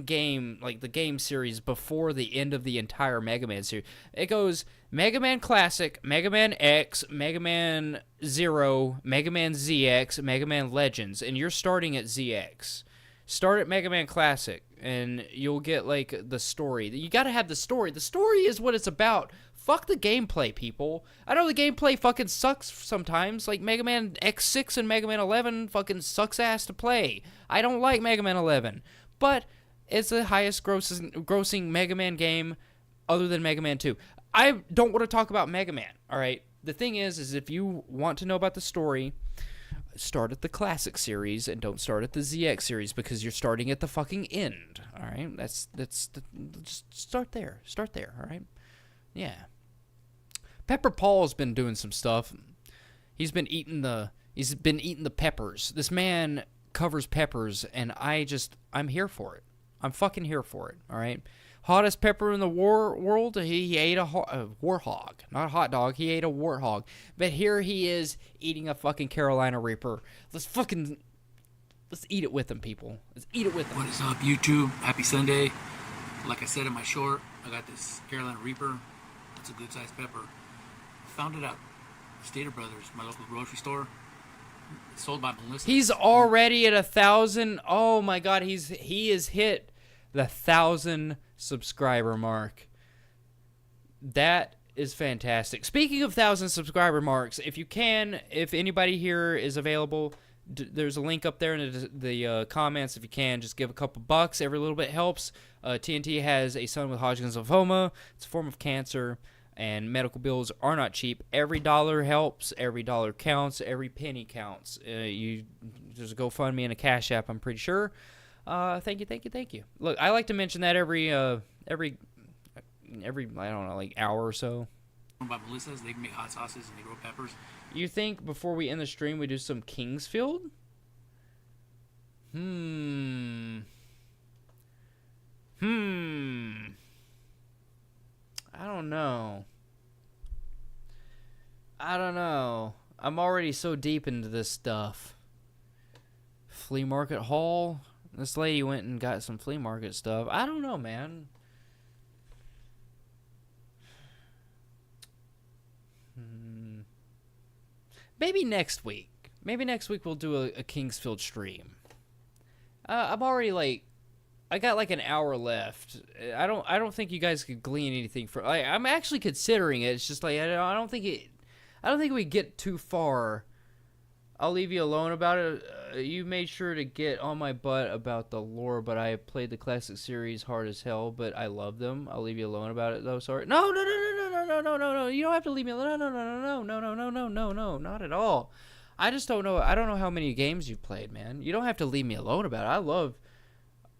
game, like the game series before the end of the entire Mega Man series. It goes Mega Man Classic, Mega Man X, Mega Man Zero, Mega Man ZX, Mega Man Legends, and you're starting at ZX. Start at Mega Man Classic, and you'll get, like, the story. You got to have the story. The story is what it's about. Fuck the gameplay, people. I know the gameplay fucking sucks sometimes. Like, Mega Man X6 and Mega Man 11 fucking sucks ass to play. I don't like Mega Man 11. But it's the highest grossing Mega Man game other than Mega Man 2. I don't want to talk about Mega Man, alright? The thing is if you want to know about the story, start at the Classic series and don't start at the ZX series, because you're starting at the fucking end, alright? Just start there. Start there, alright? Yeah. Pepper Paul's been doing some stuff. He's been eating the peppers. This man covers peppers, and I'm here for it. I'm fucking here for it, all right? Hottest pepper in the world, he ate a warthog. Not a hot dog, he ate a warthog. But here he is eating a fucking Carolina Reaper. Let's eat it with him, people. Let's eat it with him. What is up, YouTube? Happy Sunday. Like I said in my short, I got this Carolina Reaper. It's a good sized pepper. Found it at Stater Brothers, my local grocery store. It's sold by Melissa. He's already at 1,000. Oh my god, he has hit the 1,000 subscriber mark. That is fantastic. Speaking of 1,000 subscriber marks, if anybody here is available, there's a link up there in the comments. If you can, just give a couple bucks. Every little bit helps. TNT has a son with Hodgkin's lymphoma. It's a form of cancer, and medical bills are not cheap. Every dollar helps. Every dollar counts. Every penny counts. There's a GoFundMe and a Cash App, I'm pretty sure. Thank you. Look, I like to mention that every I don't know, like hour or so. By Melissa's, they make hot sauces and they grow peppers. You think before we end the stream we do some Kingsfield? I don't know. I'm already so deep into this stuff. Flea market haul. This lady went and got some flea market stuff. I don't know, man. Maybe next week. Maybe next week we'll do a Kingsfield stream. I'm already like, I got like an hour left. I don't think you guys could glean anything from. I'm actually considering it. It's just like I don't think we get too far. I'll leave you alone about it. You made sure to get on my butt about the lore, but I played the classic series hard as hell, but I love them. I'll leave you alone about it though. Sorry. No. You don't have to leave me alone. No, not at all. I just don't know. I don't know how many games you've played, man. You don't have to leave me alone about it.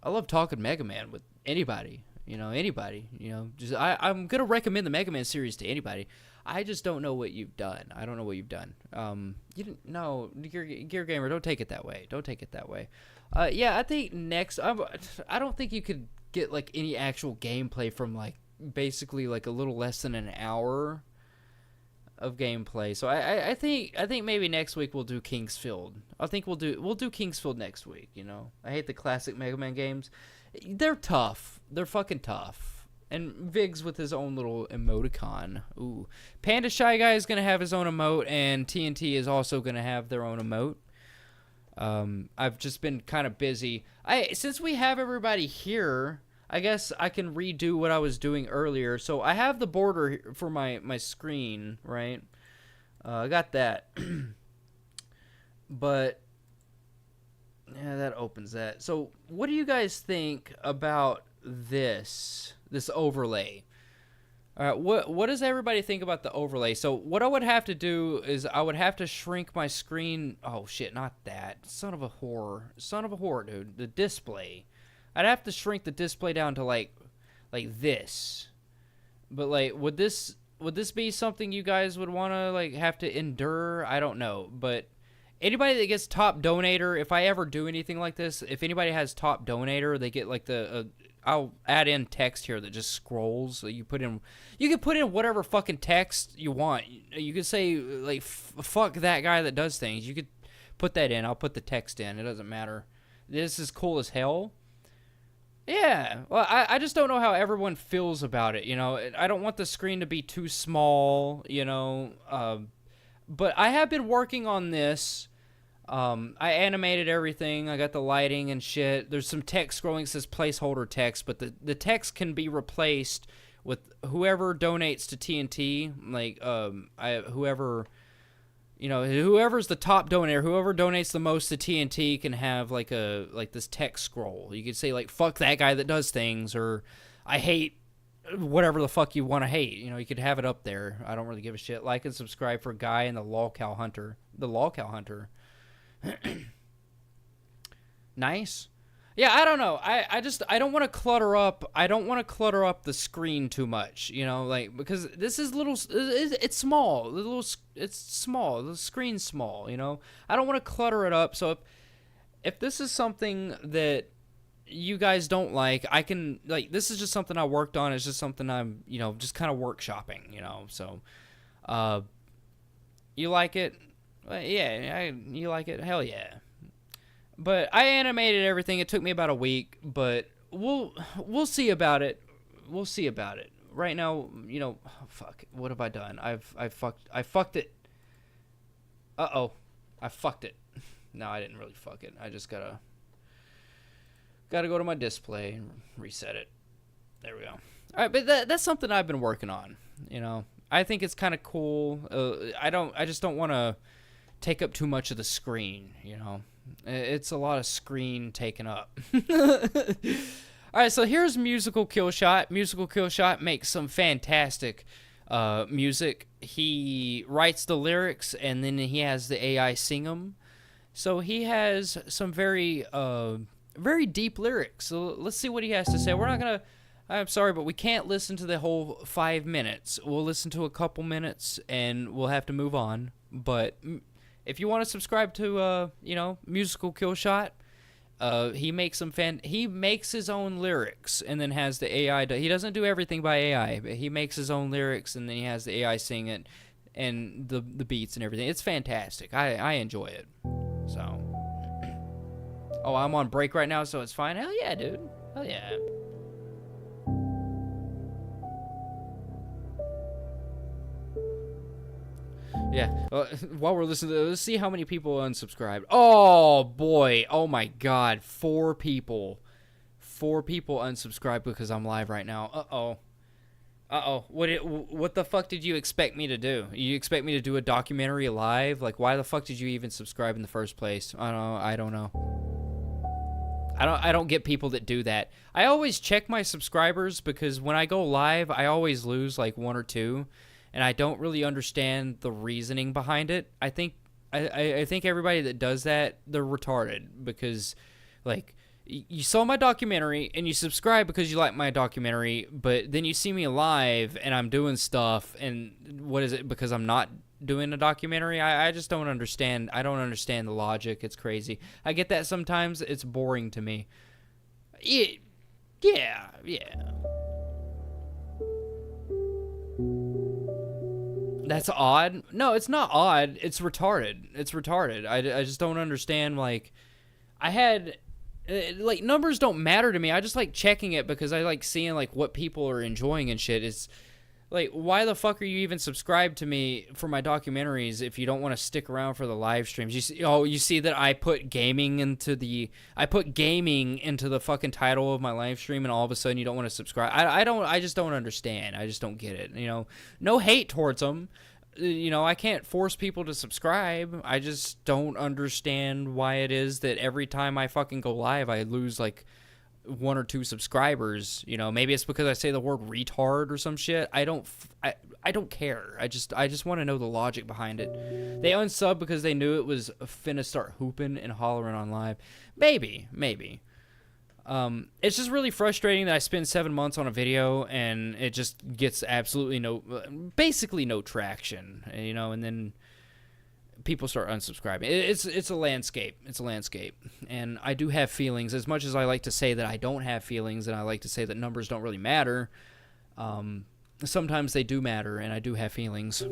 I love talking Mega Man with anybody. Anybody. Just I'm gonna recommend the Mega Man series to anybody. I just don't know what you've done. I don't know what you've done. You didn't. No, Gear Gamer. Don't take it that way. Don't take it that way. Yeah, I think next. I don't think you could get like any actual gameplay from like basically like a little less than an hour of gameplay. So I think maybe next week we'll do Kingsfield. I think we'll do Kingsfield next week. You know, I hate the classic Mega Man games. They're tough. They're fucking tough. And Vig's with his own little emoticon. Ooh, Panda Shy Guy is gonna have his own emote, and TNT is also gonna have their own emote. I've just been kind of busy. Since we have everybody here, I guess I can redo what I was doing earlier. So I have the border for my screen, right? I got that. But yeah, that opens that. So what do you guys think about this overlay? What does everybody think about the overlay? So what I would have to do is I would have to shrink my screen. Oh shit, not that. Son of a whore, dude. The display. I'd have to shrink the display down to like this. But like, would this be something you guys would want to like have to endure? I don't know. But anybody that gets top donator, if I ever do anything like this, if anybody has top donator, they get like I'll add in text here that just scrolls. So you can put in whatever fucking text you want. You could say like fuck that guy that does things. You could put that in. I'll put the text in. It doesn't matter. This is cool as hell. Yeah. Well, I just don't know how everyone feels about it. You know, I don't want the screen to be too small. You know, but I have been working on this. I animated everything. I got the lighting and shit. There's some text scrolling that says placeholder text, but the text can be replaced with whoever donates to TNT. Like, whoever's the top donator, whoever donates the most to TNT can have like this text scroll. You could say like, fuck that guy that does things, or I hate whatever the fuck you want to hate. You know, you could have it up there. I don't really give a shit. Like and subscribe for Guy and the Lolcow Hunter. Nice. Yeah, I don't know. I don't want to clutter up. I don't want to clutter up the screen too much, you know, like, because this is little. It's small. It's small. The screen's small, you know. I don't want to clutter it up. So if this is something that you guys don't like, I can, like, this is just something I worked on. It's just something I'm, you know, just kind of workshopping, you know. So, you like it? Yeah, you like it? Hell yeah. But I animated everything. It took me about a week, but we'll see about it. We'll see about it. Right now, you know, fuck. What have I done? I fucked it. Uh-oh. I fucked it. No, I didn't really fuck it. I just gotta go to my display and reset it. There we go. All right, but that's something I've been working on, you know. I think it's kind of cool. I just don't want to take up too much of the screen, you know. It's a lot of screen taken up. Alright, so here's Musical Killshot. Musical Killshot makes some fantastic music. He writes the lyrics, and then he has the AI sing them. So he has some very deep lyrics. So let's see what he has to say. We're not going to... I'm sorry, but we can't listen to the whole 5 minutes. We'll listen to a couple minutes, and we'll have to move on. But if you want to subscribe to, you know, Musical Killshot, he makes his own lyrics and then has the AI. He doesn't do everything by AI, but he makes his own lyrics and then he has the AI sing it and the beats and everything. It's fantastic. I enjoy it. So, oh, I'm on break right now, so it's fine. Hell yeah, dude. Hell yeah. Yeah, while we're listening to this, let's see how many people unsubscribed. Oh, boy. Oh, my God. 4 people. 4 people unsubscribed because I'm live right now. Uh-oh. Uh-oh. What the fuck did you expect me to do? You expect me to do a documentary live? Like, why the fuck did you even subscribe in the first place? I don't know. I don't get people that do that. I always check my subscribers because when I go live, I always lose, like, 1 or 2. And I don't really understand the reasoning behind it. I think everybody that does that, they're retarded because, like, you saw my documentary and you subscribe because you like my documentary, but then you see me live and I'm doing stuff, and what is it? Because I'm not doing a documentary? I just don't understand. I don't understand the logic. It's crazy. I get that sometimes. It's boring to me. Yeah. That's odd. No, it's not odd. It's retarded. I just don't understand. Like, I had, like, numbers don't matter to me. I just like checking it because I like seeing like what people are enjoying and shit. It's like, why the fuck are you even subscribed to me for my documentaries if you don't want to stick around for the live streams? You see that I put gaming into the fucking title of my live stream, and all of a sudden you don't want to subscribe. I just don't understand. I just don't get it. You know, no hate towards them. You know, I can't force people to subscribe. I just don't understand why it is that every time I fucking go live, I lose like 1 or 2 subscribers. You know, maybe it's because I say the word retard or some shit. I don't care. I just want to know the logic behind it. They unsub because they knew it was finna start hooping and hollering on live. Maybe. It's just really frustrating that I spend 7 months on a video and it just gets basically no traction, you know, and then people start unsubscribing. It's a landscape. And I do have feelings. As much as I like to say that I don't have feelings, and I like to say that numbers don't really matter, sometimes they do matter, and I do have feelings.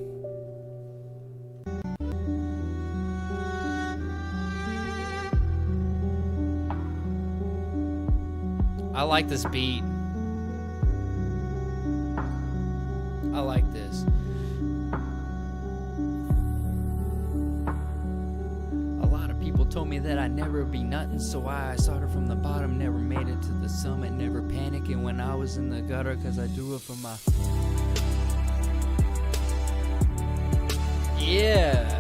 I like this beat. I like this. A lot of people told me that I'd never be nothing, so I started from the bottom, never made it to the summit, never panicking when I was in the gutter, cause I do it for my... Yeah.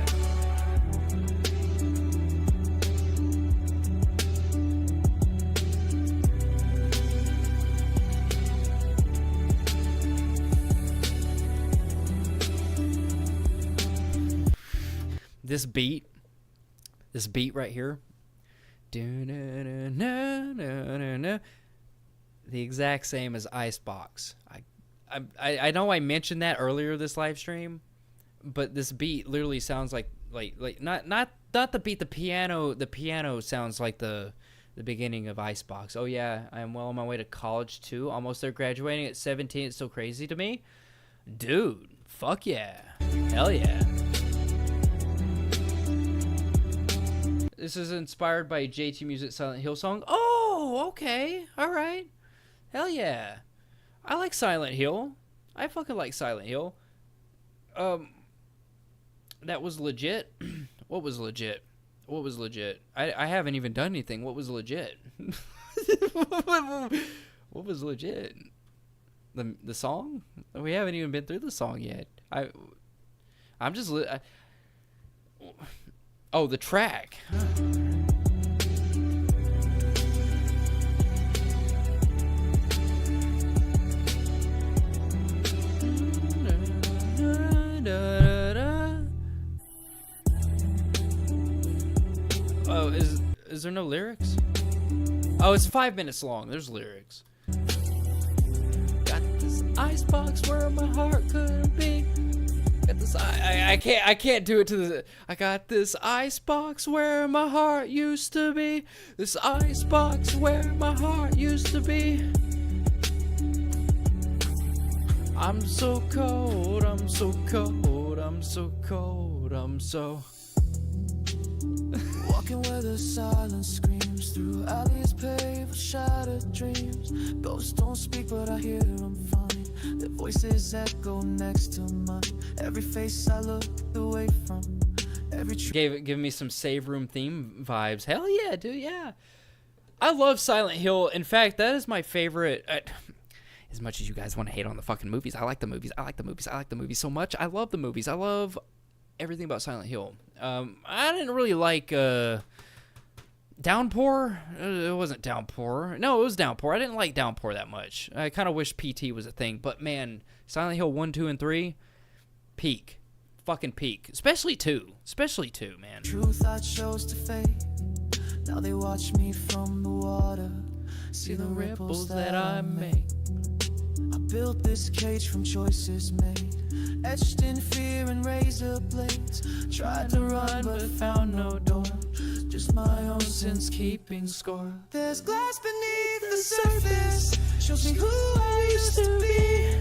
This beat right here, the exact same as Icebox. I know I mentioned that earlier this live stream, but this beat literally sounds like not the beat. The piano sounds like the beginning of Icebox. Oh yeah, I am well on my way to college too. Almost there, graduating at 17. It's so crazy to me, dude. Fuck yeah, hell yeah. This is inspired by JT Music Silent Hill song. Oh, okay. All right. Hell yeah. I like Silent Hill. I fucking like Silent Hill. That was legit. What was legit? I haven't even done anything. What was legit? What was legit? The song? We haven't even been through the song yet. I'm just... Oh, the track. Oh, is there no lyrics? Oh, it's 5 minutes long. There's lyrics. Got this icebox where my heart could be. I can't do it to the... I got this icebox where my heart used to be. This icebox where my heart used to be. I'm so cold, I'm so cold, I'm so cold, I'm so... Walking where the silence screams through alleys paved with shattered dreams. Ghosts don't speak, but I hear them fine. Their voices echo next to mine. Every face I look away from. Every Give me some Save Room theme vibes. Hell yeah, dude, yeah. I love Silent Hill. In fact, that is my favorite. As much as you guys want to hate on the fucking movies, I like the movies. I like the movies so much. I love the movies. I love everything about Silent Hill. I didn't really like Downpour. It wasn't Downpour. No, it was Downpour. I didn't like Downpour that much. I kind of wish PT was a thing. But man, Silent Hill 1, 2, and 3, peak. Fucking peak. Especially 2. Especially 2, man. Truth I chose to fade. Now they watch me from the water, see the ripples that I make. I built this cage from choices made, etched in fear and razor blades. Tried to run but found no door, just my own sins keeping score. There's glass beneath the surface, shows me who I used to be.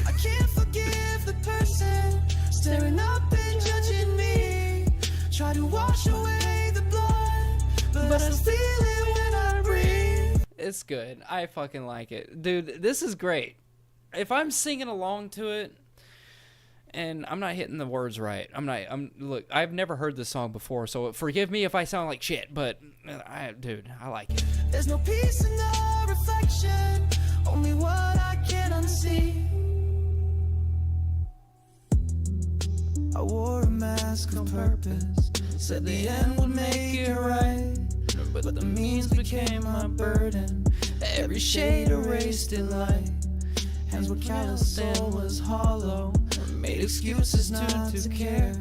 I can't forgive the person staring up and judging me. Try to wash away the blood, but I still feel it when I breathe. It's good. I fucking like it. Dude, this is great. If I'm singing along to it and I'm not hitting the words right, look, I've never heard this song before, so forgive me if I sound like shit, but dude, I like it. There's no peace in the reflection, only what I can unsee. I wore a mask on purpose, said the end would make it right, but the means became my burden, every shade erased in light. Hands were callous, soul was hollow, made excuses not to care.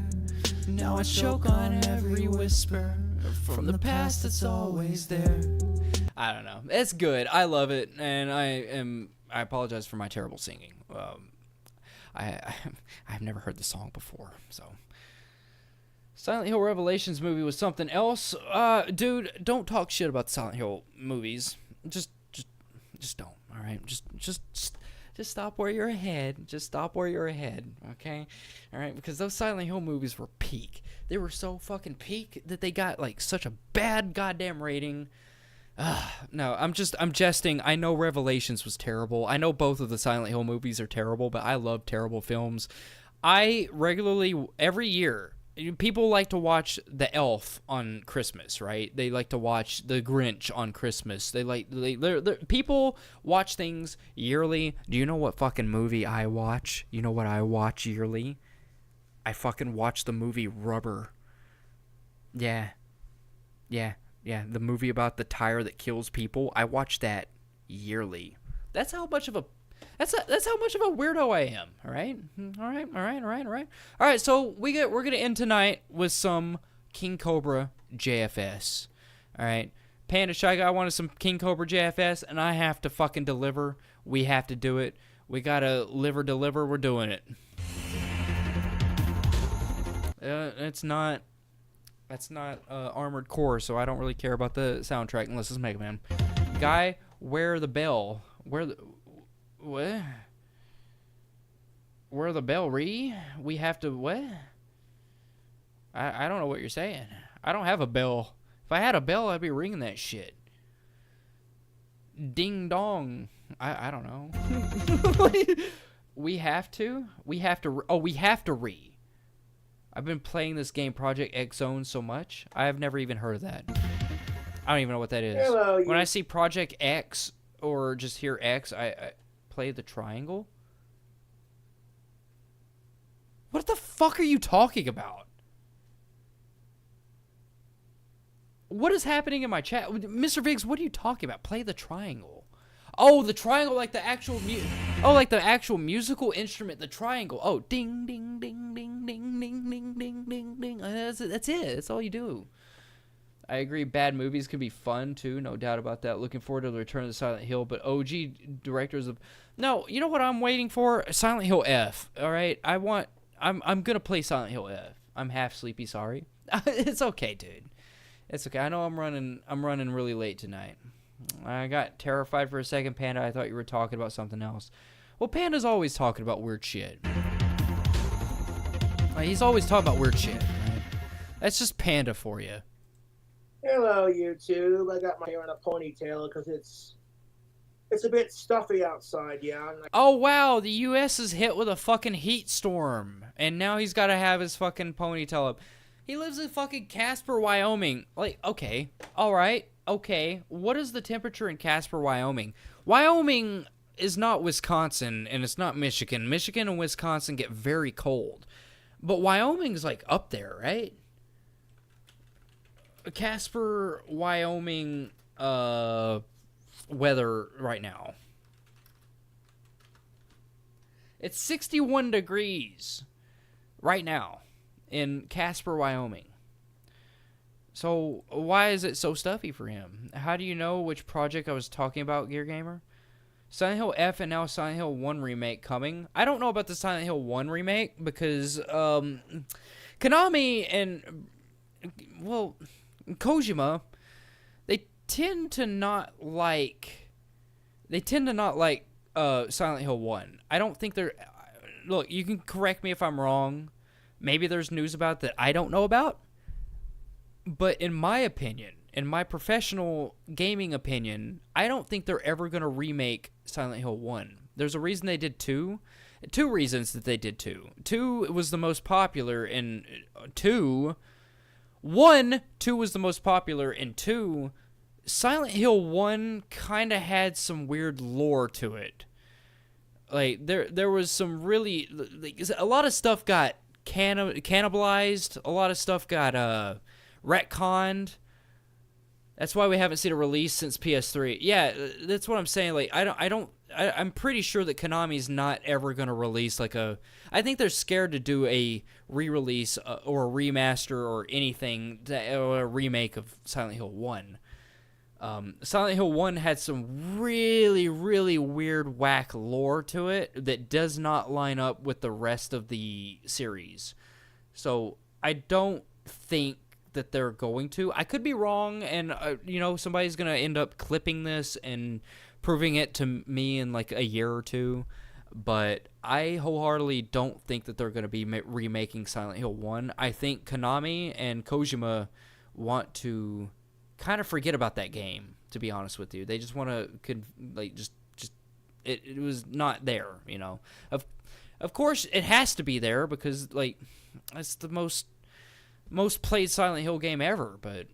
Now I choke on every whisper from the past that's always there. I don't know. It's good. I love it, and I apologize for my terrible singing. I've never heard the song before, so. Silent Hill Revelations movie was something else. Dude, don't talk shit about the Silent Hill movies. Just don't. All right, just stop where you're ahead. Just stop where you're ahead, okay? All right, because those Silent Hill movies were peak. They were so fucking peak that they got like such a bad goddamn rating. No, I'm jesting. I know Revelations was terrible. I know both of the Silent Hill movies are terrible, but I love terrible films. I regularly, every year, people like to watch The Elf on Christmas, right? They like to watch The Grinch on Christmas. People watch things yearly. Do you know what fucking movie I watch? You know what I watch yearly? I fucking watch the movie Rubber. Yeah, the movie about the tire that kills people. I watch that yearly. That's how much of a weirdo I am. All right. All right. So we're gonna end tonight with some King Cobra JFS. All right. Panda Shy Guy wanted some King Cobra JFS, and I have to fucking deliver. We have to do it. We gotta live or deliver. We're doing it. That's not Armored Core, so I don't really care about the soundtrack unless it's Mega Man. Guy, where the bell? Where the bell, Ree? We have to, what? I don't know what you're saying. I don't have a bell. If I had a bell, I'd be ringing that shit. Ding dong. I don't know. We have to, Ree. I've been playing this game, Project X Zone, so much. I have never even heard of that. I don't even know what that is. Hello, when I see Project X or just hear X, I play the triangle. What the fuck are you talking about? What is happening in my chat? Mr. Viggs, what are you talking about? Play the triangle. Oh, the triangle, like the actual like the actual musical instrument, the triangle. Oh, ding, ding, ding, ding, ding, ding, ding, ding, ding, ding. That's it. That's all you do. I agree. Bad movies can be fun too, no doubt about that. Looking forward to the return of the Silent Hill, but OG directors of. No, you know what I'm waiting for? Silent Hill F. All right, I'm gonna play Silent Hill F. I'm half sleepy. Sorry. It's okay, dude. It's okay. I know I'm running really late tonight. I got terrified for a second, Panda. I thought you were talking about something else. Well, Panda's always talking about weird shit. He's always talking about weird shit, right? That's just Panda for you. Hello, YouTube. I got my hair in a ponytail because it's a bit stuffy outside, yeah. Oh, wow. The U.S. is hit with a fucking heat storm, and now he's got to have his fucking ponytail up. He lives in fucking Casper, Wyoming. Like, okay. All right. Okay, what is the temperature in Casper, Wyoming? Wyoming is not Wisconsin, and it's not Michigan. Michigan and Wisconsin get very cold. But Wyoming's, like, up there, right? Casper, Wyoming, weather right now. It's 61 degrees right now in Casper, Wyoming. So why is it so stuffy for him? How do you know which project I was talking about, Gear Gamer? Silent Hill F and now Silent Hill 1 remake coming. I don't know about the Silent Hill 1 remake because Konami and, well, Kojima, they tend to not like Silent Hill 1. I don't think they're... Look, you can correct me if I'm wrong. Maybe there's news about that I don't know about. But in my opinion, in my professional gaming opinion, I don't think they're ever going to remake Silent Hill 1. There's a reason they did 2. 2 reasons that they did 2. 2 was the most popular, and 2 was the most popular, and 2, Silent Hill 1 kind of had some weird lore to it. Like, there was some really... Like, a lot of stuff got cannibalized. A lot of stuff got retconned. That's why we haven't seen a release since PS3. Yeah, that's what I'm saying. Like, I'm pretty sure that Konami's not ever going to release like a... I think they're scared to do a re-release or a remaster or anything, or a remake of Silent Hill 1. Silent Hill 1 had some really, really weird, whack lore to it that does not line up with the rest of the series. So, I don't think that they're going to. I could be wrong, and, somebody's going to end up clipping this and proving it to me in, like, a year or two. But I wholeheartedly don't think that they're going to be remaking Silent Hill 1. I think Konami and Kojima want to kind of forget about that game, to be honest with you. They just want to, it was not there, Of course, it has to be there because, like, it's the most played Silent Hill game ever, but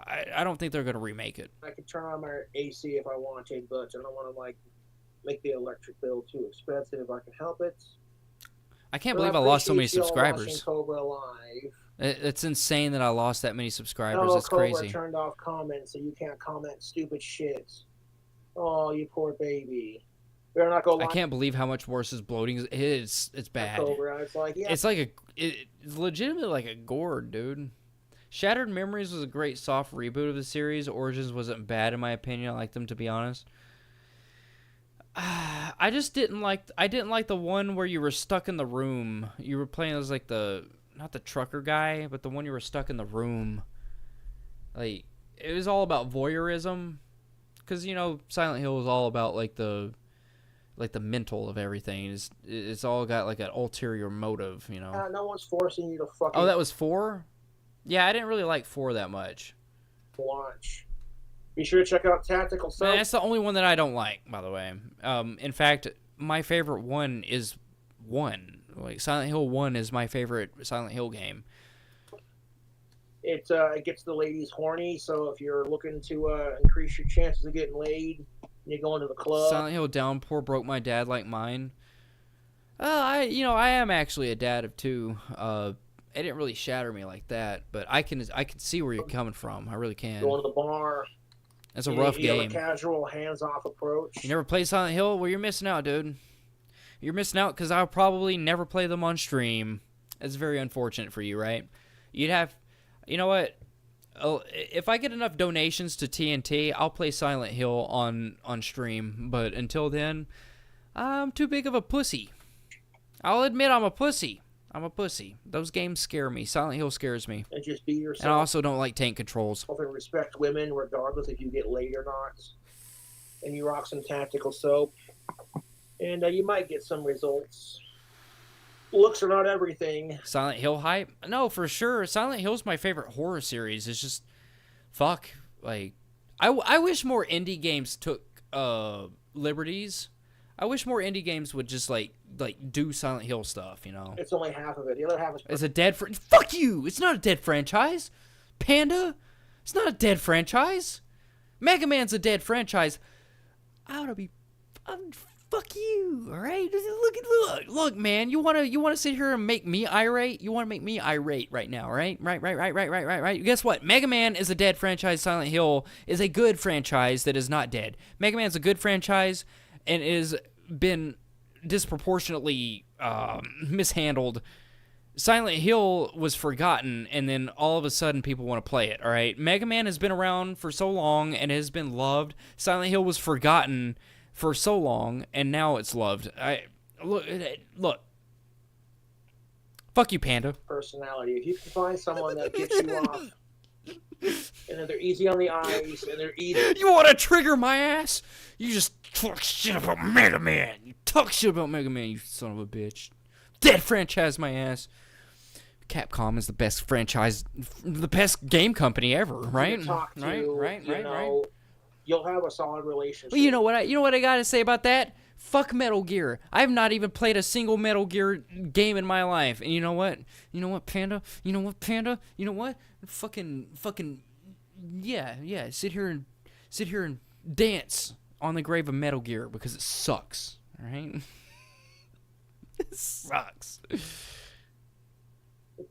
I don't think they're going to remake it. I could turn on my AC if I wanted, but I don't want to, like, make the electric bill too expensive if I can help it. I can't believe I lost so many appreciate y'all subscribers. watching Cobra live. It's insane that I lost that many subscribers. Oh, It's Cobra crazy. turned off comments, so you can't comment stupid shit. Oh, you poor baby. Better not go. I can't believe how much worse his bloating is. It's bad. Cobra. It's like, yeah. It's like it's legitimately like a gore, dude. Shattered Memories was a great soft reboot of the series. Origins wasn't bad in my opinion. I liked them, to be honest. I just didn't like the one where you were stuck in the room. You were playing as like not the trucker guy, but the one you were stuck in the room. Like, it was all about voyeurism, because Silent Hill is all about like the mental of everything. It's all got like an ulterior motive, No one's forcing you to fucking. Oh, that was 4? Yeah, I didn't really like 4 that much. Watch. Be sure to check out Tactical Soap. Man, that's the only one that I don't like, by the way. In fact, my favorite one is 1. Like, Silent Hill 1 is my favorite Silent Hill game. It gets the ladies horny, so if you're looking to increase your chances of getting laid, you go into the club. Silent Hill Downpour broke my dad like mine. I am actually a dad of 2. It didn't really shatter me like that, but I can see where you're coming from. I really can. Go to the bar. It's a rough game. Have a casual, hands-off approach. You never played Silent Hill? Well, you're missing out, dude. You're missing out because I'll probably never play them on stream. It's very unfortunate for you, right? You'd have... You know what? If I get enough donations to TNT, I'll play Silent Hill on stream. But until then, I'm too big of a pussy. I'll admit I'm a pussy. I'm a pussy. Those games scare me. Silent Hill scares me. And just be yourself. And I also don't like tank controls. And respect women regardless if you get laid or not. And you rock some Tactical Soap. And you might get some results. Looks are not everything. Silent Hill hype? No, for sure. Silent Hill's my favorite horror series. It's just... Fuck. Like... I wish more indie games took liberties. I wish more indie games would just, like do Silent Hill stuff, It's only half of it. The other half is... It's a dead... Fuck you! It's not a dead franchise! Panda! It's not a dead franchise! Mega Man's a dead franchise. I ought to be... Fuck you, all right? Look, man. You wanna sit here and make me irate? You wanna make me irate right now, right? Right. Guess what? Mega Man is a dead franchise. Silent Hill is a good franchise that is not dead. Mega Man's a good franchise and is been disproportionately mishandled Silent Hill was forgotten, and then all of a sudden people want to play it, all right? Mega Man has been around for so long and has been loved. Silent Hill was forgotten for so long, and now it's loved. Look. Fuck you, Panda. Personality. If you can find someone that gets you off, and then they're easy on the eyes, and they're easy. You want to trigger my ass? You just talk shit about Mega Man. You talk shit about Mega Man, you son of a bitch. Dead franchise, my ass. Capcom is the best franchise, the best game company ever, right? Right. You'll have a solid relationship. Well, you know what I gotta say about that? Fuck Metal Gear. I have not even played a single Metal Gear game in my life. And you know what? Panda? You know what? Fucking, yeah. Sit here and dance on the grave of Metal Gear because it sucks. All right? It sucks.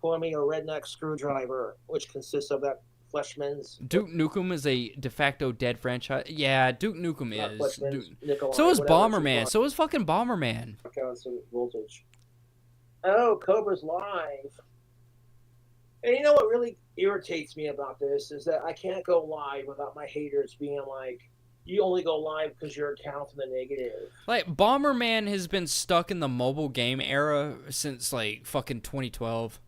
Pour me a redneck screwdriver, which consists of that Fleshman's. Duke Nukem is a de facto dead franchise. Yeah, Duke Nukem is. Nikolai, So is Bomberman. So is fucking Bomberman. Voltage. Oh, Cobra's live. And you know what really irritates me about this is that I can't go live without my haters being like, you only go live because your account's in the negative. Like, Bomberman has been stuck in the mobile game era since, like, fucking 2012.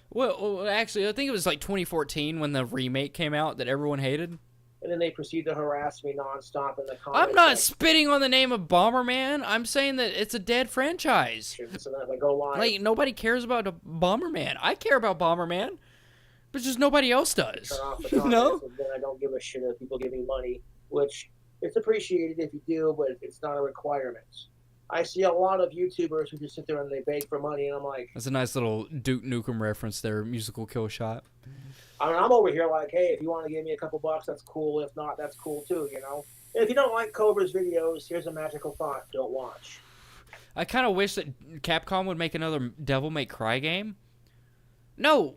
Well, actually, I think it was, like, 2014 when the remake came out that everyone hated. And then they proceed to harass me nonstop in the comments. I'm not spitting on the name of Bomberman. I'm saying that it's a dead franchise. So then if I go live... Like, nobody cares about Bomberman. I care about Bomberman, but just nobody else does. Turn off the comments, No? And then I don't give a shit if people give me money, which it's appreciated if you do, but it's not a requirement. I see a lot of YouTubers who just sit there and they beg for money, and I'm like... That's a nice little Duke Nukem reference there, musical kill shot. I mean, I'm over here like, hey, if you want to give me a couple bucks, that's cool. If not, that's cool too, you know? And if you don't like Cobra's videos, here's a magical thought. Don't watch. I kind of wish that Capcom would make another Devil May Cry game. No,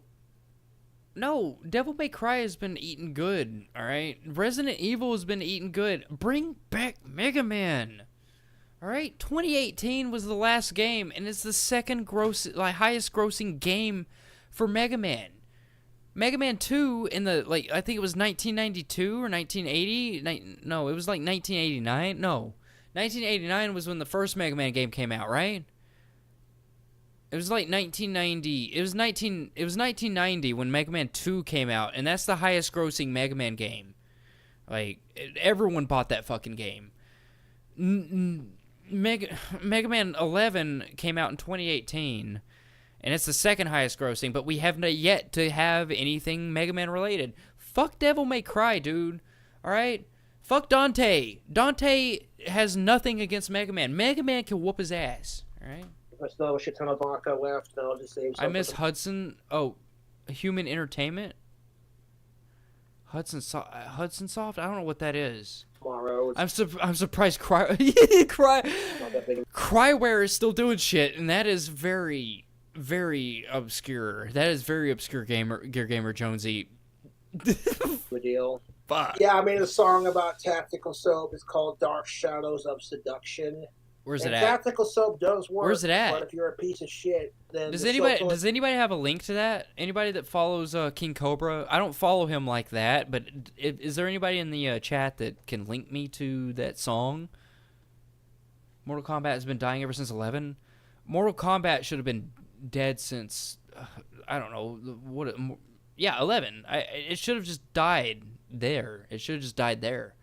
Devil May Cry has been eating good, alright? Resident Evil has been eating good. Bring back Mega Man. Alright, 2018 was the last game, and it's the second highest grossing game for Mega Man. Mega Man 2 in the, I think it was 1992 or 1980? No, it was like 1989. No, 1989 was when the first Mega Man game came out, right? It was like 1990. It was 1990 when Mega Man 2 came out, and that's the highest grossing Mega Man game. Like, everyone bought that fucking game. Mega Man 11 came out in 2018, and it's the second highest grossing, but we have not yet to have anything Mega Man related. Fuck Devil May Cry, dude. Alright? Fuck Dante. Dante has nothing against Mega Man. Mega Man can whoop his ass. Alright? I still have a shit ton of vodka left, and I'll just save some. I miss Hudson. Oh, Human Entertainment? Hudson Soft? I don't know what that is. Tomorrow. I'm surprised Cryware is still doing shit, and that is very, very obscure. That is very obscure, Gear Gamer Jonesy. Good deal. Fuck. Yeah, I made a song about Tactical Soap. It's called Dark Shadows of Seduction. Where's it at? Tactical Soap does work. Where's it at? But if you're a piece of shit, then Does anybody have a link to that? Anybody that follows King Cobra? I don't follow him like that, but is there anybody in the chat that can link me to that song? Mortal Kombat has been dying ever since 11. Mortal Kombat should have been dead since I don't know 11. It should have just died there. It should have just died there.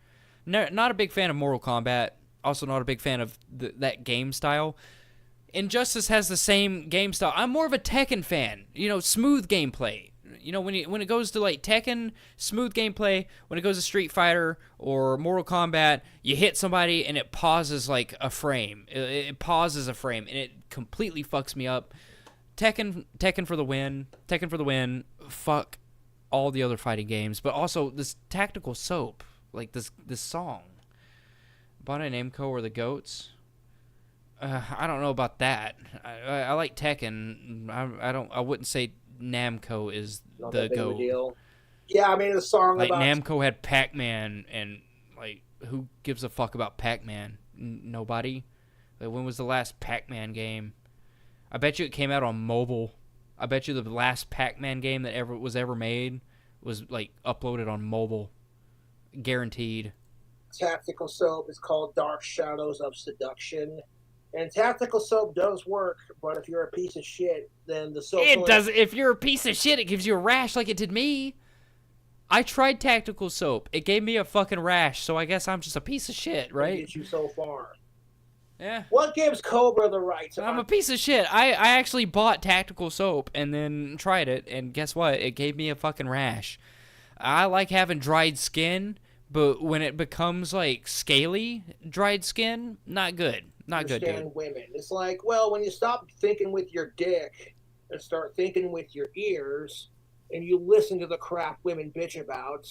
Not a big fan of Mortal Kombat. Also not a big fan of that game style. Injustice has the same game style. I'm more of a Tekken fan. You know, smooth gameplay. You know, when it goes to like Tekken, smooth gameplay. When it goes to Street Fighter or Mortal Kombat, you hit somebody and it pauses like a frame. It pauses a frame and it completely fucks me up. Tekken for the win. Tekken for the win. Fuck all the other fighting games. But also this Tactical Soap, like this song. Bandai Namco or the GOATs? I don't know about that. I like Tekken. I wouldn't say Namco is Not the that big of a GOAT. deal. Yeah, I made a song Like about Namco had Pac-Man, and like who gives a fuck about Pac-Man? Nobody. Like, when was the last Pac-Man game? I bet you it came out on mobile. I bet you the last Pac-Man game that was ever made was like uploaded on mobile. Guaranteed. Tactical soap is called Dark Shadows of Seduction. And tactical soap does work, but if you're a piece of shit, then the soap... It does. If you're a piece of shit, it gives you a rash like it did me. I tried tactical soap. It gave me a fucking rash, so I guess I'm just a piece of shit, right? Get you so far. Yeah. What gives Cobra the right to... I'm a piece of shit. I actually bought tactical soap and then tried it, and guess what? It gave me a fucking rash. I like having dried skin, but when it becomes like scaly dried skin, not good. Not good, dude. Women. It's like, well, when you stop thinking with your dick and start thinking with your ears, and you listen to the crap women bitch about.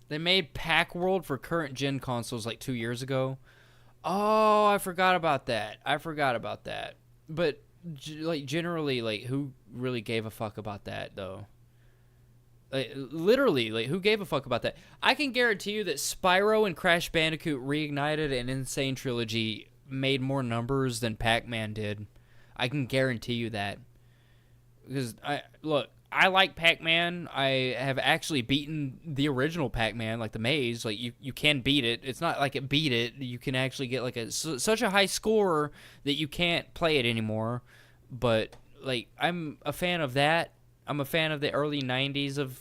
They made Pac-World for current gen consoles like 2 years ago. Oh, I forgot about that. But like generally, like who really gave a fuck about that though? Like, literally, like who gave a fuck about that? I can guarantee you that Spyro and Crash Bandicoot Reignited and Insane Trilogy made more numbers than Pac-Man did. I can guarantee you that. Because I like Pac-Man. I have actually beaten the original Pac-Man, like the maze. Like you can beat it. It's not like it beat it. You can actually get like such a high score that you can't play it anymore. But like I'm a fan of that. I'm a fan of the early 90s of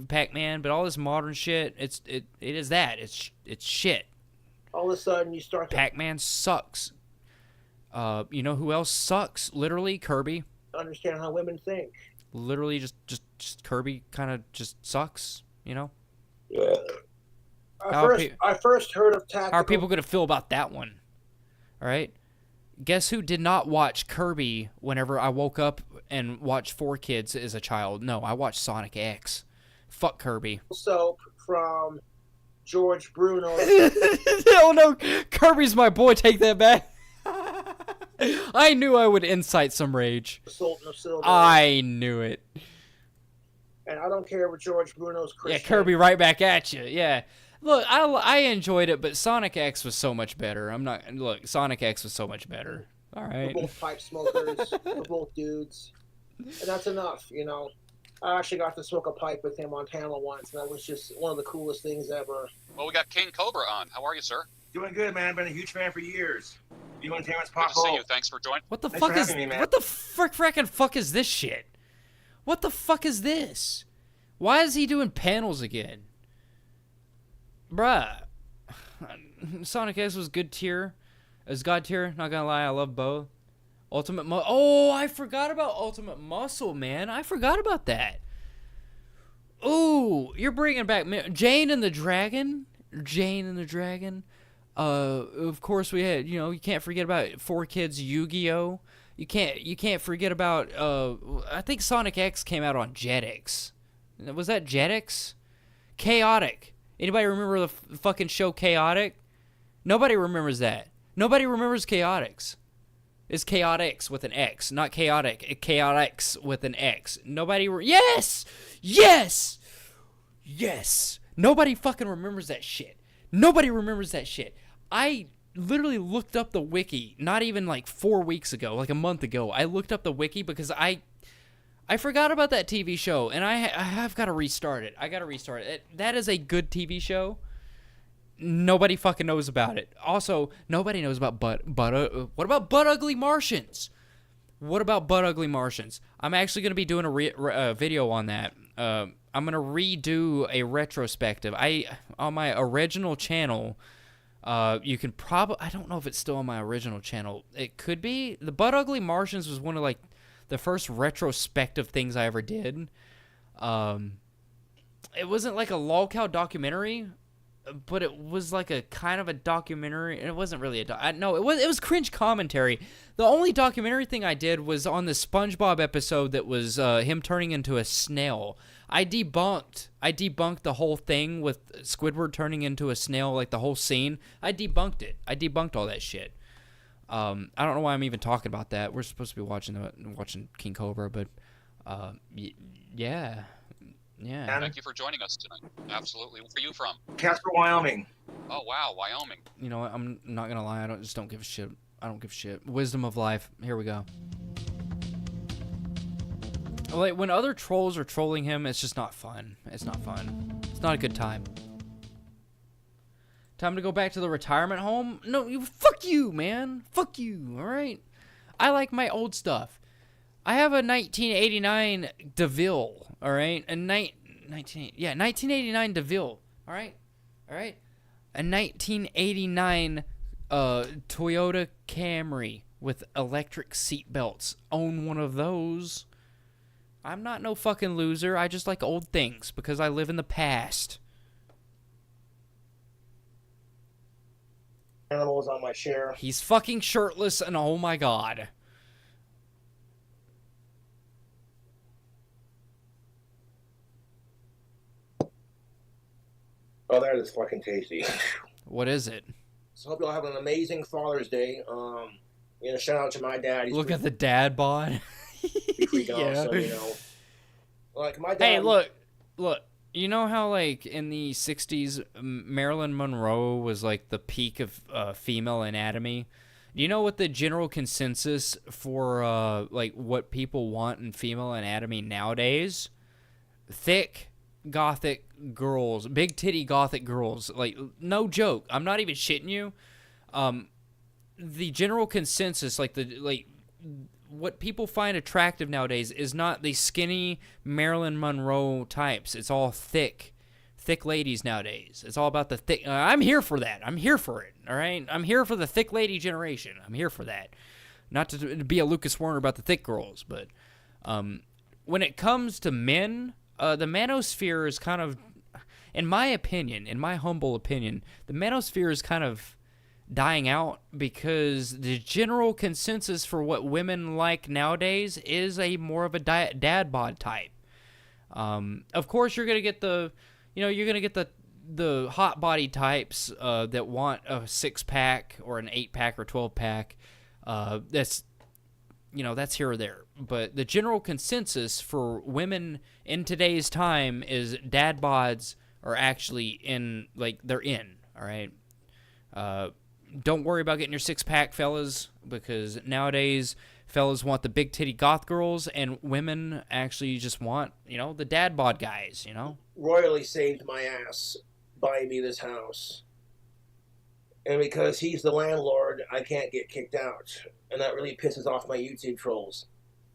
Pac-Man, but all this modern shit, it is that. It's shit. All of a sudden you start to... Pac-Man sucks. You know who else sucks? Literally Kirby. Understand how women think. Literally just Kirby kind of just sucks, you know? Yeah. I first heard of tactical... How are people going to feel about that one? All right? Guess who did not watch Kirby whenever I woke up and watched 4 Kids as a child? No, I watched Sonic X. Fuck Kirby. Soap from George Bruno. Oh no, Kirby's my boy, take that back. I knew I would incite some rage. Sultan of Silver. I knew it. And I don't care what George Bruno's Christian. Yeah, Kirby right back at you. Yeah. Look, I enjoyed it, but Sonic X was so much better. Sonic X was so much better. All right. We're both pipe smokers. We're both dudes. And that's enough, you know. I actually got to smoke a pipe with him on panel once, and that was just one of the coolest things ever. Well, we got King Cobra on. How are you, sir? Doing good, man. Been a huge fan for years. You and Terrence Good to see Pop. you. Thanks for joining. What the Thanks fuck for is having me, man. what the frickin' fuck is this shit? What the fuck is this? Why is he doing panels again? Bruh. Sonic X was good tier. As God tier, not gonna lie, I love both. Oh, I forgot about Ultimate Muscle, man. I forgot about that. Ooh, you're bringing back Jane and the Dragon. Of course we had, you can't forget about 4 Kids Yu-Gi-Oh. You can't forget about I think Sonic X came out on Jetix. Was that Jetix? Chaotic. Anybody remember the fucking show Chaotic? Nobody remembers that. Nobody remembers Chaotix. It's Chaotix with an X, not chaotic. Chaotix with an X. Yes! Nobody fucking remembers that shit. I literally looked up the wiki, not even like 4 weeks ago, like a month ago. I looked up the wiki because I forgot about that TV show, and I have got to restart it. That is a good TV show. Nobody fucking knows about it. Also, nobody knows about what about Butt Ugly Martians? I'm actually going to be doing a video on that. I'm going to redo a retrospective. On my original channel, you can probably... I don't know if it's still on my original channel. It could be. The Butt Ugly Martians was one of, like, the first retrospective things I ever did. It wasn't like a lolcow documentary, but it was like a kind of a documentary. It wasn't really it was cringe commentary. The only documentary thing I did was on the SpongeBob episode that was him turning into a snail. I debunked the whole thing with Squidward turning into a snail, like the whole scene. I debunked it. I debunked all that shit. I don't know why I'm even talking about that. We're supposed to be watching King Cobra, but yeah. Thank you for joining us tonight. Absolutely. Where are you from? Casper, Wyoming. Oh, wow, Wyoming. You know what? I'm not gonna lie. I don't give a shit. Wisdom of life. Here we go. Like, when other trolls are trolling him, it's just not fun. It's not fun. It's not a good time. Time to go back to the retirement home? No, fuck you, man. Fuck you, alright? I like my old stuff. I have a 1989 DeVille, alright? 1989 DeVille, alright? Alright? A 1989 Toyota Camry with electric seat belts. Own one of those. I'm not no fucking loser. I just like old things because I live in the past. Animals on my share. He's fucking shirtless and oh my god. Oh, that is fucking tasty. What is it? So hope you all have an amazing Father's Day. Shout out to my dad. Look at the dad bod. Yeah. So, like my dad. Hey, look. You know how, like, in the 60s, Marilyn Monroe was, like, the peak of female anatomy? Do you know what the general consensus for, like, what people want in female anatomy nowadays? Thick, gothic girls. Big titty gothic girls. Like, no joke. I'm not even shitting you. The general consensus, what people find attractive nowadays is not the skinny Marilyn Monroe types. It's all thick ladies nowadays. It's all about the thick. I'm here for that. I'm here for it. All right. I'm here for the thick lady generation. I'm here for that. Not to be a Lucas Warner about the thick girls, but when it comes to men, the manosphere is kind of, in my opinion, in my humble opinion, the manosphere is kind of dying out because the general consensus for what women like nowadays is a more of a dad bod type. Of course, you're gonna get the hot body types that want a 6-pack or an 8-pack or 12-pack. That's here or there. But the general consensus for women in today's time is dad bods are actually they're in. All right. Don't worry about getting your 6-pack, fellas, because nowadays fellas want the big titty goth girls, and women actually just want, the dad bod guys, Royally saved my ass buying me this house. And because he's the landlord, I can't get kicked out. And that really pisses off my YouTube trolls.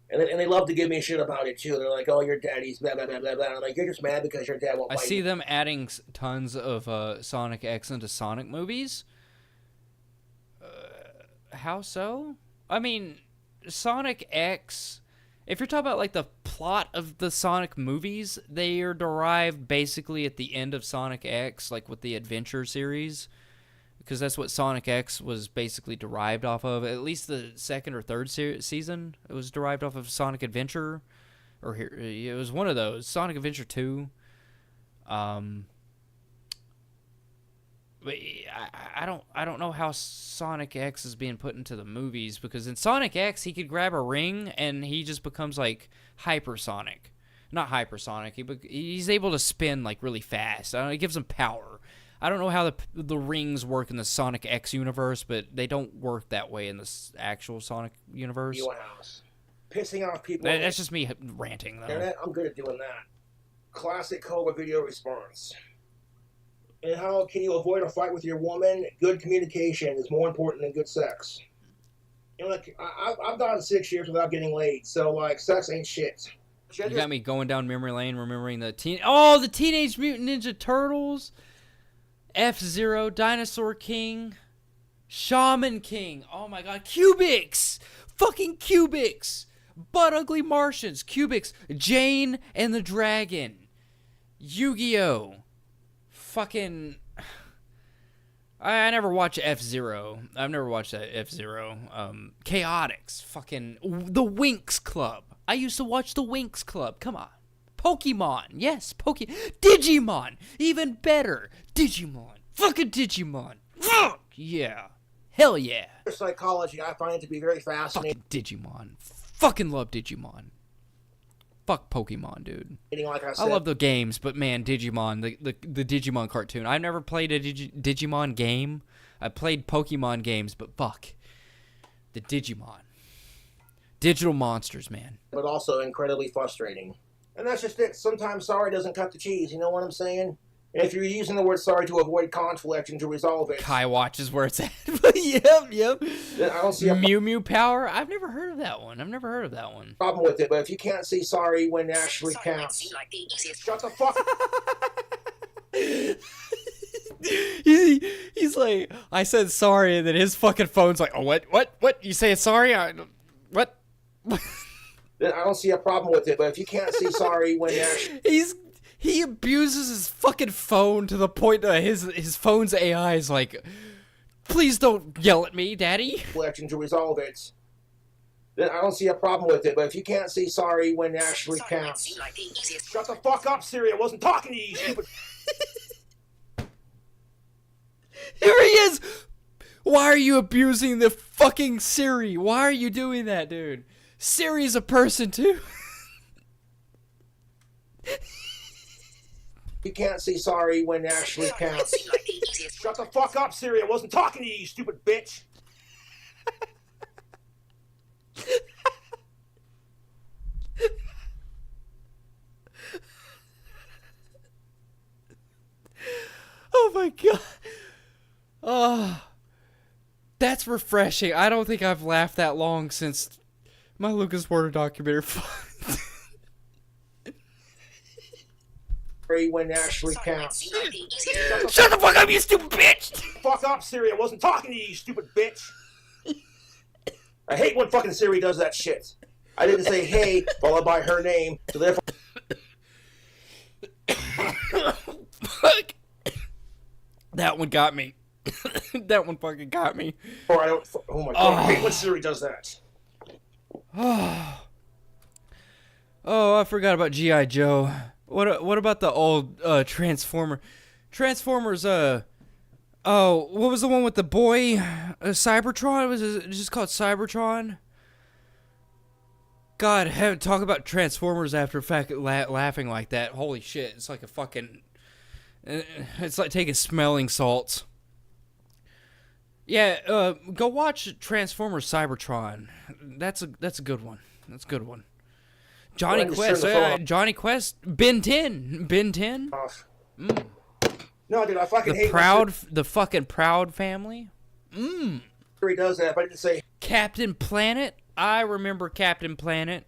And they love to give me shit about it, too. They're like, oh, your daddy's blah, blah, blah, blah, blah. I'm like, you're just mad because your dad won't buy I see you. them adding tons of Sonic X into Sonic movies. How so? I mean, Sonic X, if you're talking about, like, the plot of the Sonic movies, they are derived basically at the end of Sonic X, like with the Adventure series, because that's what Sonic X was basically derived off of. At least the second or third season, it was derived off of Sonic Adventure, or it was one of those, Sonic Adventure 2. But I don't know how Sonic X is being put into the movies, because in Sonic X he could grab a ring and he just becomes like hypersonic. Not hypersonic. He's able to spin like really fast. It gives him power. I don't know how the rings work in the Sonic X universe, but they don't work that way in the actual Sonic universe. Your house. Pissing off people. That's just me ranting though. Internet, I'm good at doing that. Classic Cobra video response. And how can you avoid a fight with your woman? Good communication is more important than good sex. I've gone 6 years without getting laid, so, sex ain't shit. You got me going down memory lane, remembering the Teenage Mutant Ninja Turtles, F-Zero, Dinosaur King, Shaman King, oh my god, Cubics! Fucking Cubics! Butt ugly Martians, Cubics, Jane and the Dragon, Yu-Gi-Oh! Fucking, I never watched F-Zero. I've never watched that F-Zero. Chaotix. Fucking the Winx Club. I used to watch the Winx Club. Come on. Pokemon. Yes, Digimon. Even better. Digimon. Fucking Digimon. Fuck yeah. Hell yeah. Psychology, I find it to be very fascinating. Fucking Digimon. Fucking love Digimon. Fuck Pokemon, dude. Like I said, I love the games, but man, Digimon, the Digimon cartoon. I've never played a Digimon game. I played Pokemon games, but fuck. The Digimon. Digital monsters, man. but also incredibly frustrating. And that's just it. Sometimes sorry doesn't cut the cheese, you know what I'm saying? And if you're using the word sorry to avoid conflict and to resolve it, Kai watches where it's at. Yep. then I don't see a Mew Mew Power. I've never heard of that one. problem with it. But if you can't see sorry when it actually counts, shut the fuck He's like, I said sorry, and then his fucking phone's like, oh, what? You say sorry? What? Then I don't see a problem with it. But if you can't see sorry when it actually... He abuses his fucking phone to the point that his phone's AI is like, please don't yell at me, Daddy. ...and to resolve it, then I don't see a problem with it. But if you can't see sorry when it actually counts, shut the fuck up, Siri. I wasn't talking to you, stupid... Here he is! Why are you abusing the fucking Siri? Why are you doing that, dude? Siri's a person, too. You can't see sorry when it actually counts. Shut the fuck up, Siri. I wasn't talking to you, stupid bitch. Oh my god. Oh, that's refreshing. I don't think I've laughed that long since my Lucas Porter documentary. When it actually counts. Shut the fuck up, you stupid bitch! Fuck up, Siri. I wasn't talking to you, you stupid bitch. I hate when fucking Siri does that shit. I didn't say hey, followed by her name, so therefore... Fuck. That one got me. That one fucking got me. Or I don't... Oh my god, I hate when Siri does that. Oh, I forgot about G.I. Joe. What about the old Transformers? Oh, what was the one with the boy? Cybertron? Was it just called Cybertron? God, talk about Transformers after fact laughing like that. Holy shit, it's like a fucking... It's like taking smelling salts. Yeah, go watch Transformers Cybertron. That's a good one. That's a good one. Johnny Quest, Johnny Quest, Ben 10. No, dude, I fucking hate the fucking Proud family. Siri does that, if I didn't say... Captain Planet. I remember Captain Planet.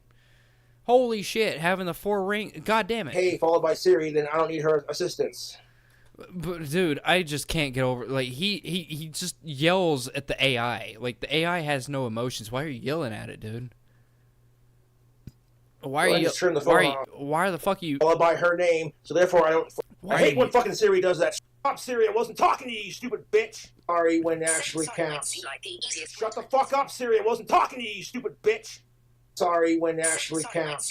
Holy shit, having the 4 ring. God damn it. Hey, followed by Siri, then I don't need her assistance. But dude, I just can't get over. Like he just yells at the AI. Like the AI has no emotions. Why are you yelling at it, dude? Why are you? Turn the phone off. Why the fuck are you? Followed by her name, so therefore I don't. I hate when fucking Siri does that. Shut up, Siri. I wasn't talking to you, you stupid bitch. Sorry when it actually counts. Shut the fuck up, Siri. I wasn't talking to you, you stupid bitch. Sorry when it actually counts.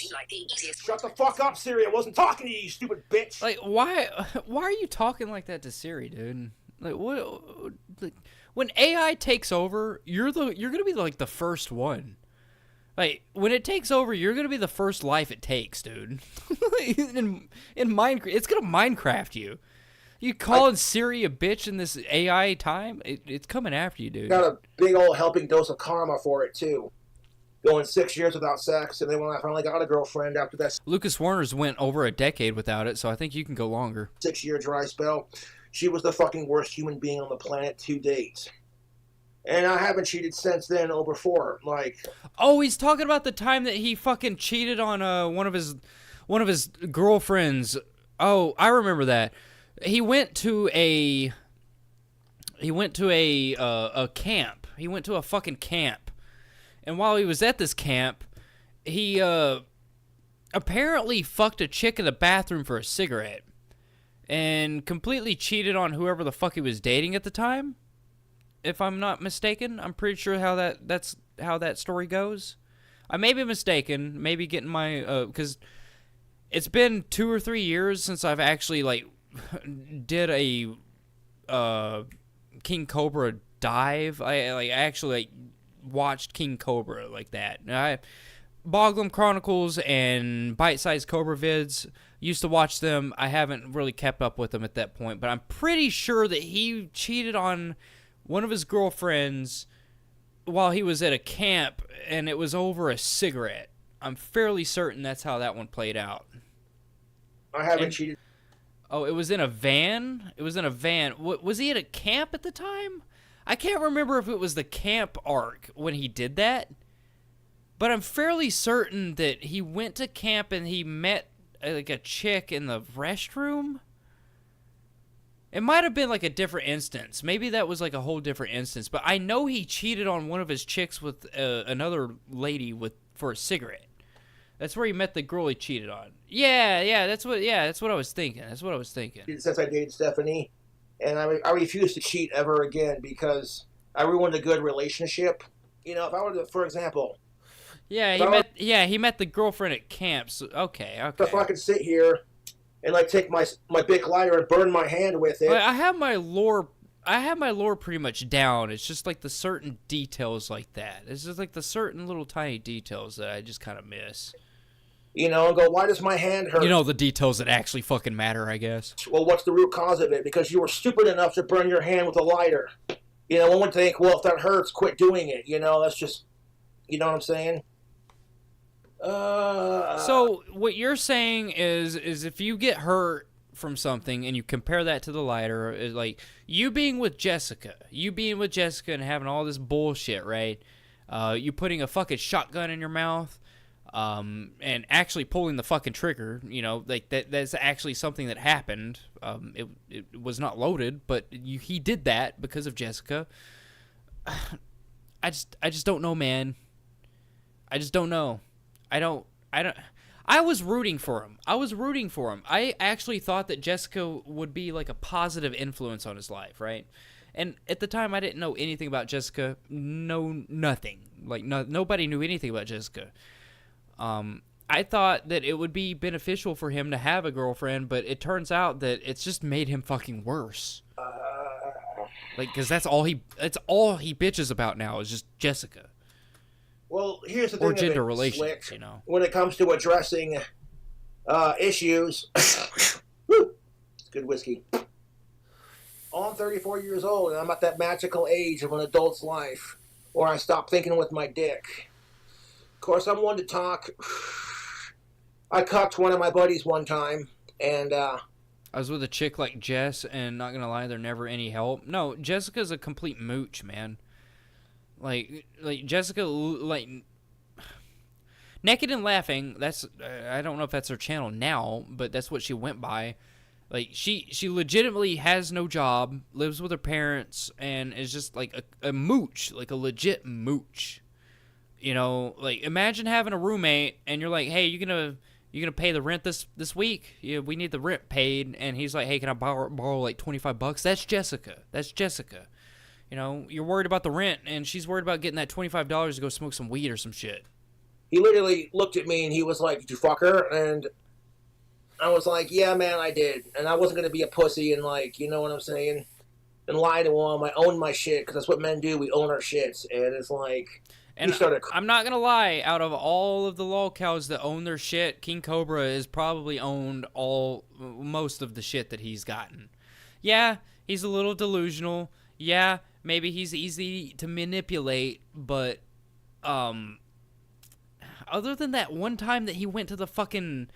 Shut the fuck up, Siri. I wasn't talking to you, you stupid bitch. Like why are you talking like that to Siri, dude? Like what? Like, when AI takes over, you're gonna be like the first one. Like, when it takes over, you're going to be the first life it takes, dude. in Minecraft, it's going to Minecraft you. You calling Siri a bitch in this AI time? It's coming after you, dude. Got a big old helping dose of karma for it, too. Going 6 years without sex, and then when I finally got a girlfriend after that... Lucas Warner's went over a decade without it, so I think you can go longer. 6-year dry spell. She was the fucking worst human being on the planet to date. And I haven't cheated since then or before. Like, oh, he's talking about the time that he fucking cheated on one of his girlfriends. Oh, I remember that. He went to a camp. He went to a fucking camp, and while he was at this camp, he apparently fucked a chick in the bathroom for a cigarette, and completely cheated on whoever the fuck he was dating at the time. If I'm not mistaken, I'm pretty sure that's how that story goes. I may be mistaken, maybe getting my because it's been 2 or 3 years since I've actually like did a King Cobra dive. I actually watched King Cobra like that. Boglum Chronicles and Bite Size Cobra vids, used to watch them. I haven't really kept up with them at that point, but I'm pretty sure that he cheated on one of his girlfriends while he was at a camp, and it was over a cigarette. I'm fairly certain that's how that one played out. I haven't cheated. Oh, it was in a van? It was in a van. Was he at a camp at the time? I can't remember if it was the camp arc when he did that. But I'm fairly certain that he went to camp and he met like a chick in the restroom. It might have been like a different instance. Maybe that was like a whole different instance. But I know he cheated on one of his chicks with another lady for a cigarette. That's where he met the girl he cheated on. Yeah, that's what I was thinking. Since I dated Stephanie, and I refuse to cheat ever again because I ruined a good relationship. You know, if I were to, for example. Yeah, he met the girlfriend at camp. So, okay. If I could sit here and like take my big lighter and burn my hand with it. I have my lore pretty much down. It's just like the certain details like that. It's just like the certain little tiny details that I just kind of miss. You know, and go, why does my hand hurt? You know, the details that actually fucking matter, I guess. Well, what's the root cause of it? Because you were stupid enough to burn your hand with a lighter. You know, one would think, well, if that hurts, quit doing it. You know, that's just, you know what I'm saying? So what you're saying is if you get hurt from something and you compare that to the lighter, is like you being with Jessica and having all this bullshit, right? You putting a fucking shotgun in your mouth, and actually pulling the fucking trigger, you know, like that's actually something that happened. It was not loaded, but he did that because of Jessica. I just don't know, man. I just don't know. I was rooting for him. I actually thought that Jessica would be like a positive influence on his life, right? And at the time, I didn't know anything about Jessica. Nothing. Like, nobody knew anything about Jessica. I thought that it would be beneficial for him to have a girlfriend, but it turns out that it's just made him fucking worse. Like, because that's all he bitches about now is just Jessica. Well, here's the thing. Or gender of it, relations, Slick. you know. When it comes to addressing issues, it's good whiskey. I'm 34 years old, and I'm at that magical age of an adult's life where I stop thinking with my dick. Of course, I'm one to talk. I cucked one of my buddies one time, and I was with a chick like Jess, and not gonna lie, they're never any help. No, Jessica's a complete mooch, man. Like Jessica, like Naked and Laughing. That's I don't know if that's her channel now, but that's what she went by. Like she legitimately has no job, lives with her parents, and is just like a mooch, like a legit mooch. You know, like imagine having a roommate and you're like, hey, you gonna pay the rent this week? Yeah, we need the rent paid, and he's like, hey, can I borrow like $25? That's Jessica. You know, you're worried about the rent, and she's worried about getting that $25 to go smoke some weed or some shit. He literally looked at me and he was like, did you fuck her? And I was like, yeah, man, I did. And I wasn't going to be a pussy and, like, you know what I'm saying? And lie to him. I owned my shit, because that's what men do. We own our shits. And it's like, and I'm not going to lie. Out of all of the lolcows that own their shit, King Cobra has probably owned most of the shit that he's gotten. Yeah, he's a little delusional. Yeah, maybe he's easy to manipulate, but other than that one time that he went to the fucking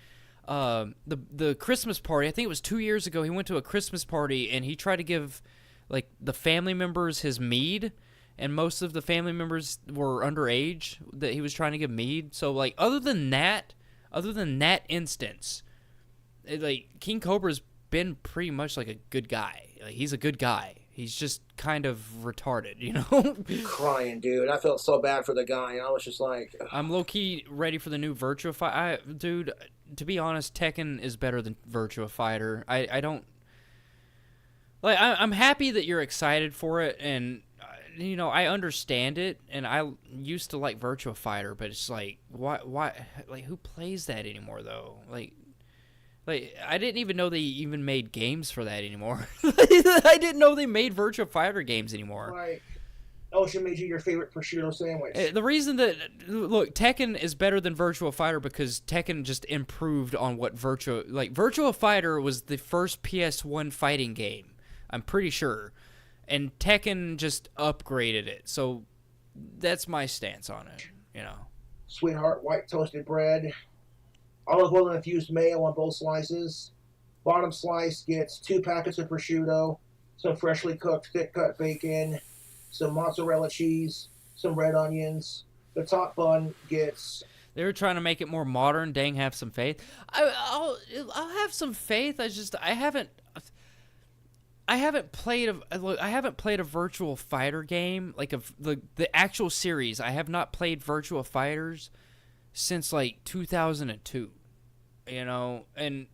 the Christmas party, I think it was 2 years ago, he went to a Christmas party and he tried to give like the family members his mead, and most of the family members were underage that he was trying to give mead. So like other than that instance, like King Cobra's been pretty much like a good guy. Like he's a good guy. He's just kind of retarded, you know? Crying, dude. I felt so bad for the guy, and I was just like... I'm low-key ready for the new Virtua Fighter. Dude, to be honest, Tekken is better than Virtua Fighter. I don't... Like, I'm happy that you're excited for it, and, you know, I understand it, and I used to like Virtua Fighter, but it's like, why... Like, who plays that anymore, though? Like, I didn't even know they even made games for that anymore. I didn't know they made Virtua Fighter games anymore. Like, Ocean made you your favorite prosciutto sandwich. The reason that... Look, Tekken is better than Virtua Fighter because Tekken just improved on what Virtua... Like, Virtua Fighter was the first PS1 fighting game, I'm pretty sure. And Tekken just upgraded it. So, that's my stance on it, you know. Sweetheart white toasted bread. Olive oil infused mayo on both slices. Bottom slice gets 2 packets of prosciutto, some freshly cooked thick cut bacon, some mozzarella cheese, some red onions. The top bun gets... They were trying to make it more modern. Dang, have some faith. I'll have some faith. I haven't played a Virtua Fighter game, like the actual series. I have not played Virtua Fighters since like 2002. You know, and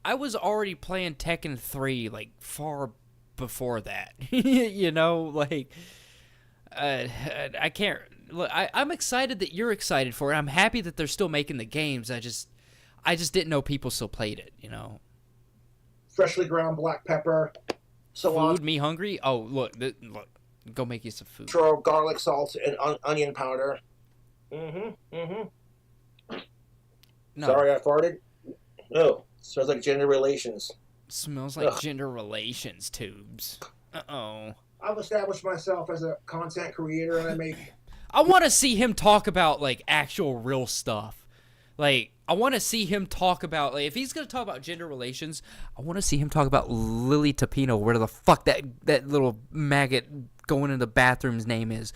I was already playing Tekken 3 like far before that. You know, like I can't. Look, I'm excited that you're excited for it. I'm happy that they're still making the games. I just didn't know people still played it, you know. Freshly ground black pepper. Food me hungry? Oh, look, go make you some food. Throw garlic salt and onion powder. No. Sorry, I farted. No, smells like gender relations. Smells like gender relations tubes. Uh-oh. I've established myself as a content creator, and I make... I want to see him talk about, like, actual real stuff. Like, I want to see him talk about, like, if he's going to talk about gender relations, I want to see him talk about Lily Tapino, where the fuck that little maggot going in the bathroom's name is.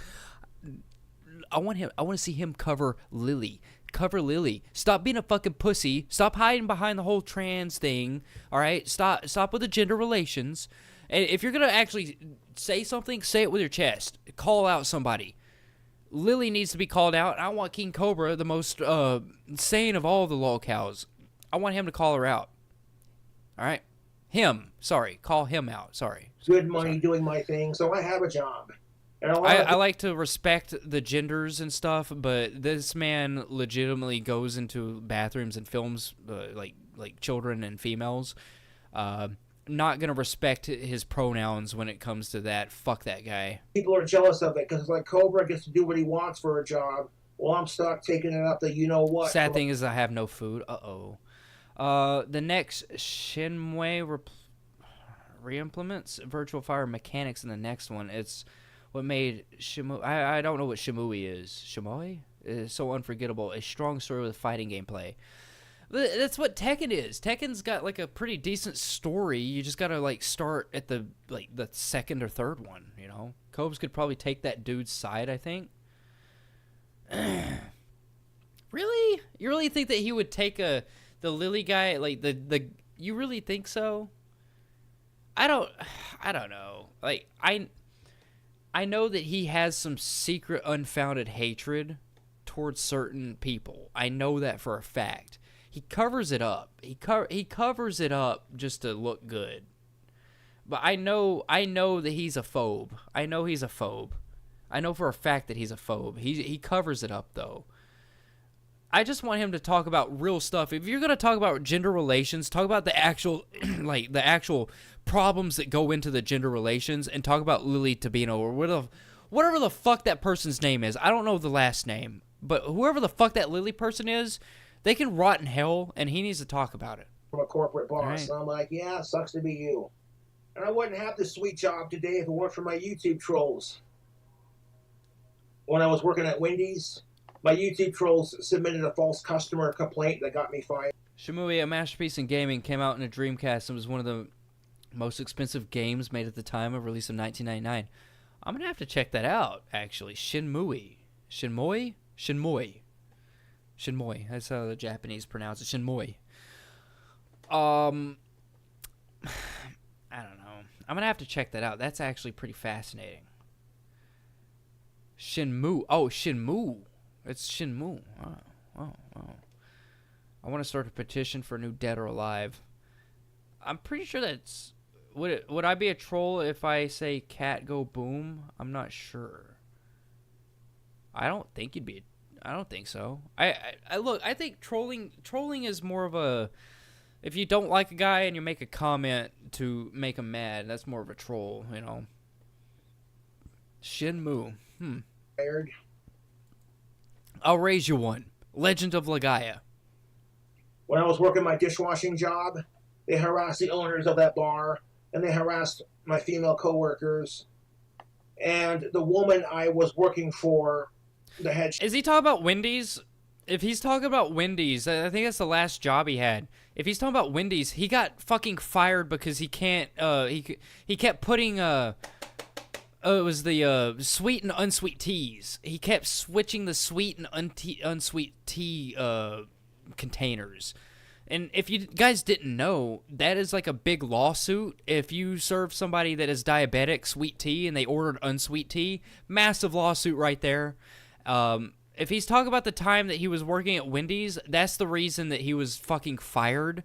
I want to see him cover Lily. Cover Lily. Stop being a fucking pussy. Stop hiding behind the whole trans thing. All right? Stop with the gender relations. And if you're going to actually say something, say it with your chest. Call out somebody. Lily needs to be called out. I want King Cobra, the most sane of all the lolcows. I want him to call her out. All right? Him. Sorry. Call him out. Sorry. Good money doing my thing, so I have a job. And I like to respect the genders and stuff, but this man legitimately goes into bathrooms and films like children and females. Not going to respect his pronouns when it comes to that. Fuck that guy. People are jealous of it because it's like Cobra gets to do what he wants for a job. Well, I'm stuck taking it up the you-know-what. Sad thing is I have no food. Uh-oh. The next Shenmue re-implements Virtua Fighter mechanics in the next one. It's what made Shimui... I don't know what Shimui is. Shimui? It's so unforgettable. A strong story with fighting gameplay. That's what Tekken is. Tekken's got like a pretty decent story. You just gotta like start at the second or third one, you know? Cobes could probably take that dude's side, I think. Really? You really think that he would take the Lily guy, like you really think so? I don't know. Like I know that he has some secret unfounded hatred towards certain people. I know that for a fact. He covers it up. He covers it up just to look good. But I know that he's a phobe. I know he's a phobe. I know for a fact that he's a phobe. He covers it up though. I just want him to talk about real stuff. If you're gonna talk about gender relations, talk about the actual the actual problems that go into the gender relations, and talk about Lily Tabino or whatever the fuck that person's name is. I don't know the last name, but whoever the fuck that Lily person is. They can rot in hell, and he needs to talk about it. From a corporate boss. Right. And I'm like, yeah, it sucks to be you. And I wouldn't have this sweet job today if it weren't for my YouTube trolls. When I was working at Wendy's, my YouTube trolls submitted a false customer complaint that got me fired. Shimui, A Masterpiece in Gaming, came out in a Dreamcast and was one of the most expensive games made at the time of release of 1999. I'm going to have to check that out, actually. Shenmue. That's how the Japanese pronounce it. Shenmue. I don't know. I'm going to have to check that out. That's actually pretty fascinating. Shenmue. Oh, Shenmue. It's Shenmue. Oh. I want to start a petition for a new Dead or Alive. I'm pretty sure that's... Would I be a troll if I say cat go boom? I'm not sure. I don't think you'd be... I don't think so. I look, I think trolling is more of a... If you don't like a guy and you make a comment to make him mad, that's more of a troll, you know. Shenmue. I'll raise you one. Legend of Legaia. When I was working my dishwashing job, they harassed the owners of that bar, and they harassed my female coworkers. and the woman I was working for, the head. Is he talking about Wendy's? If he's talking about Wendy's, I think that's the last job he had. If he's talking about Wendy's, he got fucking fired because he can't. He kept putting it was the sweet and unsweet teas. He kept switching the sweet and unsweet tea containers. And if you guys didn't know, that is like a big lawsuit. If you serve somebody that is diabetic sweet tea and they ordered unsweet tea, massive lawsuit right there. If he's talking about the time that he was working at Wendy's, that's the reason that he was fucking fired,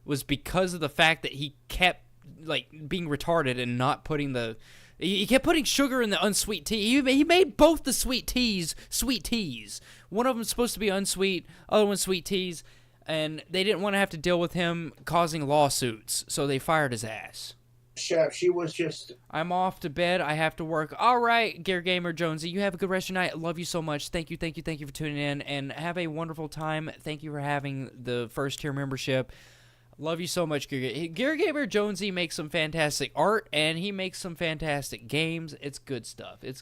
was because of the fact that he kept like being retarded and not putting the... He kept putting sugar in the unsweet tea. He made both the sweet teas sweet teas. One of them's supposed to be unsweet, other one's sweet teas. And they didn't want to have to deal with him causing lawsuits, so they fired his ass. Chef, she was just... I'm off to bed. I have to work. All right, Gear Gamer Jonesy, you have a good rest of your night. I love you so much. Thank you for tuning in, and have a wonderful time. Thank you for having the first tier membership. Love you so much, Gear Gamer Jonesy makes some fantastic art, and he makes some fantastic games. It's good stuff. It's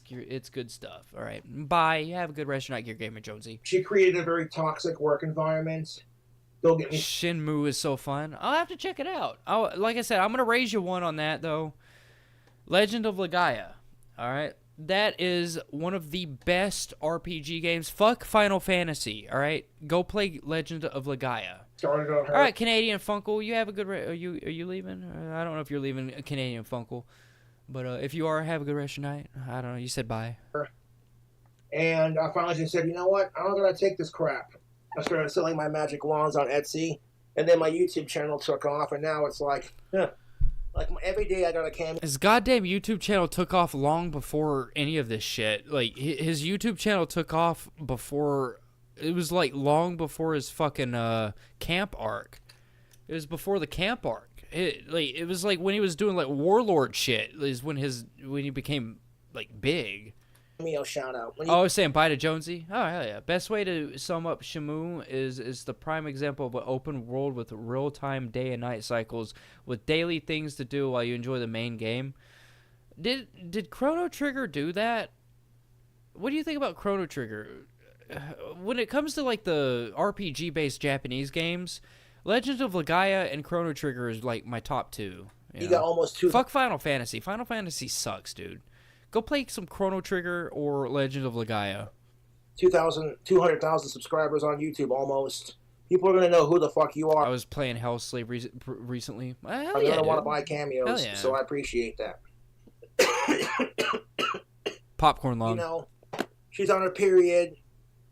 good stuff. All right, bye. Have a good rest of your night, Gear Gamer Jonesy. She created a very toxic work environment. Don't get me. Shenmue is so fun. I'll have to check it out. Like I said, I'm gonna raise you one on that though. Legend of Legaia. All right, that is one of the best RPG games. Fuck Final Fantasy. All right, go play Legend of Legaia. Started on her. All right, Canadian Funkle, you have a good. Are you leaving? I don't know if you're leaving, Canadian Funkle, but if you are, have a good rest of your night. I don't know. You said bye. And I finally just said, you know what? I'm not gonna take this crap. I started selling my magic wands on Etsy, and then my YouTube channel took off, and now it's like every day I got a cameo. His goddamn YouTube channel took off long before any of this shit. Like, his YouTube channel took off before, it was like long before his fucking camp arc. It was before the camp arc. It was like when he was doing like Warlord shit is when he became like big. Shout out. I was saying bye to Jonesy. Oh, hell yeah. Best way to sum up Shenmue is the prime example of an open world with real-time day and night cycles with daily things to do while you enjoy the main game. Did Chrono Trigger do that? What do you think about Chrono Trigger? When it comes to like the RPG-based Japanese games, Legend of Legaia and Chrono Trigger is like my top two. You got almost two. Fuck Final Fantasy. Final Fantasy sucks, dude. Go play some Chrono Trigger or Legend of Legaia. 200,000 subscribers on YouTube almost. People are going to know who the fuck you are. I was playing Hell Slave recently. I'm going to want to buy cameos, so I appreciate that. Popcorn Lung. You know, she's on her period.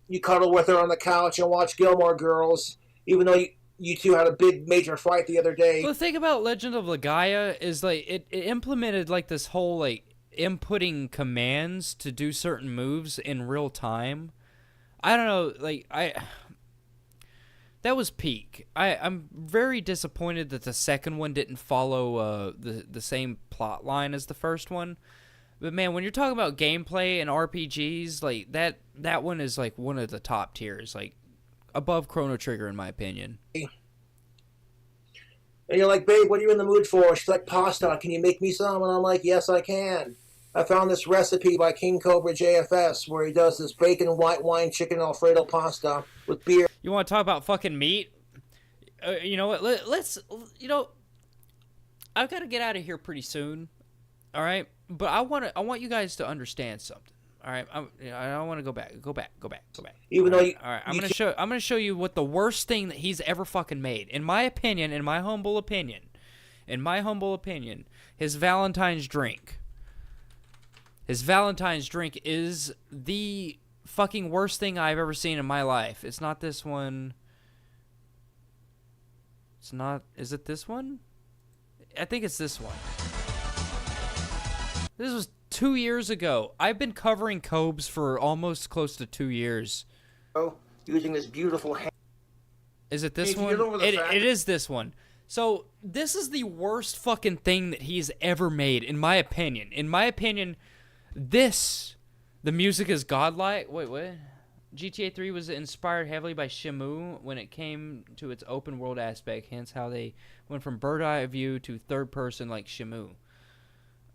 You cuddle with her on the couch and watch Gilmore Girls, even though you two had a big major fight the other day. The thing about Legend of Legaia is like it implemented like this whole like inputting commands to do certain moves in real time. I don't know, like that was peak. I'm very disappointed that the second one didn't follow the same plot line as the first one. But man, when you're talking about gameplay and RPGs, like that one is like one of the top tiers, like above Chrono Trigger in my opinion. And you're like, babe, what are you in the mood for? She's like, pasta. Can you make me some? And I'm like, yes, I can. I found this recipe by King Cobra JFS where he does this bacon, white wine, chicken Alfredo pasta with beer. You want to talk about fucking meat? You know what? Let's. You know, I've got to get out of here pretty soon. All right, but I want you guys to understand something. All right, I don't want to go back. Even though you, all right, I'm gonna show you what the worst thing that he's ever fucking made, in my opinion, in my humble opinion, his Valentine's drink. His Valentine's drink is the fucking worst thing I've ever seen in my life. It's not this one. It's not. Is it this one? I think it's this one. This was 2 years ago. I've been covering Cobes for almost close to 2 years. Oh, using this beautiful hand. Is it this one? It is this one. So, this is the worst fucking thing that he's ever made, in my opinion. In my opinion, the music is godlike. Wait, what? GTA 3 was inspired heavily by Shenmue when it came to its open world aspect, hence how they went from bird eye view to third person like Shenmue.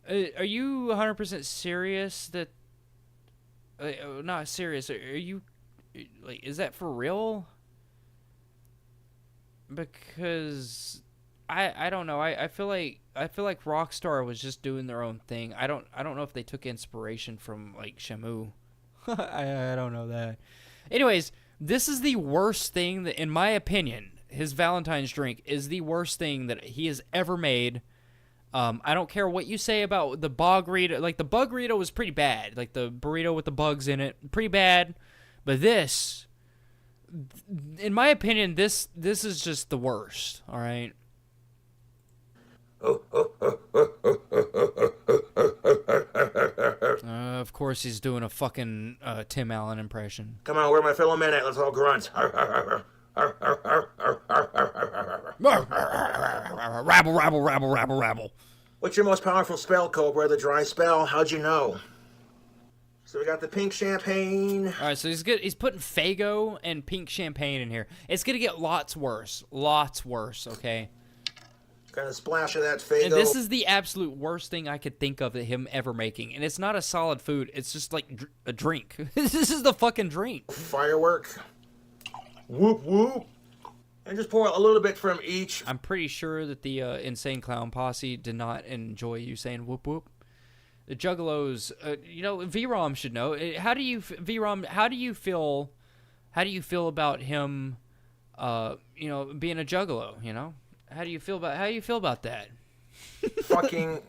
Are you 100% serious that... not serious. Are you... Like, is that for real? Because... I don't know. I feel like Rockstar was just doing their own thing. I don't know if they took inspiration from like Shamu. I don't know that. Anyways, this is the worst thing that, in my opinion, his Valentine's drink is the worst thing that he has ever made. I don't care what you say about the Boggerito. Like, the Buggerito was pretty bad. Like, the burrito with the bugs in it, pretty bad. But this, in my opinion, this is just the worst. All right. Of course he's doing a fucking Tim Allen impression. Come on, where my fellow men at? Let's all grunt. Rabble, rabble, rabble, rabble, rabble. What's your most powerful spell, Cobra? The dry spell? How'd you know? So we got the pink champagne. All right, so he's putting Faygo and pink champagne in here. It's gonna get lots worse, okay? Got a splash of that Faygo. And this is the absolute worst thing I could think of that him ever making. And it's not a solid food. It's just like a drink. This is the fucking drink. Firework. Whoop, whoop. And just pour a little bit from each. I'm pretty sure that the Insane Clown Posse did not enjoy you saying whoop, whoop. The Juggalos, VROM should know. VROM, how do you feel about him, being a Juggalo, you know? How do you feel about that? Fucking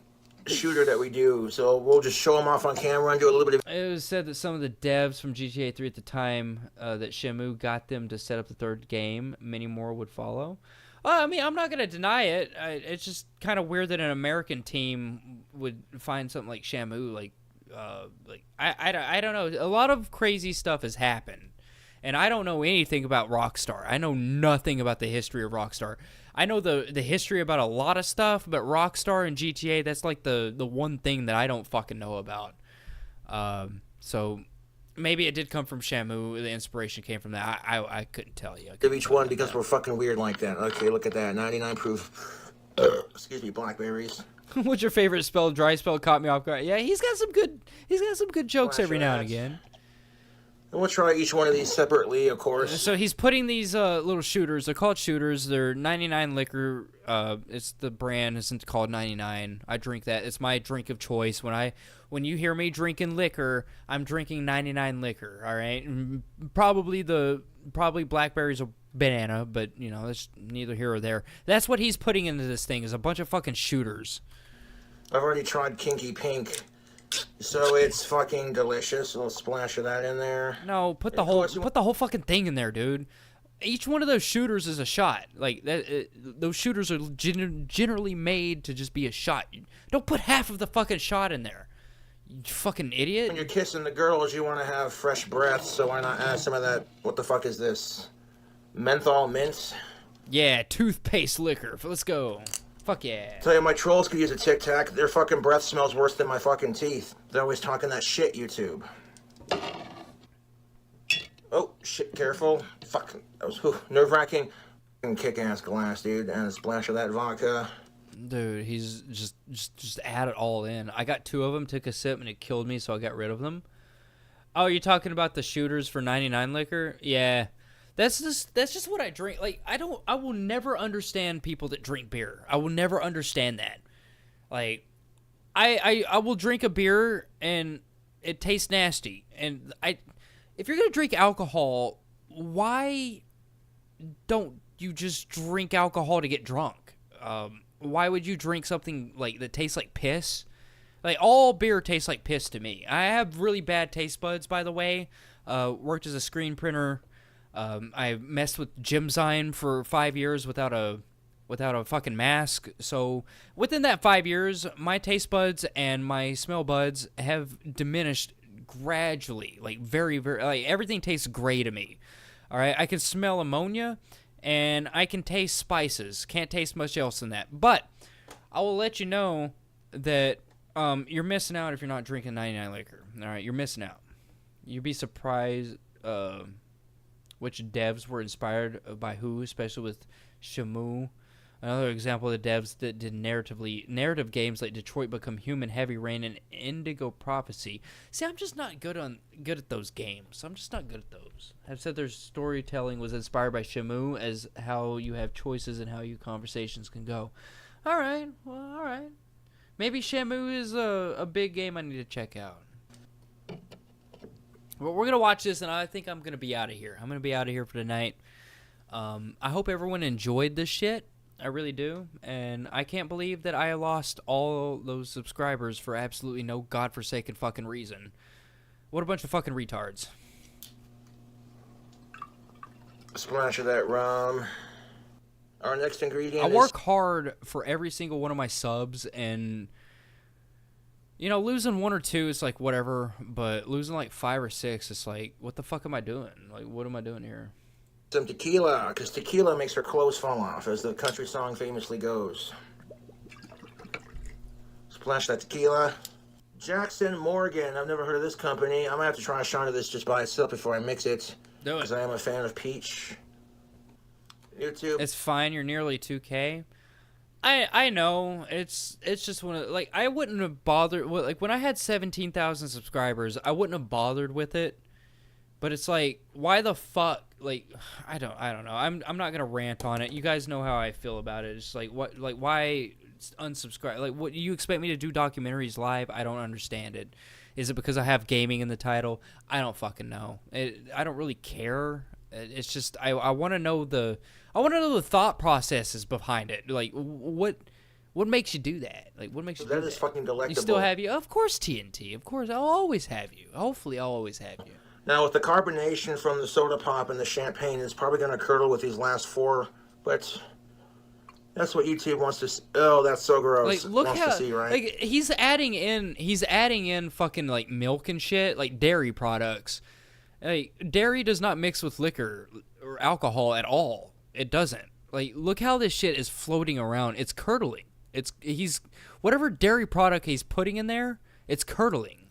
shooter that we do. So we'll just show him off on camera and do a little bit of... It was said that some of the devs from GTA 3 at the time, that Shamu got them to set up the third game. Many more would follow. I mean, I'm not going to deny it. It's just kind of weird that an American team would find something like Shamu. I don't know. A lot of crazy stuff has happened. And I don't know anything about Rockstar. I know nothing about the history of Rockstar. I know the history about a lot of stuff, but Rockstar and GTA, that's like the one thing that I don't fucking know about. So maybe it did come from Shamu. The inspiration came from that. I couldn't tell you. Of each one because we're fucking weird like that. Okay, look at that. 99 proof. Blackberries. What's your favorite spell? Dry spell caught me off guard. Yeah, he's got some good jokes every now and again. And we'll try each one of these separately, of course. So he's putting these little shooters. They're called shooters. They're 99 liquor. It's the brand isn't called 99. I drink that. It's my drink of choice. When you hear me drinking liquor, I'm drinking 99 liquor. All right. Probably blackberries or banana, but that's neither here or there. That's what he's putting into this thing is a bunch of fucking shooters. I've already tried Kinky Pink. So it's fucking delicious. A little splash of that in there. No, put the whole fucking thing in there, dude. Each one of those shooters is a shot. Like that, those shooters are generally made to just be a shot. Don't put half of the fucking shot in there. You fucking idiot. When you're kissing the girls, you want to have fresh breath, so why not add some of that? What the fuck is this? Menthol mint? Yeah, toothpaste liquor. Let's go. Fuck yeah. Tell you, my trolls could use a Tic Tac. Their fucking breath smells worse than my fucking teeth. They're always talking that shit, YouTube. Oh, shit, careful. Fuck, that was nerve-wracking. Kick-ass glass, dude. And a splash of that vodka. Dude, he's just add it all in. I got 2 of them, took a sip, and it killed me, so I got rid of them. Oh, you're talking about the shooters for 99 liquor? Yeah. That's just what I drink. Like, I will never understand people that drink beer. I will never understand that. Like, I will drink a beer and it tastes nasty. And if you're going to drink alcohol, why don't you just drink alcohol to get drunk? Why would you drink something like that tastes like piss? Like, all beer tastes like piss to me. I have really bad taste buds, by the way. Worked as a screen printer. I messed with Gymzyme for 5 years without a fucking mask. So within that 5 years, my taste buds and my smell buds have diminished gradually. Like very, very, like everything tastes gray to me. All right, I can smell ammonia and I can taste spices. Can't taste much else than that. But I will let you know that you're missing out if you're not drinking 99 liquor. All right, you're missing out. You'd be surprised which devs were inspired by who, especially with Shamu. Another example of the devs that did narrative games like Detroit Become Human, Heavy Rain, and Indigo Prophecy. See, I'm just not good at those games. I'm just not good at those. Have said their storytelling was inspired by Shamu as how you have choices and how your conversations can go. All right, well, all right. Maybe Shamu is a big game I need to check out. But we're gonna watch this, and I think I'm gonna be out of here. I'm gonna be out of here for tonight. I hope everyone enjoyed this shit. I really do, and I can't believe that I lost all those subscribers for absolutely no godforsaken fucking reason. What a bunch of fucking retards. Splash of that rum. Our next ingredient I work hard for every single one of my subs, and you know, losing 1 or 2 is like whatever, but losing like 5 or 6, it's like, what the fuck am I doing? Like, what am I doing here? some tequila, because tequila makes her clothes fall off, as the country song famously goes. Splash that tequila. Jackson Morgan. I've never heard of this company. I'm going to have to try a shot of this just by itself before I mix it. Do it. Because I am a fan of peach. YouTube. It's fine. You're nearly 2K. I know. It's just one of, like, I wouldn't have bothered. Like, when I had 17,000 subscribers, I wouldn't have bothered with it. But it's like, why the fuck? Like, I don't know. I'm not gonna rant on it. You guys know how I feel about it. It's like, what? Like, why unsubscribe? Like, what, you expect me to do documentaries live? I don't understand it. Is it because I have gaming in the title? I don't fucking know. I don't really care. It's just I want to know the thought processes behind it. Like, what makes you do that? Like, what makes you do that? That is fucking delectable. You still have you? Of course, TNT. Of course, I'll always have you. Hopefully, I'll always have you. Now, with the carbonation from the soda pop and the champagne, it's probably going to curdle with these last 4, but that's what YouTube wants to see. Oh, that's so gross. Like, look wants how, to see, right? like, he's adding in fucking, like, milk and shit, like, dairy products. Like, dairy does not mix with liquor or alcohol at all. It doesn't. Like, look how this shit is floating around. It's curdling. He's whatever dairy product he's putting in there, it's curdling.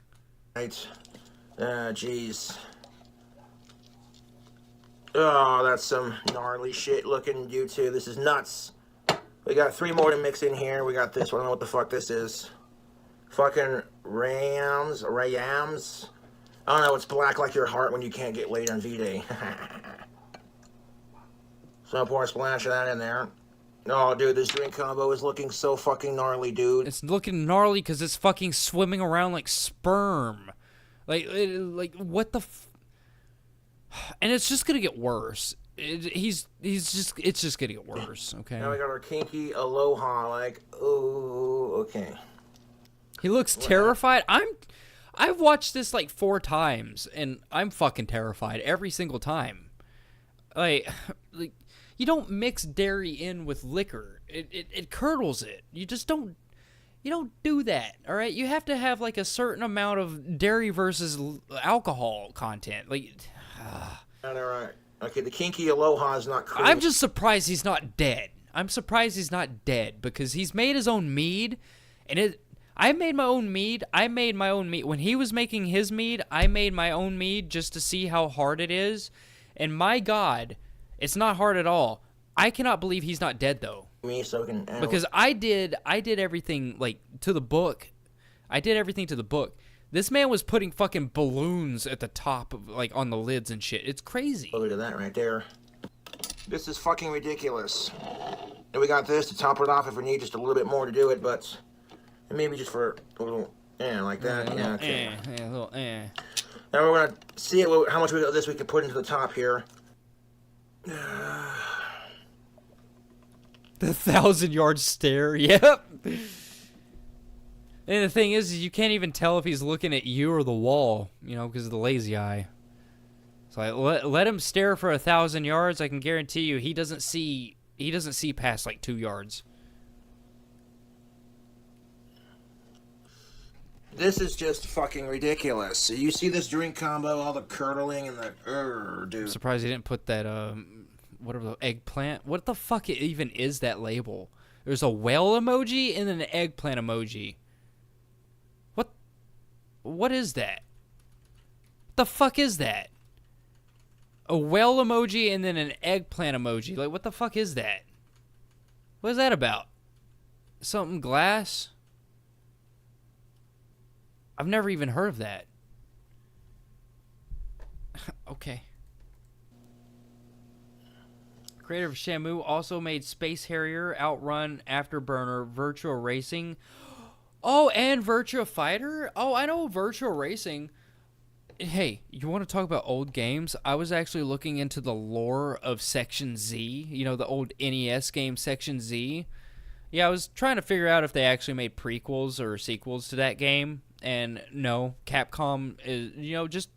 Right. Jeez. Oh, that's some gnarly shit looking YouTube. This is nuts. We got 3 more to mix in here. We got this one. I don't know what the fuck this is. Fucking Rams. I don't know. It's black like your heart when you can't get laid on V-Day. So I'll pour a splash of that in there. Oh, dude, this drink combo is looking so fucking gnarly, dude. It's looking gnarly because it's fucking swimming around like sperm. Like what the and it's just gonna get worse. It's just gonna get worse, okay? Now we got our kinky aloha, like, ooh, okay. He looks terrified. I've watched this like 4 times, and I'm fucking terrified every single time. Like you don't mix dairy in with liquor. It curdles it. You just don't. You don't do that, all right? You have to have, like, a certain amount of dairy versus alcohol content. Like, All right. Okay, the kinky aloha is not crazy. I'm just surprised he's not dead. I'm surprised he's not dead because he's made his own mead, and I made my own mead. When he was making his mead, I made my own mead just to see how hard it is, and my God, it's not hard at all. I cannot believe he's not dead, though. Because I did everything, like, to the book. I did everything to the book. This man was putting fucking balloons at the top of, like, on the lids and shit. It's crazy. Look at that right there. This is fucking ridiculous. And we got this to top it off if we need just a little bit more to do it, but maybe just for a little, like that. Yeah, okay. A little. Now we're gonna see how much of this we can put into the top here. The 1,000-yard stare. Yep. And the thing is you can't even tell if he's looking at you or the wall, because of the lazy eye. So let him stare for 1,000 yards. I can guarantee you he doesn't see past like 2 yards. This is just fucking ridiculous. So you see this drink combo, all the curdling and the dude. I'm surprised he didn't put that whatever the eggplant. What the fuck even is that label? There's a whale emoji and then an eggplant emoji. What is that? What the fuck is that? A whale emoji and then an eggplant emoji. Like, what the fuck is that? What is that about? Something glass? I've never even heard of that. Okay. Creator of Shamu also made Space Harrier, Outrun, Afterburner, Virtua Racing. Oh, and Virtua Fighter? Oh, I know Virtua Racing. Hey, you want to talk about old games? I was actually looking into the lore of Section Z. You know, the old NES game Section Z. Yeah, I was trying to figure out if they actually made prequels or sequels to that game. And no, Capcom is, you know, just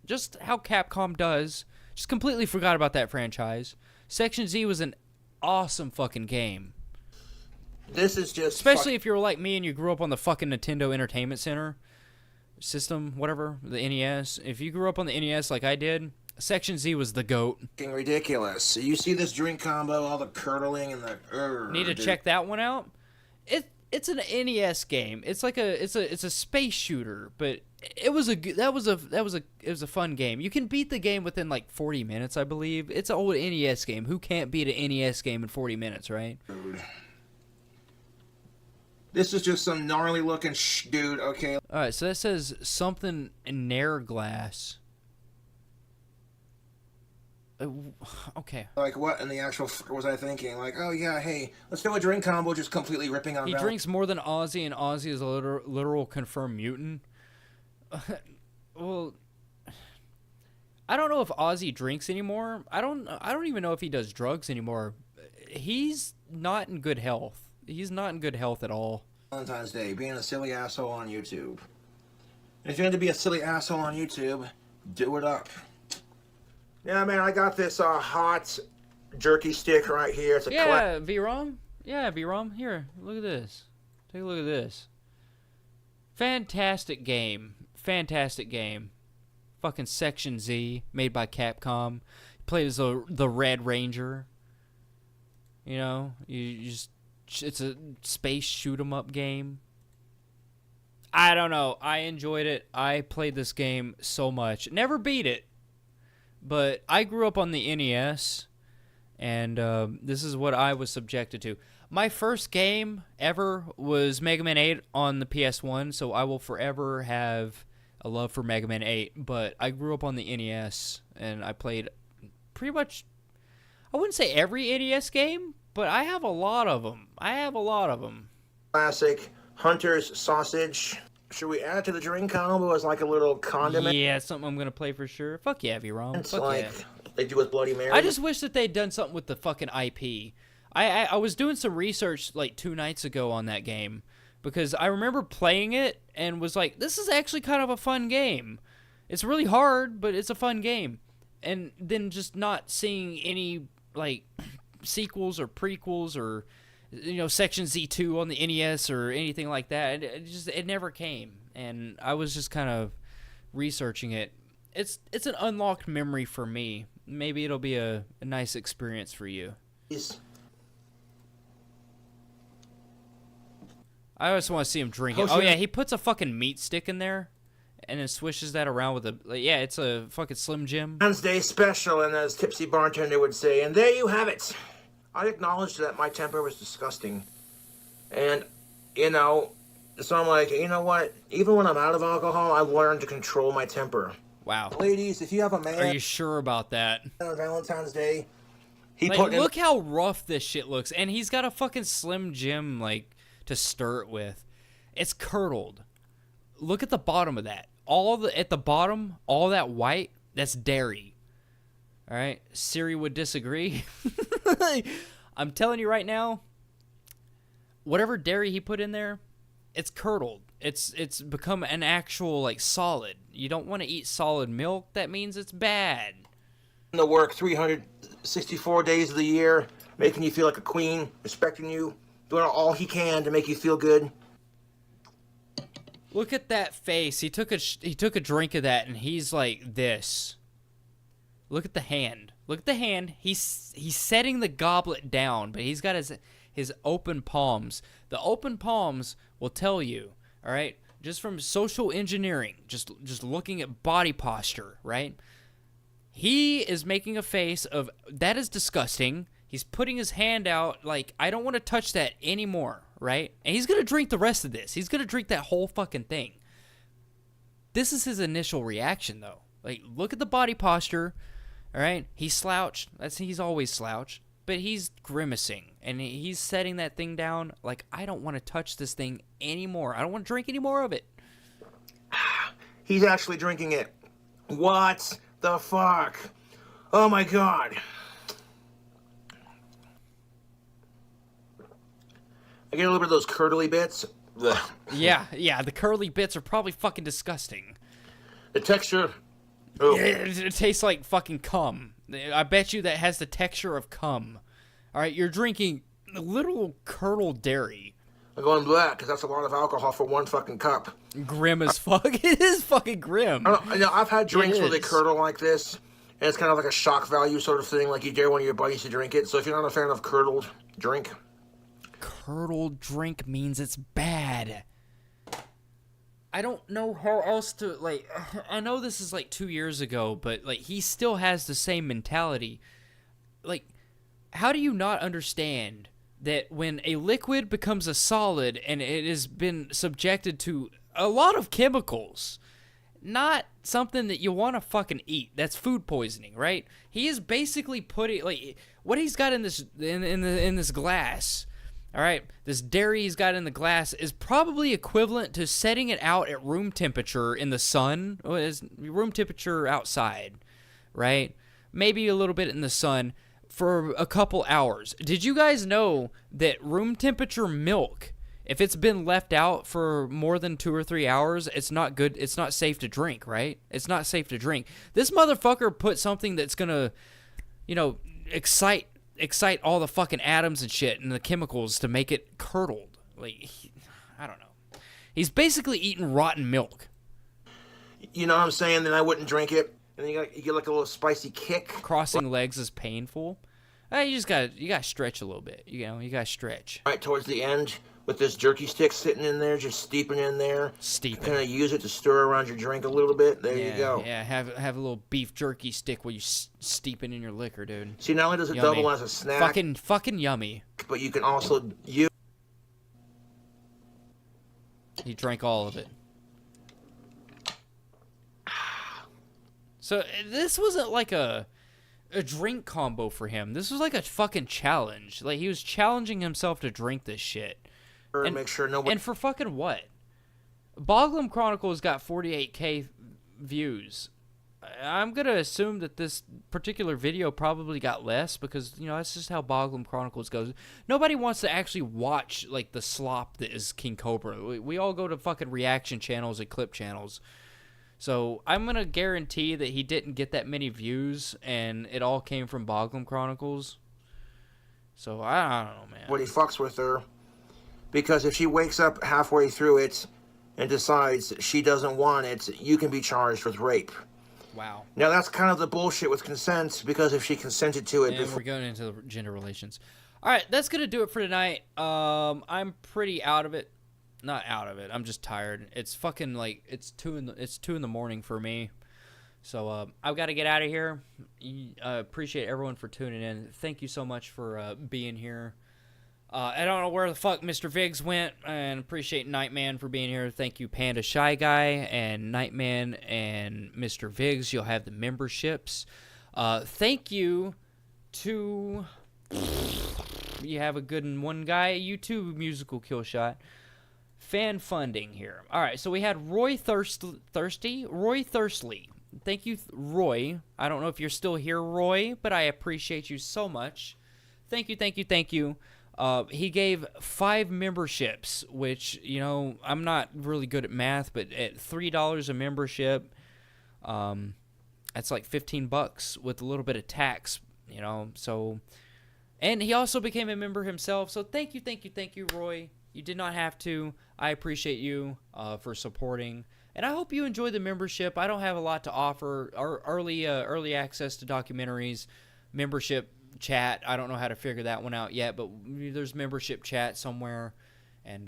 how Capcom does. Just completely forgot about that franchise. Section Z was an awesome fucking game. This is just... Especially if you're like me and you grew up on the fucking Nintendo Entertainment Center system, whatever, the NES. If you grew up on the NES like I did, Section Z was the GOAT. Fucking ridiculous. You see this drink combo, all the curdling and the... Need to check that one out? It's an NES game. It's like it's a space shooter, but it was a fun game. You can beat the game within like 40 minutes, I believe. It's an old NES game. Who can't beat an NES game in 40 minutes, right? This is just some gnarly looking dude, okay? Alright, so that says something Nair glass. Okay. Like, what in the actual was I thinking? Like, oh yeah, hey, let's do a drink combo, just completely ripping on. He drinks more than Ozzy, and Ozzy is a literal confirmed mutant. Well, I don't know if Ozzy drinks anymore. I don't even know if he does drugs anymore. He's not in good health. He's not in good health at all. Valentine's Day, being a silly asshole on YouTube. And if you're going to be a silly asshole on YouTube, do it up. Yeah, man, I got this hot jerky stick right here. It's a V-ROM. Yeah, V-ROM. Here, look at this. Take a look at this. Fantastic game. Fantastic game. Fucking Section Z, made by Capcom. Played as the Red Ranger. You know, you just... It's a space shoot-'em-up game. I don't know. I enjoyed it. I played this game so much. Never beat it. But I grew up on the NES, and this is what I was subjected to. My first game ever was Mega Man 8 on the PS1, so I will forever have a love for Mega Man 8. But I grew up on the NES, and I played pretty much, I wouldn't say every NES game, but I have a lot of them. Classic Hunter's Sausage. Should we add to the drink combo as like a little condiment? Yeah, something I'm gonna play for sure. Fuck yeah, V-ROM. It's Fuck like yeah. They do with Bloody Mary. I just wish that they'd done something with the fucking IP. I was doing some research like 2 nights ago on that game because I remember playing it and was like, this is actually kind of a fun game. It's really hard, but it's a fun game. And then just not seeing any like sequels or prequels or, you know, Section Z2 on the NES or anything like that. It never came, and I was just kind of researching it. It's an unlocked memory for me. Maybe it'll be a nice experience for you. I just want to see him drink it. Oh yeah, he puts a fucking meat stick in there, and then swishes that around with it's a fucking Slim Jim. Valentine's Day special, and as Tipsy Bartender would say, and there you have it. I acknowledged that my temper was disgusting. And, you know, so I'm like, you know what? Even when I'm out of alcohol, I've learned to control my temper. Wow. Ladies, if you have a man... Are you sure about that? On Valentine's Day, look how rough this shit looks. And he's got a fucking Slim Jim, like, to stir it with. It's curdled. Look at the bottom of that. At the bottom, all that white, that's dairy. All right? Siri would disagree. I'm telling you right now, whatever dairy he put in there, it's curdled. It's become an actual like solid. You don't want to eat solid milk. That means it's bad. The work 364 days of the year, making you feel like a queen, respecting you, doing all he can to make you feel good. Look at that face. He took a drink of that and he's like this. Look at the hand. Look at the hand. He's setting the goblet down, but he's got his open palms. The open palms will tell you, all right, just from social engineering, just looking at body posture, right? He is making a face of, that is disgusting. He's putting his hand out like, I don't want to touch that anymore, right? And he's going to drink the rest of this. He's going to drink that whole fucking thing. This is his initial reaction, though. Like, look at the body posture, all right? He's slouched. He's always slouched. But he's grimacing, and he's setting that thing down like, I don't want to touch this thing anymore. I don't want to drink any more of it. He's actually drinking it. What the fuck? Oh, my God. I get a little bit of those curdly bits. Ugh. Yeah, the curly bits are probably fucking disgusting. The texture. Oh. It tastes like fucking cum. I bet you that has the texture of cum. All right, you're drinking literal curdled dairy. I'm going black because that's a lot of alcohol for one fucking cup. Grim as fuck. It is fucking grim. I've had drinks where they curdle like this, and it's kind of like a shock value sort of thing, like you dare one of your buddies to drink it. So if you're not a fan of curdled drink... Curdled drink means it's bad. I don't know how else to, like, I know this is like 2 years ago, but like he still has the same mentality. Like, how do you not understand that when a liquid becomes a solid and it has been subjected to a lot of chemicals, not something that you want to fucking eat? That's food poisoning, right? He is basically putting, like, what he's got in this in this glass. All right, this dairy he's got in the glass is probably equivalent to setting it out at room temperature in the sun. Well, it's room temperature outside, right? Maybe a little bit in the sun for a couple hours. Did you guys know that room temperature milk, if it's been left out for more than 2 or 3 hours, it's not good. It's not safe to drink, right? It's not safe to drink. This motherfucker put something that's gonna, excite all the fucking atoms and shit and the chemicals to make it curdled. Like, I don't know. He's basically eating rotten milk. You know what I'm saying? Then I wouldn't drink it. And then you get like a little spicy kick. Crossing legs is painful. You gotta stretch a little bit. You gotta stretch. Right towards the end, with this jerky stick sitting in there, just steeping in there. Kind of use it to stir around your drink a little bit. There you go. Yeah, have a little beef jerky stick while you steeping in your liquor, dude. See, not only does it double as a snack, fucking yummy. But you can also use. He drank all of it. So this wasn't like a drink combo for him. This was like a fucking challenge. Like, he was challenging himself to drink this shit. And make sure nobody. And for fucking what? Boglum Chronicles got 48K views. I'm gonna assume that this particular video probably got less because that's just how Boglum Chronicles goes. Nobody wants to actually watch like the slop that is King Cobra. We all go to fucking reaction channels and clip channels. So I'm gonna guarantee that he didn't get that many views, and it all came from Boglum Chronicles. So I don't know, man. What he fucks with her. Because if she wakes up halfway through it and decides she doesn't want it, you can be charged with rape. Wow. Now, that's kind of the bullshit with consent, because if she consented to it before... we're going into gender relations. All right, that's going to do it for tonight. I'm pretty out of it. Not out of it. I'm just tired. It's fucking like, it's 2 in the morning for me. So I've got to get out of here. Appreciate everyone for tuning in. Thank you so much for being here. I don't know where the fuck Mr. Viggs went, and appreciate Nightman for being here. Thank you, Panda Shy Guy, and Nightman, and Mr. Viggs. You'll have the memberships. Thank you to... You have a good one, guy. You too, Musical Kill Shot. Fan funding here. All right, so we had Roy Thirsty? Roy Thirsley. Thank you, Roy. I don't know if you're still here, Roy, but I appreciate you so much. Thank you. He gave 5 memberships, which, I'm not really good at math, but at $3 a membership, that's like $15 with a little bit of tax, so, and he also became a member himself, so thank you, Roy. You did not have to. I appreciate you for supporting, and I hope you enjoy the membership. I don't have a lot to offer. Early access to documentaries, membership chat. I don't know how to figure that one out yet, but there's membership chat somewhere, and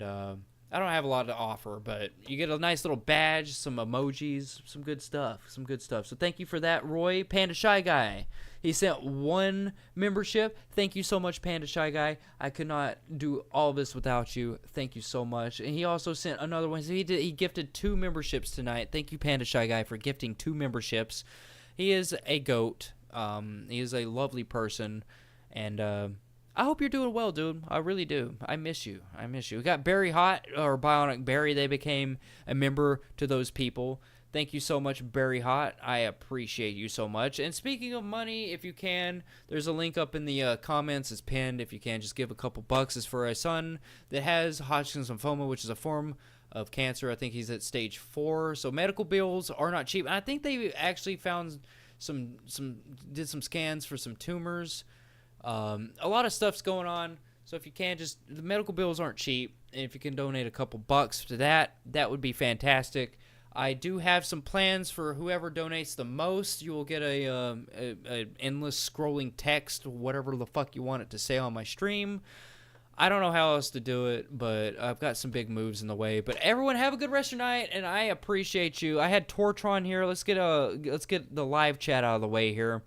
I don't have a lot to offer, but you get a nice little badge, some emojis, some good stuff. So thank you for that, Roy. Panda Shy Guy. He sent 1 membership. Thank you so much, Panda Shy Guy. I could not do all this without you. Thank you so much. And he also sent another one. So he gifted 2 memberships tonight. Thank you, Panda Shy Guy, for gifting 2 memberships. He is a goat. He is a lovely person. And I hope you're doing well, dude. I really do. I miss you. We got Barry Hot, or Bionic Barry. They became a member to those people. Thank you so much, Barry Hot. I appreciate you so much. And speaking of money, if you can, there's a link up in the comments. It's pinned. If you can, just give a couple bucks. It's for a son that has Hodgkin's lymphoma, which is a form of cancer. I think he's at stage 4. So medical bills are not cheap. And I think they actually found did some scans for some tumors. A lot of stuff's going on, so if you can, the medical bills aren't cheap, and if you can donate a couple bucks to that would be fantastic. I do have some plans for whoever donates the most. You will get a endless scrolling text, whatever the fuck you want it to say on my stream. I don't know how else to do it, but I've got some big moves in the way. But everyone, have a good rest of your night, and I appreciate you. I had Tortron here. Let's get the live chat out of the way here.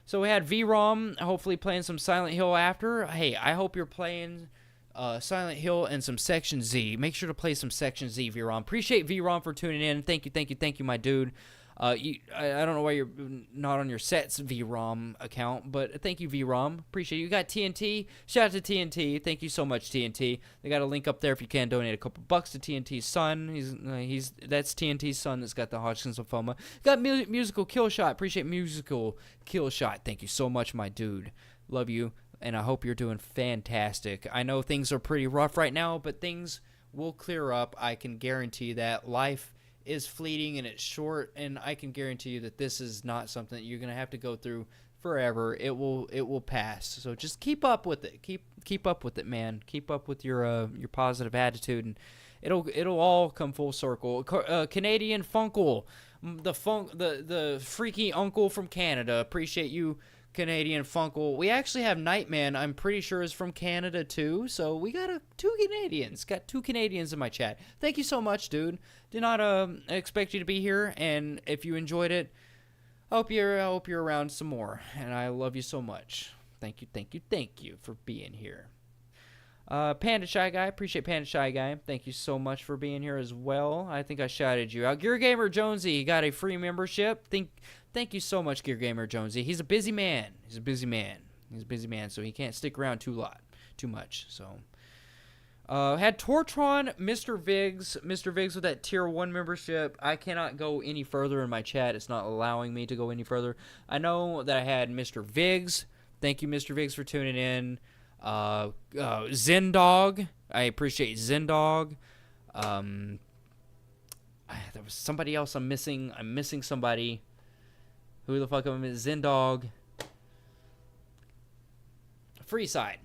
So we had VROM, hopefully playing some Silent Hill after. Hey, I hope you're playing Silent Hill and some Section Z. Make sure to play some Section Z, VROM. Appreciate VROM for tuning in. Thank you, my dude. I don't know why you're not on your sets VROM account, but thank you, VROM. Appreciate you. You got TNT. Shout out to TNT. Thank you so much, TNT. They got a link up there if you can donate a couple bucks to TNT's son. That's TNT's son that's got the Hodgkin's lymphoma. Got Musical Kill Shot. Appreciate Musical Kill Shot. Thank you so much, my dude. Love you, and I hope you're doing fantastic. I know things are pretty rough right now, but things will clear up. I can guarantee that. Life is fleeting and it's short, and I can guarantee you that this is not something that you're gonna have to go through forever. It will pass. So just keep up with it. Keep up with it, man. Keep up with your positive attitude, and it'll all come full circle. Canadian Funkle, the freaky uncle from Canada. Appreciate you, Canadian Funkle. We actually have Nightman, I'm pretty sure, is from Canada too. So we got 2 Canadians. Got 2 Canadians in my chat. Thank you so much, dude. Did not expect you to be here, and if you enjoyed it, I hope you're around some more. And I love you so much. Thank you for being here. Panda Shy Guy, appreciate Panda Shy Guy. Thank you so much for being here as well. I think I shouted you out. Gear Gamer Jonesy got a free membership. Thank you so much, Gear Gamer Jonesy. He's a busy man. So he can't stick around too much. So had Tortron, Mr. Viggs with that tier 1 membership. I cannot go any further in my chat. It's not allowing me to go any further. I know that I had Mr. Viggs. Thank you, Mr. Viggs, for tuning in. Zendog. I appreciate Zendog. There was somebody else I'm missing. I'm missing somebody. Who the fuck am I? Zendog. Freeside.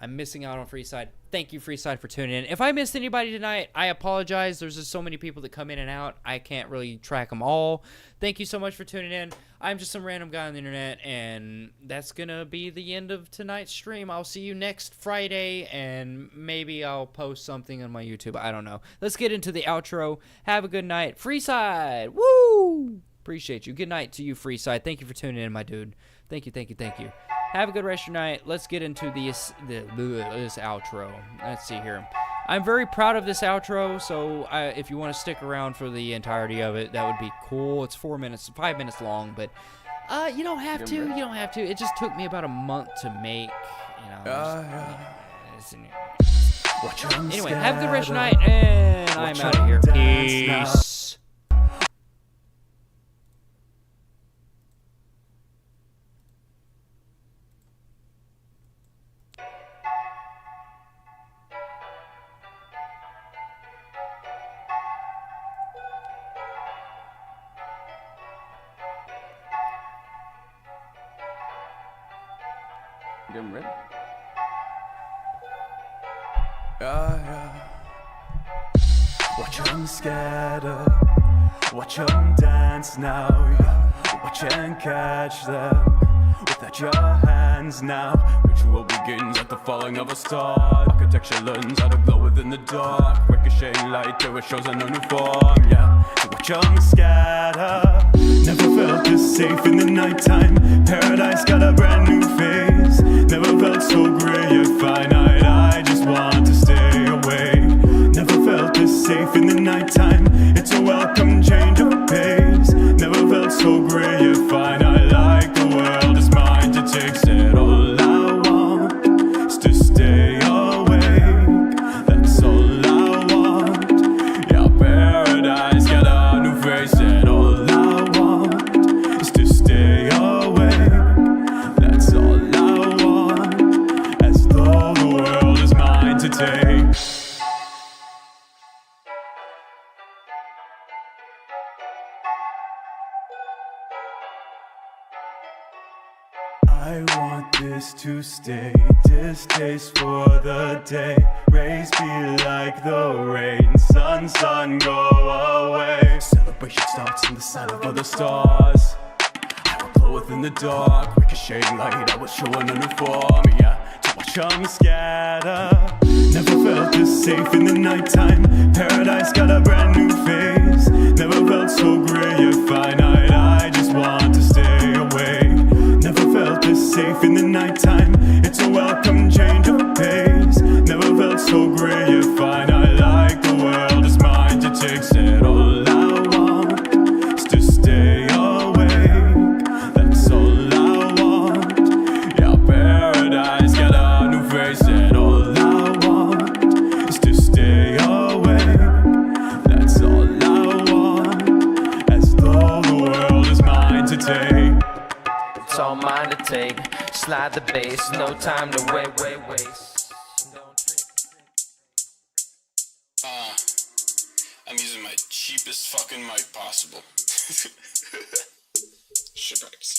I'm missing out on Freeside. Thank you, Freeside, for tuning in. If I missed anybody tonight, I apologize. There's just so many people that come in and out. I can't really track them all. Thank you so much for tuning in. I'm just some random guy on the internet, and that's going to be the end of tonight's stream. I'll see you next Friday, and maybe I'll post something on my YouTube. I don't know. Let's get into the outro. Have a good night. Freeside! Woo! Appreciate you. Good night to you, Freeside. Thank you for tuning in, my dude. Thank you. Have a good rest of your night. Let's get into this outro. Let's see here. I'm very proud of this outro, so if you want to stick around for the entirety of it, that would be cool. It's 5 minutes long, but you don't have to. It just took me about a month to make. Anyway, have a good rest of your night, and I'm out of here. Peace. Getting ready. Watch them scatter, watch them dance now. Watch and catch them with the at your hands now. Ritual begins at the falling of a star. Architecture learns how to glow within the dark. Ricocheting light till it shows a new form. Yeah, so watch them scatter. Never felt this safe in the nighttime. Paradise got a brand new face. Never felt so gray yet finite. I just want to stay awake. Never felt this safe in the nighttime. It's a welcome change of pace. Never felt so gray yet finite. Like the world is mine to take. Said all I want is to stay awake. That's all I want. Yeah, paradise got a new face. Said all I want is to stay awake. That's all I want. As though the world is mine to take. I want this to stay, distaste for the day. Rays be like the rain, sun, go away. Celebration starts in the sight of other stars. I will glow within the dark, ricocheting light, I will show a new form. Yeah, to watch them scatter. Never felt this safe in the nighttime. Paradise got a brand new face. Never felt so gray yet finite. I just want to stay away. Never felt this safe in the nighttime. It's a welcome change of pace. Never felt so gray yet finite. Like the world is mine to take. Said all I want is to stay awake. That's all I want. Yeah, paradise got a new face. Said all I want is to stay awake. That's all I want. As though the world is mine to take. It's all mine to take. Slide the bass, no time to waste. I'm using my cheapest fucking mic possible. Shippers.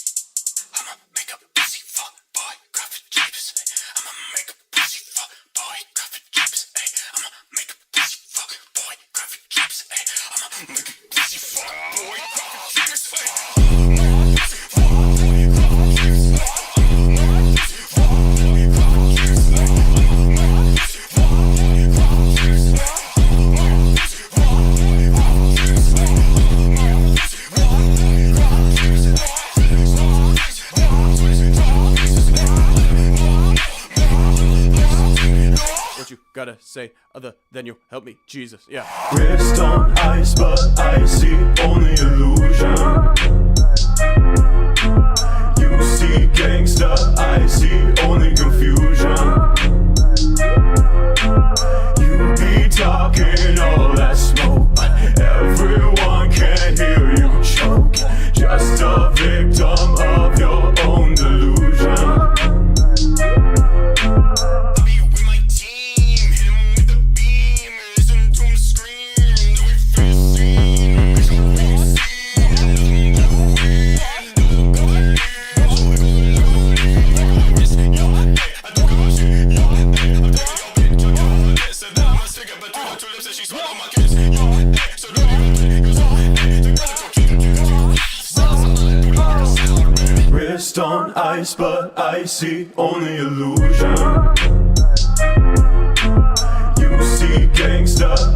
I'ma make a pussy fuck boy, grab it jeeps. I'ma make a pussy fuck boy, grab it jeeps. I'ma make a pussy fuck boy, grab it jeeps. I'ma make a pussy fuck boy, grab it jeeps. What you gotta say other than you help me, Jesus, yeah. Wrist on ice, but I see only illusion. You see gangsta, I see only confusion. You be talking all that smoke, but everyone can hear you choke. Just a victim of your own delusion. Wrist on ice, but I see only illusion. You see gangsta,